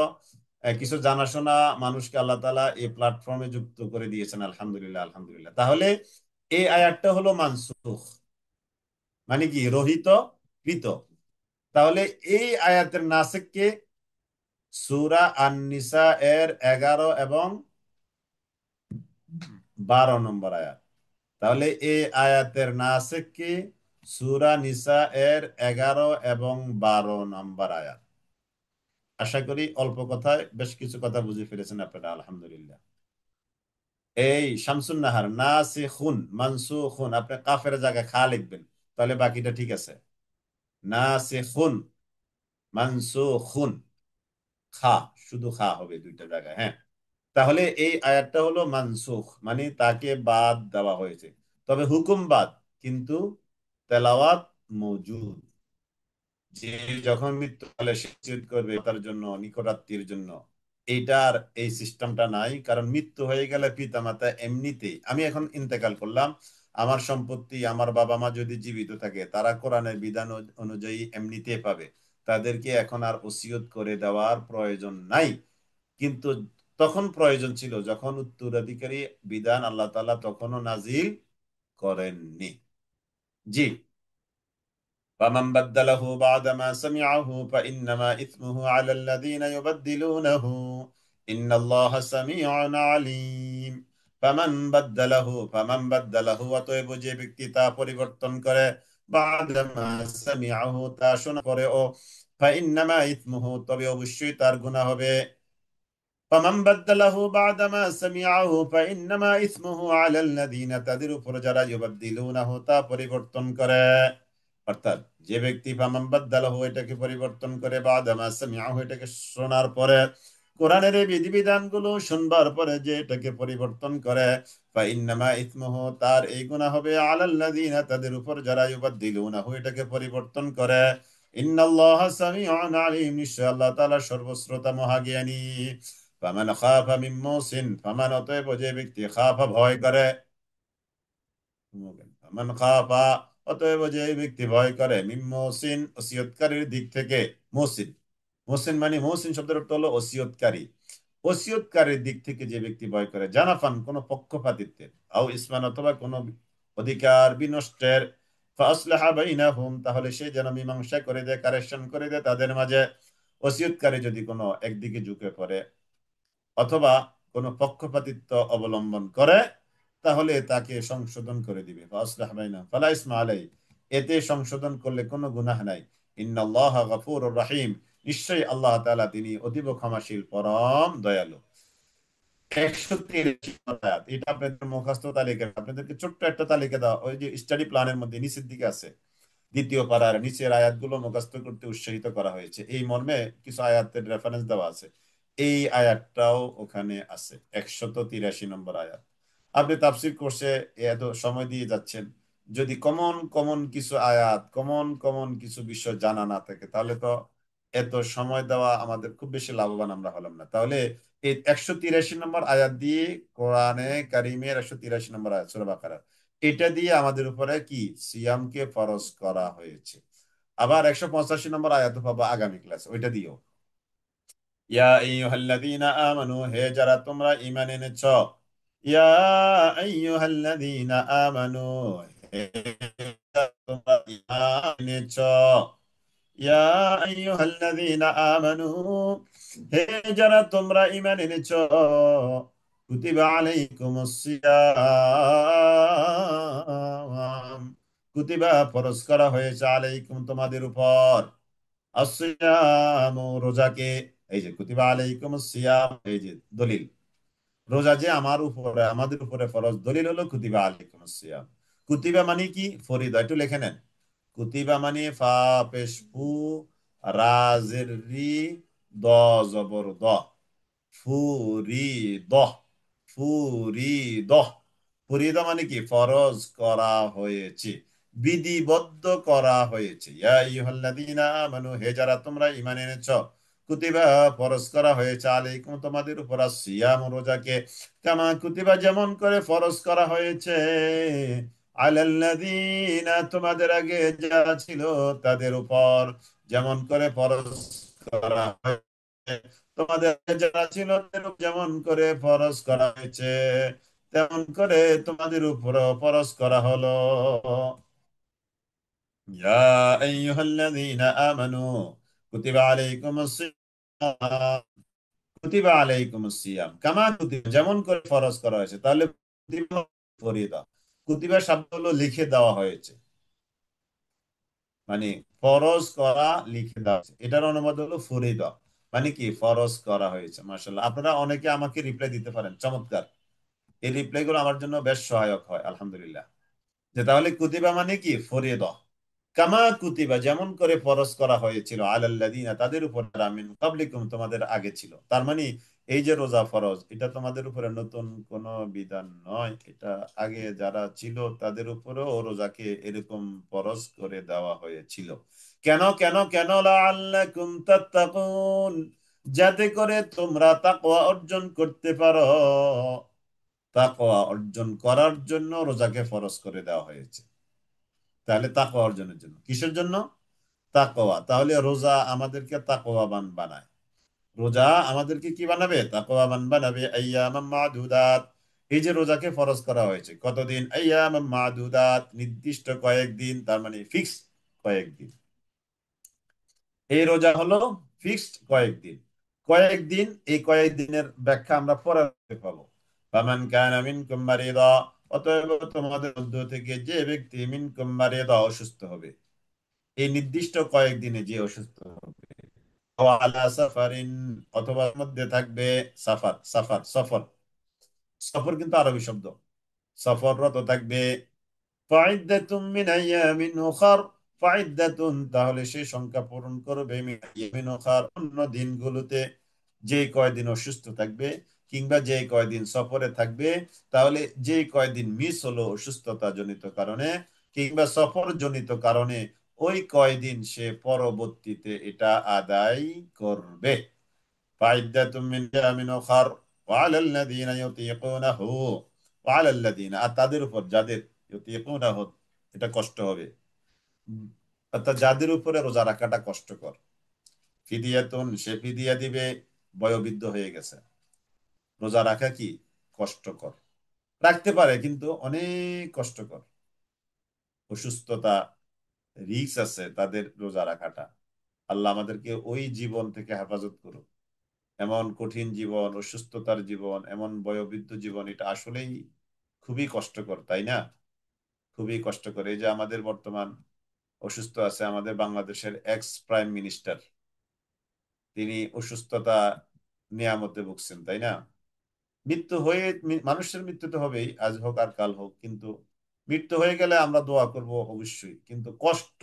কিছু জানাশোনা মানুষকে আল্লাহ তাআলা এই প্ল্যাটফর্মে যুক্ত করে দিয়েছেন, আলহামদুলিল্লাহ আলহামদুলিল্লাহ। তাহলে এই আয়াতটা হলো মানসুখ, মানে কি, রহিত কৃত। তাহলে এই আয়াতের নাসিখ কে, সূরা আন-নিসা এর 11 এবং 12 নম্বর আয়াত। তাহলে এই আয়াতের নাসিখ কি, সূরা নিসা এর 11 এবং 12 নম্বর আয়াত। আশা করি অল্প কথায় বেশ কিছু কথা বুঝে ফেলেছেন আপনারা, আলহামদুলিল্লাহ। এই শামসুন নাহার নাসিখুন মানসুখুন, আপনি কাফের জায়গায় খা লিখবেন, তাহলে বাকিটা ঠিক আছে। নাসিখুন মানসুখুন, খা, শুধু খা হবে দুইটা জায়গায়, হ্যাঁ। তাহলে এই আয়াতটা হলো মানসুখ, মানে তাকে বাদ দেওয়া হয়েছে, তবে হুকুম বাদ, কিন্তু তেলাওয়াত মৌজুদ। যে যখন মৃত্যুকালে সে চিৎ করবে তার জন্য, নিকটাত্মীয়ের জন্য, এইটার এই সিস্টেমটা নাই। কারণ মৃত্যু হয়ে গেলে পিতামাতা এমনিতেই, আমি এখন ইন্তেকাল করলাম, আমার সম্পত্তি আমার বাবা মা যদি জীবিত থাকে তারা কোরআনের বিধান অনুযায়ী এমনিতে পাবে, তাদেরকে এখন আর ওসিয়ত করে দেওয়ার প্রয়োজন নাই। কিন্তু তখন প্রয়োজন ছিল, যখন উত্তরাধিকারী বিধান আল্লাহ তাআলা তখনও নাজিল করেননি। জি। فمن بدله بعدما سمعه فإنما إثمه على الذين يبدلونه إن الله سميع عليم। فمن بدله অতএব যে ব্যক্তি তা পরিবর্তন করে, বাদামা সামিআহু তা শোনার পরেও, ফাইন্নামা ইসমুহু তবে অবশ্যই তার গুনাহ হবে। ফামান বাদদালাহু বা'দামা সামিআহু ফাইন্নামা ইসমুহু আলাল লাযিনা, তাদের উপর যারা ইউবাদদিলুনাহু তা পরিবর্তন করে। অর্থাৎ যে ব্যক্তি ফামান বাদদালাহু এটাকে পরিবর্তন করে, বা'দামা সামিআহু এটাকে শোনার পরে, কোরআনের এই বিধিবিধানগুলো শুনবার পরে যে এটাকে পরিবর্তন করে, ফাইন্নামা ইসমুহু তার এই গুনাহ হবে আলাল লাযিনা তাদের উপর যারা ইউবাদদিলুনাহু এটাকে পরিবর্তন করে। ইন্নাল্লাহা সামিউন আলিম, নিশ্চয় আল্লাহ তাআলা সর্বশ্রোতা মহাজ্ঞানী। ফামান খাফা মিন মুসিন, ফামান অতএব যে ব্যক্তি খাফা ভয় করে, ফামান খাফা অতএব যে ব্যক্তি ভয় করে, মিন মুসিন ওসিয়তকারীর দিক থেকে। মুসিন, মুসিন মানে, মুসিন শব্দের অর্থ হলো ওসিয়তকারী, ওসিয়তকারীর দিক থেকে যে ব্যক্তি ভয় করে, জানাফান কোন পক্ষপাতিত্বের, আও ইসমান অথবা কোন অধিকার বিনষ্টের, ফাসলাহা বাইনাহুম তাহলে সে যেন মীমাংসা করে দেয়, কারেকশন করে দেয় তাদের মাঝে। ওসিয়তকারী যদি কোনো একদিকে ঝুঁকে পড়ে অথবা কোনো পক্ষপাতিত্ব অবলম্বন করে, তাহলে তাকে সংশোধন করে দিবে। ফাসলাহ বাইনাহুম ফালা ইসমা আলাই, এতে সংশোধন করলে কোনো গুনাহ নাই। ইন্নাল্লাহা গফুরুর রহিম, নিশ্চয়ই আল্লাহ তাআলা তিনি অতীব ক্ষমাশীল পরম দয়ালু। 130 আয়াত, এটা আপনাদের মুখস্থ তালিকা, আপনাদেরকে ছোট্ট একটা তালিকা দাও, ওই যে স্টাডি প্ল্যানের মধ্যে নিচের দিকে আছে, দ্বিতীয় পারার নিচের আয়াতগুলো মুখস্থ করতে উৎসাহিত করা হয়েছে, এই মর্মে কিছু আয়াতের রেফারেন্স দেওয়া আছে। এই আয়াতটাও ওখানে আছে, 183 নম্বর আয়াত। আপনি তাফসীর কোর্সে এত সময় দিয়ে যাচ্ছেন, যদি কমন কমন কিছু আয়াত, কমন কমন কিছু বিষয় জানা না থাকে, তাহলে তো এত সময় দেওয়া আমাদের খুব বেশি লাভবান আমরা হলাম না। তাহলে এই 183 নম্বর আয়াত দিয়ে, কোরআনে কারিমের 183 নম্বর আয়াত সূরা বাকারা, এটা দিয়ে আমাদের উপরে কি সিয়ামকে ফরজ করা হয়েছে। আবার 185 নম্বর আয়াত পাবো আগামী ক্লাস, ওইটা দিও। ইয়া আইয়ুহাল্লাযীনা আমানু, হে যারা তোমরা ঈমান এনেছ, ইয়া আইয়ুহাল্লাযীনা আমানু, হে যারা তোমরা ঈমান এনেছ, ইয়া আইয়ুহাল্লাযীনা আমানু, হে যারা তোমরা ঈমান এনেছ, কুতিবা আলাইকুমুস সিয়াম, কুতিবা ফরজ করা হয়েছে, আলাইকুম তোমাদের উপর, আসিয়াম রোজাকে। এই যে কুতিবা আলাইকুমুস সিয়াম, এই যে দলিল, রোজা যে আমার উপরে আমাদের উপরে ফরজ, দলিল হলো কুতিবা আলাইকুমুস সিয়াম। কুতিবা মানে কি, ফরিদা, একটু লিখে নেন। কুতিবা মানে ফা পেশ ফু, রাজের রি, দ জবর দ, ফুরিদহ, ফুরিদহ, ফুরিদা মানে কি, ফরজ করা হয়েছে, বিধিবদ্ধ করা হয়েছে। ইয়া আইয়ুহাল্লাযীনা আমানু, হে যারা তোমরা ঈমান এনেছো, কুতিবা ফরজ করা হয়েছে, আলাইকুম তোমাদের উপর, সিয়াম রোজাকে, কামা কুতিবা যেমন করে ফরজ করা হয়েছে, আলাল্লাযীনা তোমাদের আগে যারা ছিল তাদের উপর, যেমন করে ফরজ করা হয়েছে তোমাদের যারা ছিল যেমন করে ফরজ করা হয়েছে, তেমন করে তোমাদের উপর ফরজ করা হলো। ইয়া আইয়ুহাল্লাযীনা আমানু কুতিবা আলাইকুমুস সিয়াম, কুতিবা আলাইকুমুস সিয়াম কামা কুতিবা যেমন করে ফরজ করা হয়েছে। তাহলে কুতিবা ফরিদা, কুতিবা শব্দ হলো লিখে দেওয়া হয়েছে, মানে ফরজ করা, লিখে দেওয়া হয়েছে, এটার অনুবাদ হলো ফরিদা, মানে কি ফরজ করা হয়েছে। মাশাআল্লাহ, আপনারা অনেকে আমাকে রিপ্লাই দিতে পারেন, চমৎকার। এই রিপ্লাই গুলো আমার জন্য বেশ সহায়ক হয়, আলহামদুলিল্লাহ। যে তাহলে কুতিবা মানে কি, ফরিদ, কামা কুতিবা যেমন করে ফরজ করা হয়েছিল, আলাল্লাযিনা তাদের উপর, মিন ক্বাবলিকুম তোমাদের আগে ছিল। তার মানে এই যে রোজা ফরজ, এটা তোমাদের উপরে নতুন কোনো বিধান নয়, এটা আগে যারা ছিল তাদের উপরেও রোজাকে এরকম ফরজ করে দেওয়া হয়েছিল। কেন কেন কেন, লাআল্লাকুম তাত্তাকুন, যাতে করে তোমরা তাকওয়া অর্জন করতে পারো। তাকওয়া অর্জন করার জন্য রোজাকে ফরজ করে দেওয়া হয়েছে। তাহলে তাকওয়া অর্জনের জন্য, কিসের জন্য? তাকওয়া। তাহলে রোজা আমাদেরকে তাকওয়াবান বানায়। রোজা আমাদেরকে কি বানাবে? তাকওয়াবান বানাবে। আইয়ামাম মাদুদাত, এই যে রোজাকে ফরজ করা হয়েছে কতদিন? আইয়ামাম মাদুদাত, নির্দিষ্ট কয়েকদিন, তার মানে ফিক্সড কয়েকদিন। এই রোজা হলো ফিক্সড কয়েকদিন। কয়েকদিন, এই কয়েকদিনের ব্যাখ্যা আমরা পরে পাবো। ফামান কানা মিনকুম মারিদা, অতএব তোমাদের মধ্য থেকে যে ব্যক্তি মিনকুম মারিদা, অসুস্থ হবে, এই নির্দিষ্ট কয়েকদিনে যে অসুস্থ হবে, আও আলা সাফারিন, অথবা মধ্যে থাকবে সাফার, সফর, সফর কিন্তু আরবি শব্দ, সফররত থাকবে। ফাইদ্দাতুম মিন আইয়ামিন উখার, ফাইদ্দাতুন তাহলে সে সংখ্যা পূরণ করবে, মিন আইয়ামিন উখার অন্য দিনগুলোতে। যে কয়দিন অসুস্থ থাকবে কিংবা যে কয়দিন সফরে থাকবে, তাহলে যে কয়দিন মিস হলো অসুস্থতা জনিত কারণে কিংবা সফর জনিত কারণে, ওই কয়দিন সে পরবর্তীতে এটা আদায় করবে। ফাইদ্দাতুম মিন আইয়ামিন উখার ওয়ালাল্লাযীনা ইউতীকুনাহু, ওয়ালাল্লাযীনা আর তাদের উপর যাদের, ইউতীকুনাহু এটা কষ্ট হবে, অর্থাৎ যাদের উপরে রোজা রাখাটা কষ্টকর, ফিদিয়াতুন সে ফিদিয়া দিবে, বয়োবৃদ্ধ হয়ে গেছে, রোজা রাখা কি কষ্টকর, রাখতে পারে কিন্তু অনেক কষ্টকর, অসুস্থতা, রিস্ক আছে তাদের রোজা রাখাটা। আল্লাহ আমাদেরকে ওই জীবন থেকে হেফাজত করুন। এমন কঠিন জীবন, অসুস্থতার জীবন, এমন বয়োবৃদ্ধ জীবন, এটা আসলেই খুবই কষ্টকর, তাই না? খুবই কষ্টকর। এই যে আমাদের বর্তমান অসুস্থ আছে আমাদের বাংলাদেশের এক্স প্রাইম মিনিস্টার, তিনি অসুস্থতা নিয়ামতে ভুগছেন, তাই না? মৃত্যু হয়ে, মানুষের মৃত্যু তো হবেই, আজ হোক আর কাল হোক, কিন্তু মৃত্যু হয়ে গেলে আমরা দোয়া করব অবশ্যই, কিন্তু কষ্ট,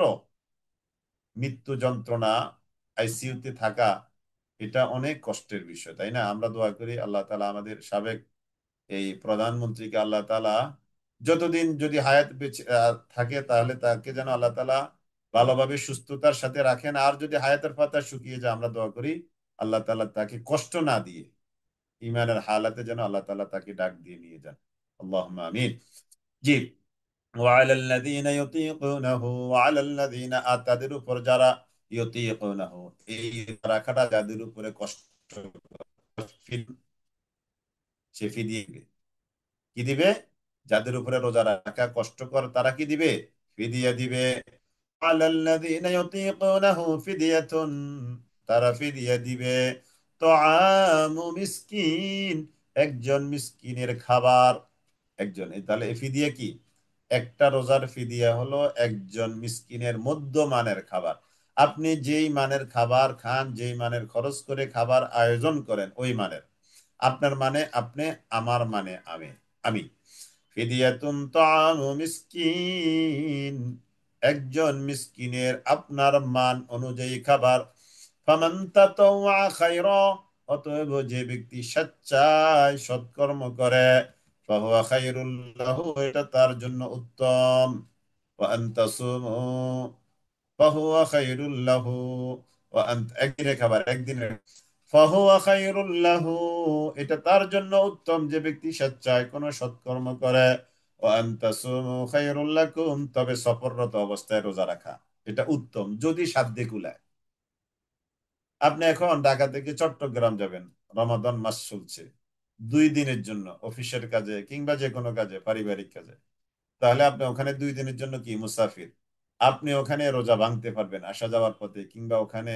মৃত্যু যন্ত্রণা, আইসিইউতে থাকা, এটা অনেক কষ্টের বিষয়, তাই না? আমরা দোয়া করি আল্লাহ তাআলা আমাদের সাবেক এই প্রধানমন্ত্রীকে আল্লাহ তাআলা যতদিন যদি হায়াত বেঁচে থাকে, তাহলে তাকে যেন আল্লাহ তাআলা ভালোভাবে সুস্থতার সাথে রাখেন। আর যদি হায়াতের পাতা শুকিয়ে যায়, আমরা দোয়া করি আল্লাহ তাআলা তাকে কষ্ট না দিয়ে ইমানের হালাতে যেন আল্লাহ তাআলা তাকে ডাক দিয়ে নিয়ে যান। আল্লাহুম্মা আমিন। জি। ওয়ালাল্লাযীনা ইউতীকুনাহু, ওয়ালাল্লাযীনা তাদের উপর যারা, ইউতীকুনাহু এই রাখাটা যাদের উপরে কষ্ট, সে ফিদিয়ে দিবে। কি দিবে? যাদের উপরে রোজা রাখা কষ্টকর তারা কি দিবে? ফিদিয়া দিবে। আলাল্লাযীনা ইউতীকুনাহু ফিদিয়াতুন, তারা ফিদিয়া দিবে। তুআমু মিসকিন, একজন মিসকিনের খাবার। একজন, তাহলে এই ফিদিয়া কি? একটা রোজার ফিদিয়া হলো একজন মিসকিনের মধ্যমানের খাবার। আপনি যেই মানের খাবার খান, যেই মানের খরচ করে খাবার আয়োজন করেন, ওই মানের। আপনার মানে আপনি, আমার মানে আমি, আমি। ফিদিয়াতুন তাআমু মিসকিন, একজন মিসকিনের আপনার মান অনুযায়ী খাবার। ফামান তাতাওয়া খায়রা, অতএব যে ব্যক্তি স্বেচ্ছায় সৎকর্ম করে, ফাহুয়া খায়রুল লাহু, এটা তার জন্য উত্তম। ওয়া আন তাসুমু ফাহুয়া খায়রুল লাহু, ওয়া আন, একদিনের খাবার একদিনের, ফাহুয়া খায়রুল লাহু, এটা তার জন্য উত্তম যে ব্যক্তি স্বেচ্ছায় কোনো সৎকর্ম করে। ওয়া আন তাসুমু খায়রুল লাকুম, তবে সফররত অবস্থায় রোজা রাখা এটা উত্তম যদি সাধ্যে কুলায়। আপনি এখন ঢাকা থেকে চট্টগ্রাম যাবেন, রমাদান মাস চলছে, 2 দিনের জন্য অফিসের কাজে কিংবা যে কোনো কাজে, পারিবারিক কাজে, তাহলে আপনি ওখানে 2 দিনের জন্য কি মুসাফির, আপনি ওখানে রোজা ভাঙতে পারবেন আসা যাওয়ার পথে, কিংবা ওখানে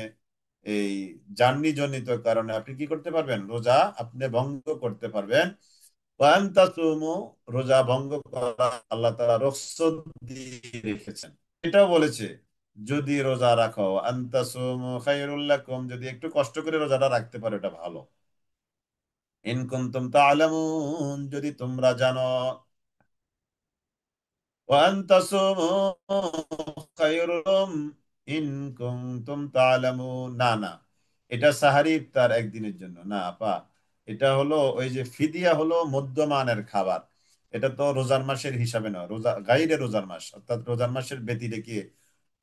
এই জার্নি জনিত কারণে আপনি কি করতে পারবেন? রোজা আপনি ভঙ্গ করতে পারবেন। ওয়ান তাসুমু, রোজা ভঙ্গ করা আল্লাহ তাআলা রুখসত দিয়ে রেখেছেন। এটাও বলেছে যদি রোজা রাখো, আনতাসুমু খায়রুল লাকুম, যদি একটু কষ্ট করে রোজাটা রাখতে পারো এটা ভালো। ইন কুনতুম তা'লামুন, যদি তোমরা জানো। ওয়া আন তাসুমু খায়রুম ইন কুনতুম তা'লামুন। না না, এটা সাহারি ইফতার একদিনের জন্য না আপা। এটা হলো ওই যে ফিদিয়া হলো মধ্যমানের খাবার। এটা তো রোজার মাসের হিসাবে নয়, রোজা গাইরে রোজার মাস অর্থাৎ রোজার মাসের ব্যতি রেখে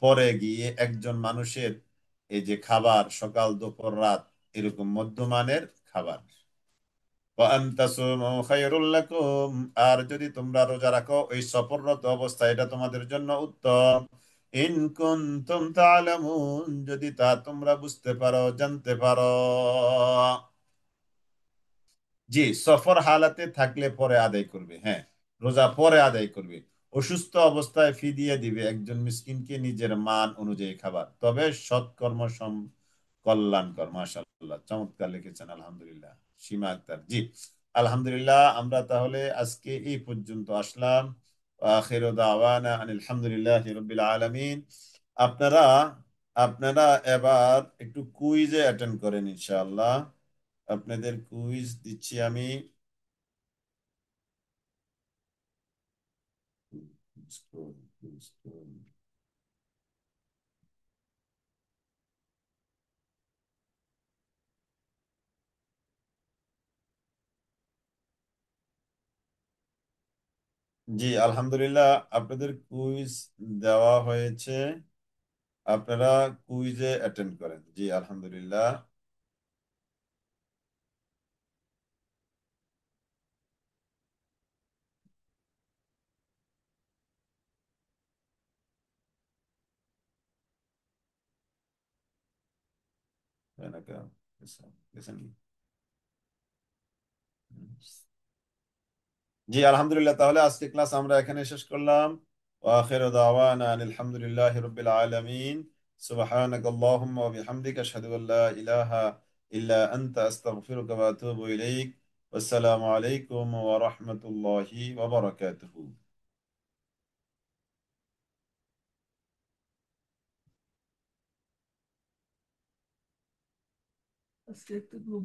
পরে গিয়ে একজন মানুষের এই যে খাবার সকাল দুপুর রাত এরকম মধ্যমানের খাবার। ওয়ান তাসুমু খায়রুল লাকুম, আর যদি তোমরা রোজা রাখো ওই সফররত অবস্থায় এটা তোমাদের জন্য উত্তম। ইন কুনতুম তা'লামুন, যদি তা তোমরা বুঝতে পারো জানতে পারো। জি, সফর হালাতে থাকলে পরে আদায় করবে, হ্যাঁ, রোজা পরে আদায় করবে। অসুস্থ অবস্থায় ফিদিয়ে দিবে একজন মিসকিনকে নিজের মান অনুযায়ী খাবার, তবে সৎকর্ম কল্যাণকর। মাশাআল্লাহ, চমৎকার লিখেছেন, আলহামদুলিল্লাহ। সীমা আক্তার, জি আলহামদুলিল্লাহ। আমরা তাহলে আজকে এই পর্যন্ত আসলাম। আখিরু দাওয়ানা আনিল হামদুলিল্লাহি রাব্বিল আলামিন। আপনারা আপনারা এবার একটু কুইজে অ্যাটেন্ড করেন ইনশাআল্লাহ। আপনাদের কুইজ দিচ্ছি আমি। জি আলহামদুলিল্লাহ, আপনাদের কুইজ দেওয়া হয়েছে। আপনারা কুইজে অ্যাটেন্ড করেন। জি আলহামদুলিল্লাহ। জি আলহামদুলিল্লাহ, তাহলে আজকে ক্লাস আমরা এখানে শেষ করলাম। ওয়াখিরু দাওয়ানা আনিল হামদুলিল্লাহি রাব্বিল আলামিন। সুবহানাকাল্লাহুম্মা ওয়া বিহামদিকা আশহাদু আল লা ইলাহা ইল্লা আনতা আস্তাগফিরুকা ওয়া আতুবু ইলাইক। ওয়াসসালামু আলাইকুম ওয়া রাহমাতুল্লাহি ওয়া বারাকাতুহু। আজকে একটা গ্রুপ